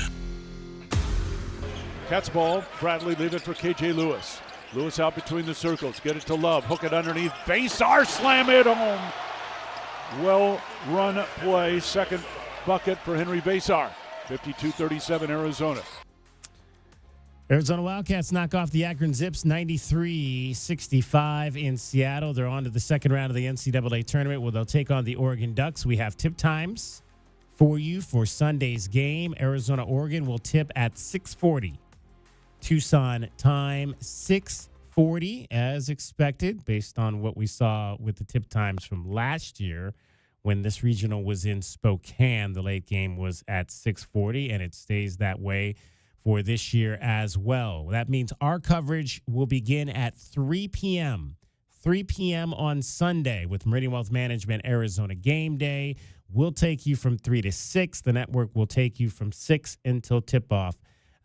Cats ball. Bradley leave it for K.J. Lewis. Lewis out between the circles. Get it to Love. Hook it underneath. Basar slam it home. Well run play. Second bucket for Henry Basar. 52-37 Arizona. Arizona Wildcats knock off the Akron Zips 93-65 in Seattle. They're on to the second round of the NCAA Tournament where they'll take on the Oregon Ducks. We have tip times for you for Sunday's game. Arizona-Oregon will tip at 6:40. Tucson time 6:40 as expected based on what we saw with the tip times from last year when this regional was in Spokane. The late game was at 6:40 and it stays that way for this year as well. That means our coverage will begin at 3 p.m. 3 p.m. on Sunday with Meridian Wealth Management Arizona Game Day. We'll take you from 3 to 6. The network will take you from 6 until tip-off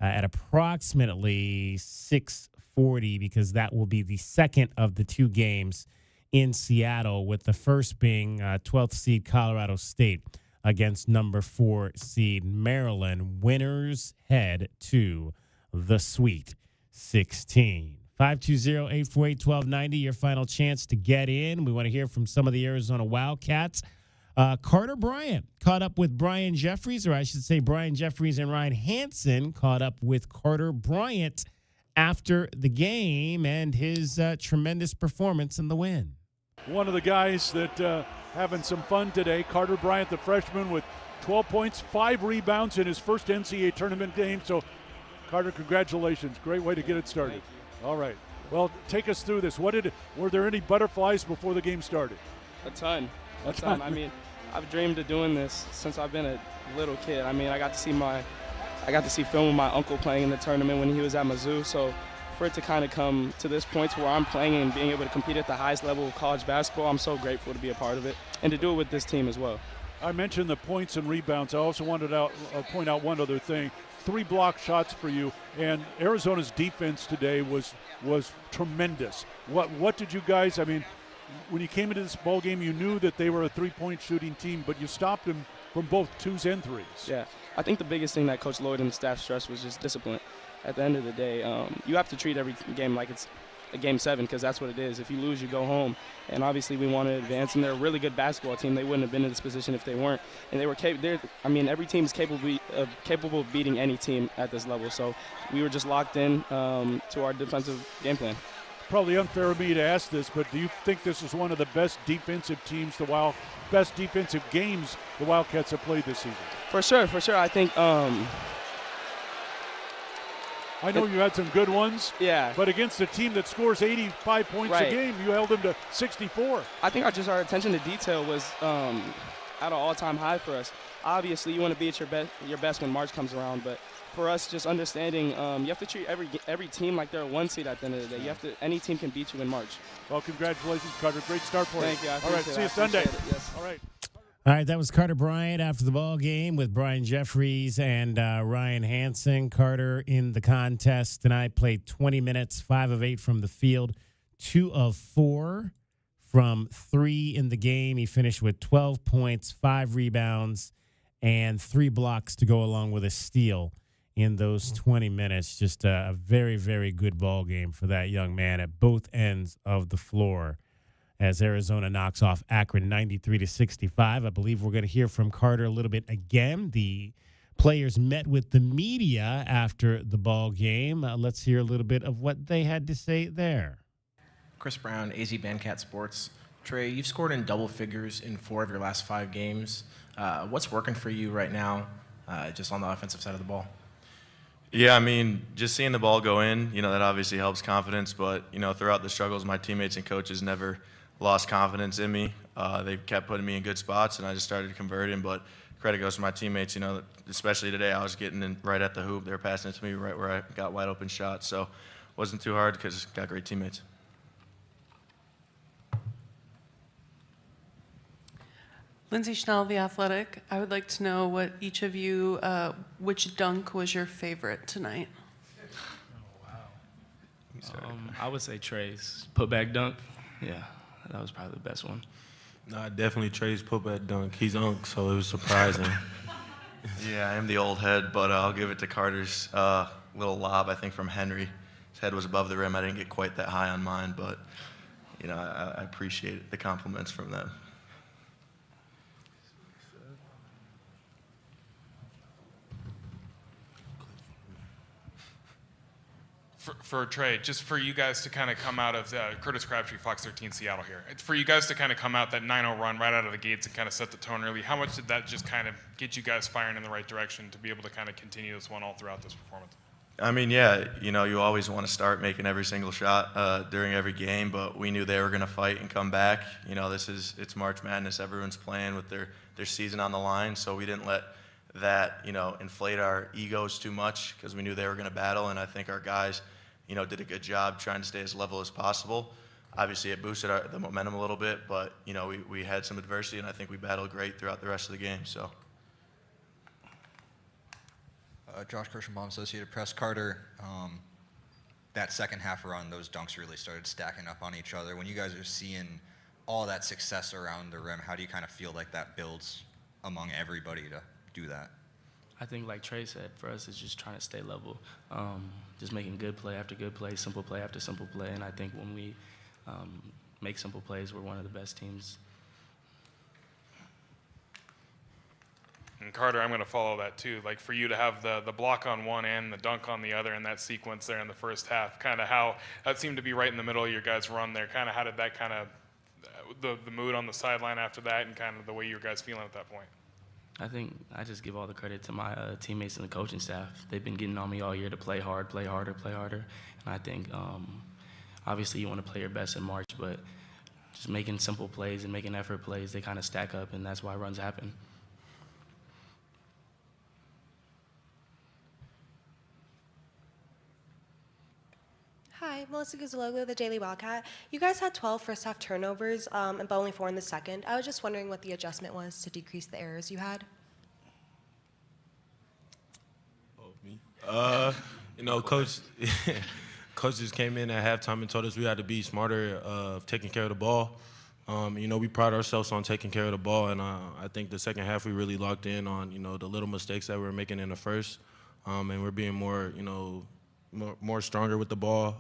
at approximately 6:40 because that will be the second of the two games in Seattle, with the first being 12th seed Colorado State against number 4 seed Maryland. Winners head to the Sweet 16. 520-848-1290, your final chance to get in. We want to hear from some of the Arizona Wildcats. Carter Bryant caught up with Brian Jeffries, or I should say Brian Jeffries and Ryan Hansen caught up with Carter Bryant after the game and his tremendous performance in the win. One of the guys that having some fun today, Carter Bryant, the freshman, with 12 points, 5 rebounds in his first NCAA tournament game. So, Carter, congratulations. Great way to get it started. All right. Well, take us through this. Were there any butterflies before the game started? A ton. I mean, I've dreamed of doing this since I've been a little kid. I mean, I got to see film of my uncle playing in the tournament when he was at Mizzou. So for it to kind of come to this point to where I'm playing and being able to compete at the highest level of college basketball, I'm so grateful to be a part of it and to do it with this team as well. I mentioned the points and rebounds. I also wanted to point out one other thing. 3 block shots for you, and Arizona's defense today was tremendous. What did you guys, I mean, when you came into this ball game, you knew that they were a 3-point shooting team, but you stopped them from both 2s and 3s. Yeah, I think the biggest thing that Coach Lloyd and the staff stressed was just discipline. At the end of the day, you have to treat every game like it's a Game 7 because that's what it is. If you lose, you go home. And obviously we want to advance, and they're a really good basketball team. They wouldn't have been in this position if they weren't. And they were every team is capable of beating any team at this level. So we were just locked in to our defensive game plan. Probably unfair of me to ask this, but do you think this is one of the best defensive teams, best defensive games the Wildcats have played this season? For sure. I think I know you had some good ones. Yeah. But against a team that scores 85 points a game, you held them to 64. I think our attention to detail was at an all-time high for us. Obviously, you want to be at your best when March comes around, but for us, just understanding you have to treat every team like they're a 1 seed at the end of the day. Any team can beat you in March. Well, congratulations, Carter. Great start for you. Thank you. All right, see you Sunday. Yes. All right. All right, that was Carter Bryant after the ball game with Brian Jeffries and Ryan Hansen. Carter in the contest tonight played 20 minutes, 5 of 8 from the field, 2 of 4 from 3 in the game. He finished with 12 points, 5 rebounds, and 3 blocks to go along with a steal in those 20 minutes. Just a very, very good ball game for that young man at both ends of the floor, as Arizona knocks off Akron 93-65. I believe we're going to hear from Carter a little bit again. The players met with the media after the ball game. Let's hear a little bit of what they had to say there. Chris Brown, AZ Bandcat Sports. Trey, you've scored in double figures in 4 of your last 5 games. What's working for you right now, just on the offensive side of the ball? Yeah, I mean, just seeing the ball go in, that obviously helps confidence. But, throughout the struggles, my teammates and coaches never lost confidence in me. They kept putting me in good spots, and I just started converting. But credit goes to my teammates, especially today. I was getting in right at the hoop. They were passing it to me right where I got wide open shots. So it wasn't too hard because I got great teammates. Lindsay Schnell, The Athletic. I would like to know what each of you, which dunk was your favorite tonight? I would say Trey's putback dunk. Yeah, that was probably the best one. Nah, definitely Trey's putback dunk. He's unk, so it was surprising. Yeah, I am the old head, but I'll give it to Carter's little lob, I think, from Henry. His head was above the rim. I didn't get quite that high on mine, but, I appreciate the compliments from them. For Trey, just for you guys to kind of come out of Curtis Crabtree, Fox 13 Seattle here. It's for you guys to kind of come out that 9-0 run right out of the gates and kind of set the tone early. How much did that just kind of get you guys firing in the right direction to be able to kind of continue this one all throughout this performance? I mean, yeah, you always want to start making every single shot during every game, but we knew they were going to fight and come back. It's March Madness. Everyone's playing with their season on the line, so we didn't let that, inflate our egos too much because we knew they were going to battle, and I think our guys, did a good job trying to stay as level as possible. Obviously, it boosted the momentum a little bit, but, we had some adversity, and I think we battled great throughout the rest of the game, so. Josh Kirschenbaum, Associated Press. Carter, that second half run, those dunks really started stacking up on each other. When you guys are seeing all that success around the rim, how do you kind of feel like that builds among everybody to do that? I think, like Trey said, for us, it's just trying to stay level, just making good play after good play, simple play after simple play. And I think when we make simple plays, we're one of the best teams. And Carter, I'm going to follow that too. Like for you to have the block on one end, the dunk on the other, and that sequence there in the first half, kind of how that seemed to be right in the middle of your guys' run there. Kind of how did that kind of the mood on the sideline after that, and kind of the way you guys feeling at that point? I think I just give all the credit to my teammates and the coaching staff. They've been getting on me all year to play hard, play harder, play harder. And I think obviously you want to play your best in March, but just making simple plays and making effort plays, they kind of stack up, and that's why runs happen. Hi, Melissa Guzaloglu, the Daily Wildcat. You guys had 12 first-half turnovers but only 4 in the second. I was just wondering what the adjustment was to decrease the errors you had. Coach Coach just came in at halftime and told us we had to be smarter of taking care of the ball. We pride ourselves on taking care of the ball, and I think the second half we really locked in on, the little mistakes that we were making in the first, and we're being more stronger with the ball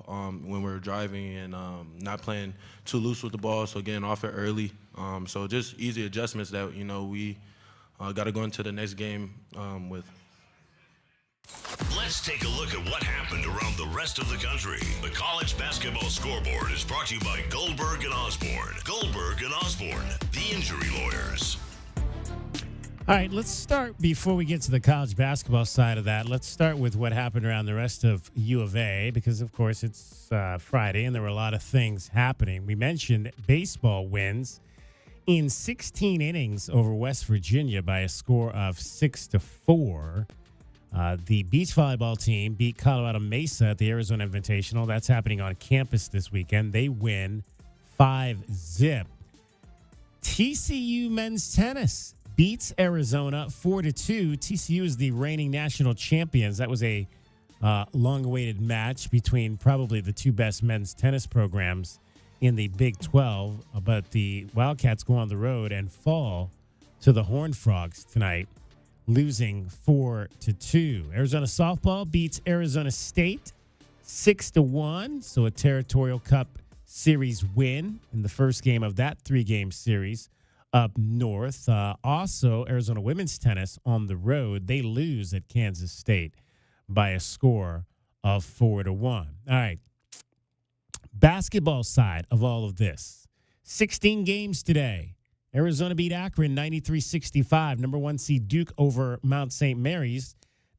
when we're driving and not playing too loose with the ball, so getting off it early. So just easy adjustments that, we got to go into the next game with. Let's take a look at what happened around the rest of the country. The college basketball scoreboard is brought to you by Goldberg and Osborne. Goldberg and Osborne, the injury lawyers. All right, let's start before we get to the college basketball side of that. Let's start with what happened around the rest of U of A because, of course, it's Friday and there were a lot of things happening. We mentioned baseball wins in 16 innings over West Virginia by a score of 6-4. The beach volleyball team beat Colorado Mesa at the Arizona Invitational. That's happening on campus this weekend. They win 5-0. TCU men's tennis beats Arizona 4-2. TCU is the reigning national champions. That was a long-awaited match between probably the two best men's tennis programs in the Big 12. But the Wildcats go on the road and fall to the Horned Frogs tonight, losing 4-2. Arizona softball beats Arizona State 6-1. So a Territorial Cup Series win in the first game of that three-game series up north. Also, Arizona women's tennis on the road. They lose at Kansas State by a score of 4-1. All right. Basketball side of all of this. 16 games today. Arizona beat Akron 93-65. Number 1 seed Duke over Mount St. Mary's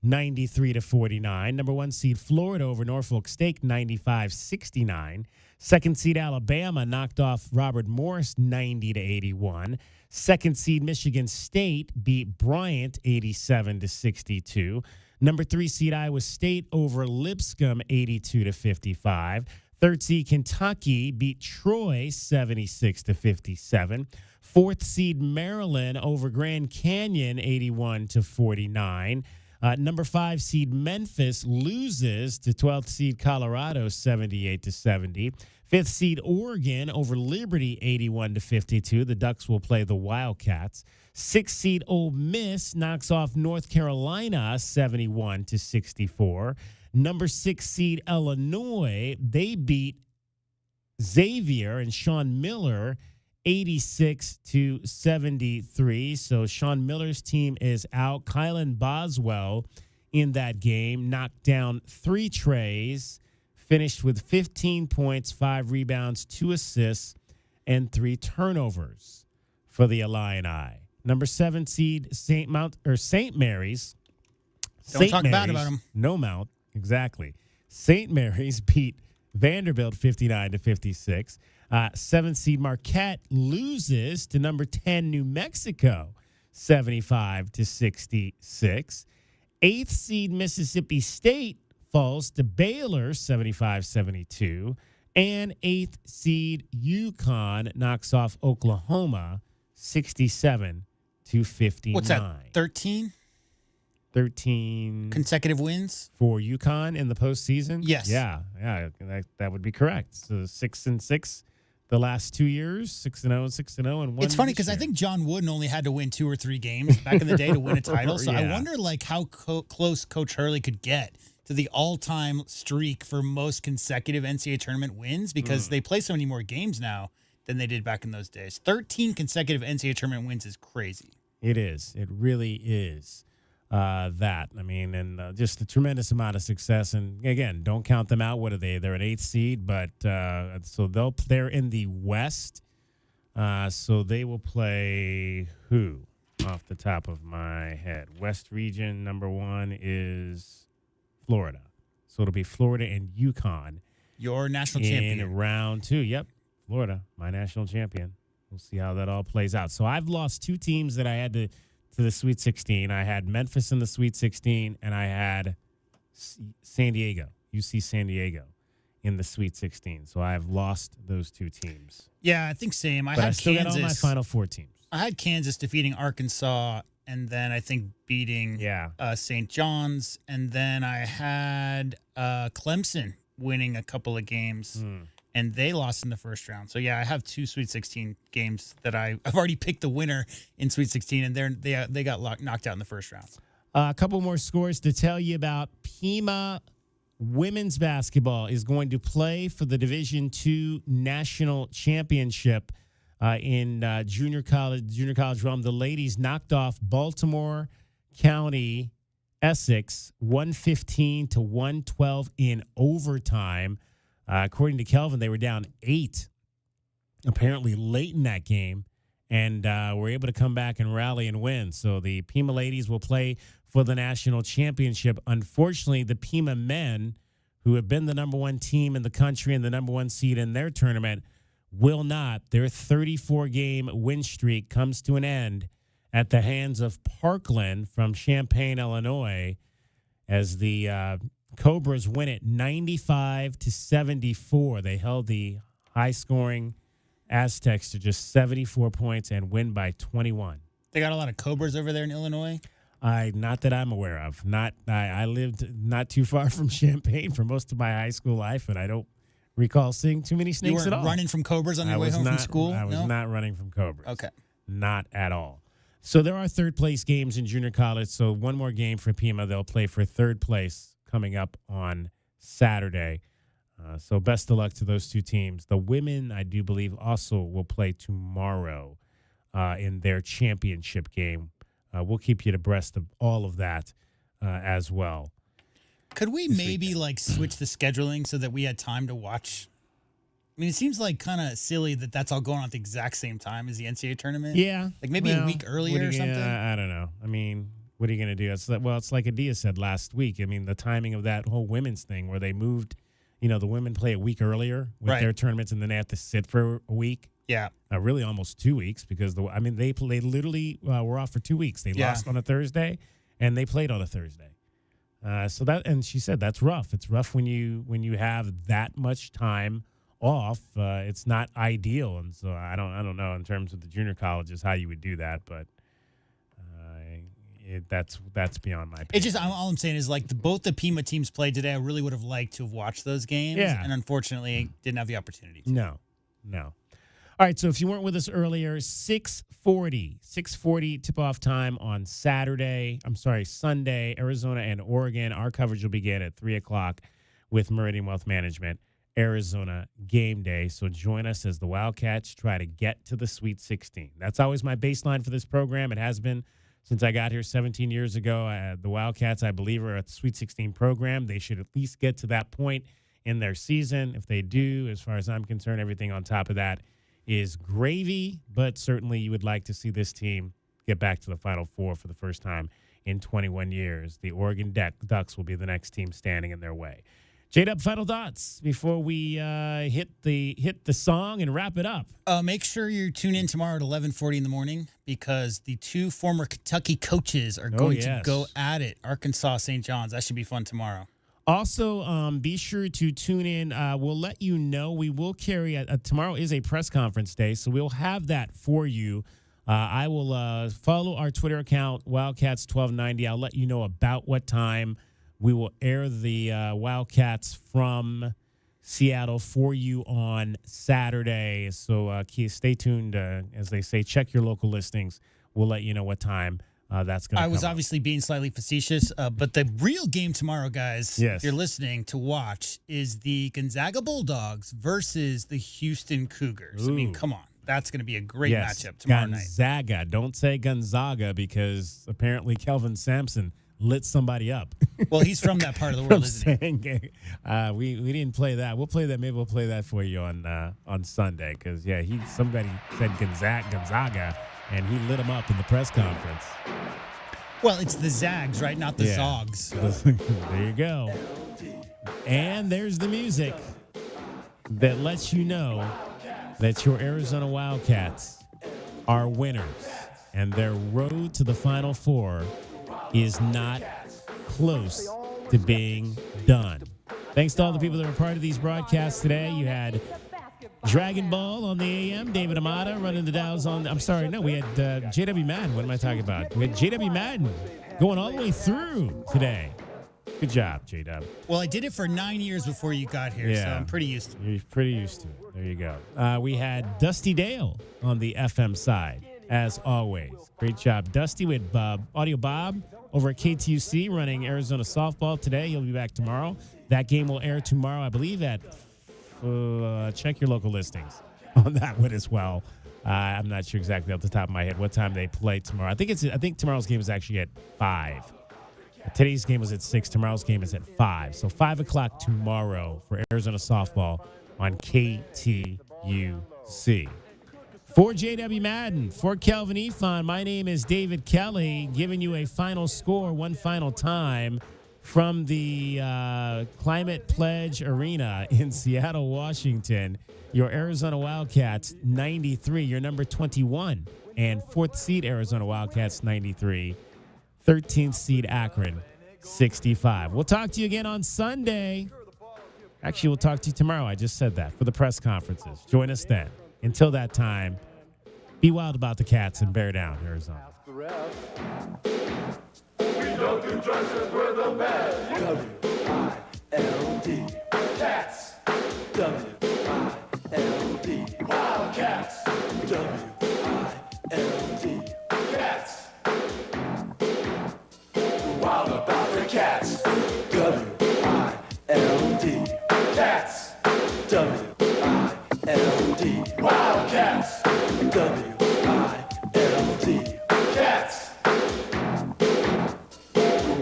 93-49. Number 1 seed Florida over Norfolk State 95-69. Second seed Alabama knocked off Robert Morris 90-81. Second seed Michigan State beat Bryant 87-62. Number 3 seed Iowa State over Lipscomb 82-55. Third seed Kentucky beat Troy 76-57. Fourth seed Maryland over Grand Canyon 81-49. Number 5 seed Memphis loses to 12th seed Colorado 78-70. Fifth seed Oregon over Liberty 81-52. The Ducks will play the Wildcats. Sixth seed Ole Miss knocks off North Carolina 71-64. Number 6 seed Illinois, they beat Xavier and Sean Miller 86-73. So Sean Miller's team is out. Kylan Boswell in that game knocked down 3 trays, finished with 15 points, 5 rebounds, 2 assists, and 3 turnovers for the Illini. Number 7 seed St. Mary's. Don't talk bad about them. No Mount, exactly. St. Mary's beat Vanderbilt 59-56. 7th seed Marquette loses to number 10 New Mexico 75-66. 8th seed Mississippi State falls to Baylor 75-72. And 8th seed UConn knocks off Oklahoma 67-59. What's that, 13? 13 consecutive wins for UConn in the postseason? Yes. Yeah, that would be correct. So 6-6 the last 2 years, 6-0, 6-0, and 1. It's funny because I think John Wooden only had to win 2 or 3 games back in the day to win a title. So I wonder how close Coach Hurley could get to the all-time streak for most consecutive NCAA tournament wins because they play so many more games now than they did back in those days. 13 consecutive NCAA tournament wins is crazy. It is. It really is. Just a tremendous amount of success. And again, don't count them out. What are they? They're an 8th seed, but so they're in the West. So they will play who off the top of my head? West region number 1 is Florida. So it'll be Florida and UConn. Your national champion. In round 2. Yep. Florida, my national champion. We'll see how that all plays out. So I've lost 2 teams that I had to the Sweet 16. I had Memphis in the Sweet 16, and I had San Diego, UC San Diego, in the Sweet 16. So I've lost those 2 teams. Yeah, I think same. I still got all my Final Four teams. I had Kansas defeating Arkansas, and then I think beating St. John's, and then I had Clemson winning a couple of games. And they lost in the first round. So, yeah, I have 2 Sweet 16 games that I've already picked the winner in Sweet 16, and they got knocked out in the first round. A couple more scores to tell you about. Pima women's basketball is going to play for the Division II National Championship in junior college realm. The ladies knocked off Baltimore County Essex 115-112 in overtime. According to Kelvin, they were down 8 apparently late in that game and were able to come back and rally and win. So the Pima ladies will play for the national championship. Unfortunately, the Pima men, who have been the number one team in the country and the number one seed in their tournament, will not. Their 34-game win streak comes to an end at the hands of Parkland from Champaign, Illinois, as the Cobras win it 95-74. They held the high-scoring Aztecs to just 74 points and win by 21. They got a lot of Cobras over there in Illinois? Not that I'm aware of. I lived not too far from Champaign for most of my high school life, and I don't recall seeing too many snakes at all. You weren't running from Cobras on your way home from school? I was not running from Cobras. Okay. Not at all. So there are third-place games in junior college, so one more game for Pima. They'll play for third place coming up on Saturday. So best of luck to those two teams. The women, I do believe, also will play tomorrow in their championship game. We'll keep you abreast of all of that as well. Could we maybe switch the scheduling so that we had time to watch? I mean, it seems like kind of silly that that's all going on at the exact same time as the NCAA tournament. Yeah. Like maybe a week earlier or something? I don't know. I mean, what are you going to do? It's like Adia said last week. I mean, the timing of that whole women's thing where they moved, the women play a week earlier with their tournaments and then they have to sit for a week. Yeah. Really almost 2 weeks because, they literally were off for 2 weeks. They lost on a Thursday and they played on a Thursday. And she said that's rough. It's rough when you have that much time off. It's not ideal, and so I don't know in terms of the junior colleges how you would do that, but that's beyond my opinion. It's just all I'm saying is both the Pima teams played today. I really would have liked to have watched those games, and unfortunately didn't have the opportunity to. No. All right, so if you weren't with us earlier, 6:40 tip-off time on Sunday, Arizona and Oregon. Our coverage will begin at 3 o'clock with Meridian Wealth Management, Arizona Game Day. So join us as the Wildcats try to get to the Sweet 16. That's always my baseline for this program. It has been since I got here 17 years ago. The Wildcats, I believe, are at the Sweet 16 program. They should at least get to that point in their season. If they do, as far as I'm concerned, everything on top of that is gravy, but certainly you would like to see this team get back to the Final Four for the first time in 21 years. The Oregon Ducks will be the next team standing in their way. J-Dub, final thoughts before we hit the song and wrap it up. Make sure you tune in tomorrow at 11:40 in the morning because the two former Kentucky coaches are going to go at it. Arkansas, St. John's. That should be fun tomorrow. Also, be sure to tune in. We'll let you know. We will carry tomorrow is a press conference day, so we'll have that for you. I will follow our Twitter account, Wildcats1290. I'll let you know about what time we will air the Wildcats from Seattle for you on Saturday. So stay tuned. As they say, check your local listings. We'll let you know what time that's going to come. I was obviously being slightly facetious, but the real game tomorrow, guys, if you're listening to watch, is the Gonzaga Bulldogs versus the Houston Cougars. Ooh. I mean, come on. That's going to be a great matchup tomorrow night. Gonzaga. Don't say Gonzaga because apparently Kelvin Sampson lit somebody up. Well, he's from that part of the world, isn't he? We didn't play that. We'll play that. Maybe we'll play that for you on Sunday because somebody said Gonzaga, and he lit him up in the press conference. Well, it's the Zags, right? Not the Zogs. There you go. And there's the music that lets you know that your Arizona Wildcats are winners, and their road to the Final Four is not close to being done. Thanks to all the people that were part of these broadcasts today. You had Dragon Ball on the AM, David Amata running the Dows on. We had JW Madden. What am I talking about? We had JW Madden going all the way through today. Good job, JW. Well, I did it for 9 years before you got here, so I'm pretty used to it. You're pretty used to it. There you go. We had Dusty Dale on the FM side, as always. Great job, Dusty. We had Audio Bob over at KTUC running Arizona softball today. He'll be back tomorrow. That game will air tomorrow, I believe, at check your local listings on that one as well. I'm not sure exactly off the top of my head what time they play tomorrow. I think tomorrow's game is actually at 5. Today's game was at 6. Tomorrow's game is at 5. So 5 o'clock tomorrow for Arizona softball on KTUC. For JW Madden, for Kelvin Efon, my name is David Kelly, giving you a final score one final time from the Climate Pledge Arena in Seattle, Washington. Your Arizona Wildcats, 93. Your number 21 and 4th seed Arizona Wildcats, 93. 13th seed Akron, 65. We'll talk to you again on Sunday. Actually, we'll talk to you tomorrow. I just said that for the press conferences. Join us then. Until that time, be wild about the Cats and bear down, Arizona. We don't do drugs 'cause we're the best. W-I-L-D. Cats. W-I-L-D. Wildcats. W-I-L-D. Cats. Wild about the Cats. W-I-L-D. Cats. W-I-L-D. Wildcats. W-I-L-D. Cats.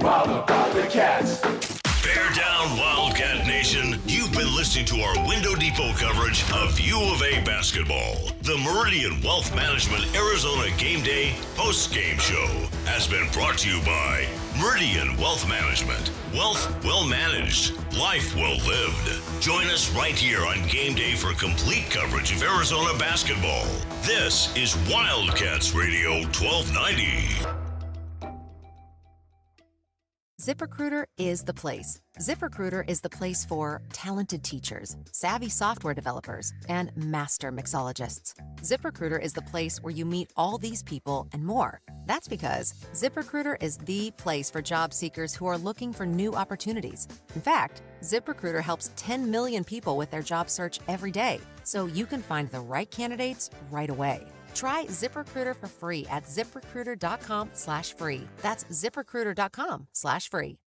Wild about the Cats. Bear down, Wildcat Nation. You've been listening to our Window Depot coverage of U of A basketball. The Meridian Wealth Management Arizona Game Day post-game show has been brought to you by Meridian Wealth Management. Wealth well managed, life well lived. Join us right here on Game Day for complete coverage of Arizona basketball. This is Wildcats Radio 1290. ZipRecruiter is the place. ZipRecruiter is the place for talented teachers, savvy software developers, and master mixologists. ZipRecruiter is the place where you meet all these people and more. That's because ZipRecruiter is the place for job seekers who are looking for new opportunities. In fact, ZipRecruiter helps 10 million people with their job search every day, so you can find the right candidates right away. Try ZipRecruiter for free at ZipRecruiter.com/free. That's ZipRecruiter.com/free.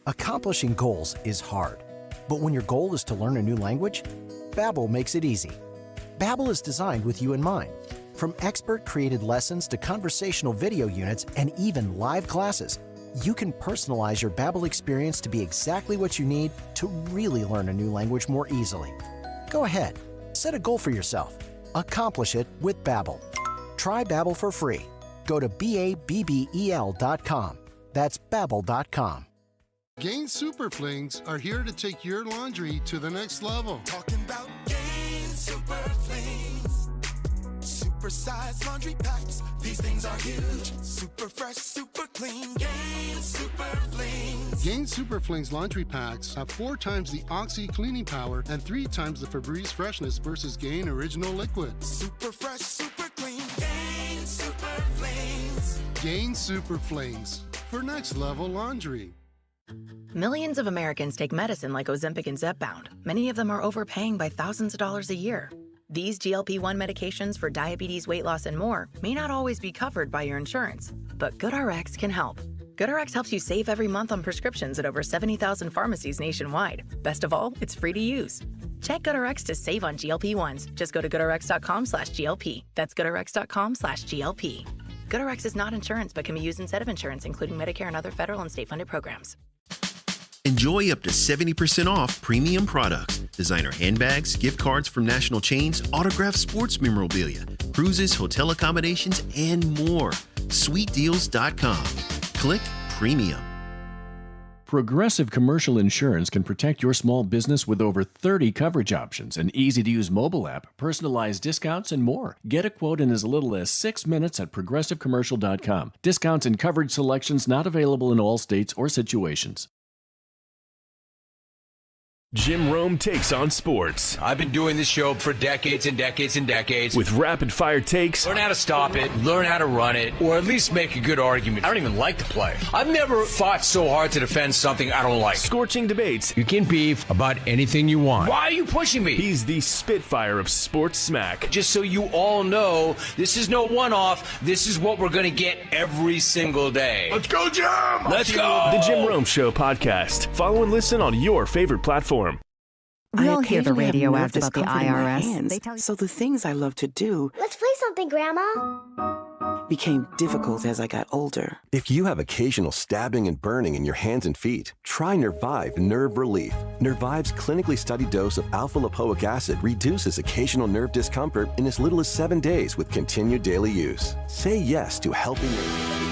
Accomplishing goals is hard, but when your goal is to learn a new language, Babbel makes it easy. Babbel is designed with you in mind. From expert-created lessons to conversational video units and even live classes, you can personalize your Babbel experience to be exactly what you need to really learn a new language more easily. Go ahead, set a goal for yourself. Accomplish it with Babbel. Try Babbel for free. Go to BABBEL.com. That's Babbel.com. Gain Super Flings are here to take your laundry to the next level. Talking about Gain Super Flings. Super size laundry packs. These things are huge. Super fresh, super clean. Gain Super Flings. Gain Super Flings laundry packs have 4 times the Oxy cleaning power and 3 times the Febreze freshness versus Gain Original Liquid. Super fresh, super clean. Gain Super Flings. Gain Super Flings for next level laundry. Millions of Americans take medicine like Ozempic and Zepbound. Many of them are overpaying by thousands of dollars a year. These GLP-1 medications for diabetes, weight loss, and more may not always be covered by your insurance, but GoodRx can help. GoodRx helps you save every month on prescriptions at over 70,000 pharmacies nationwide. Best of all, it's free to use. Check GoodRx to save on GLP-1s. Just go to GoodRx.com/GLP. That's GoodRx.com/GLP. GoodRx is not insurance but can be used instead of insurance, including Medicare and other federal and state-funded programs. Enjoy up to 70% off premium products, designer handbags, gift cards from national chains, autographed sports memorabilia, cruises, hotel accommodations, and more. SweetDeals.com. Click Premium. Progressive Commercial Insurance can protect your small business with over 30 coverage options, an easy-to-use mobile app, personalized discounts, and more. Get a quote in as little as 6 minutes at ProgressiveCommercial.com. Discounts and coverage selections not available in all states or situations. Jim Rome takes on sports. I've been doing this show for decades and decades and decades. With rapid-fire takes. Learn how to stop it, learn how to run it, or at least make a good argument. I don't even like the play. I've never fought so hard to defend something I don't like. Scorching debates. You can beef about anything you want. Why are you pushing me? He's the Spitfire of sports smack. Just so you all know, this is no one-off. This is what we're going to get every single day. Let's go, Jim! Let's go! The Jim Rome Show podcast. Follow and listen on your favorite platform. We all hear the radio ads about the IRS. So the things I love to do. Let's play something, Grandma. became difficult as I got older. If you have occasional stabbing and burning in your hands and feet, try Nervive Nerve Relief. Nervive's clinically studied dose of alpha-lipoic acid reduces occasional nerve discomfort in as little as 7 days with continued daily use. Say yes to helping nerves.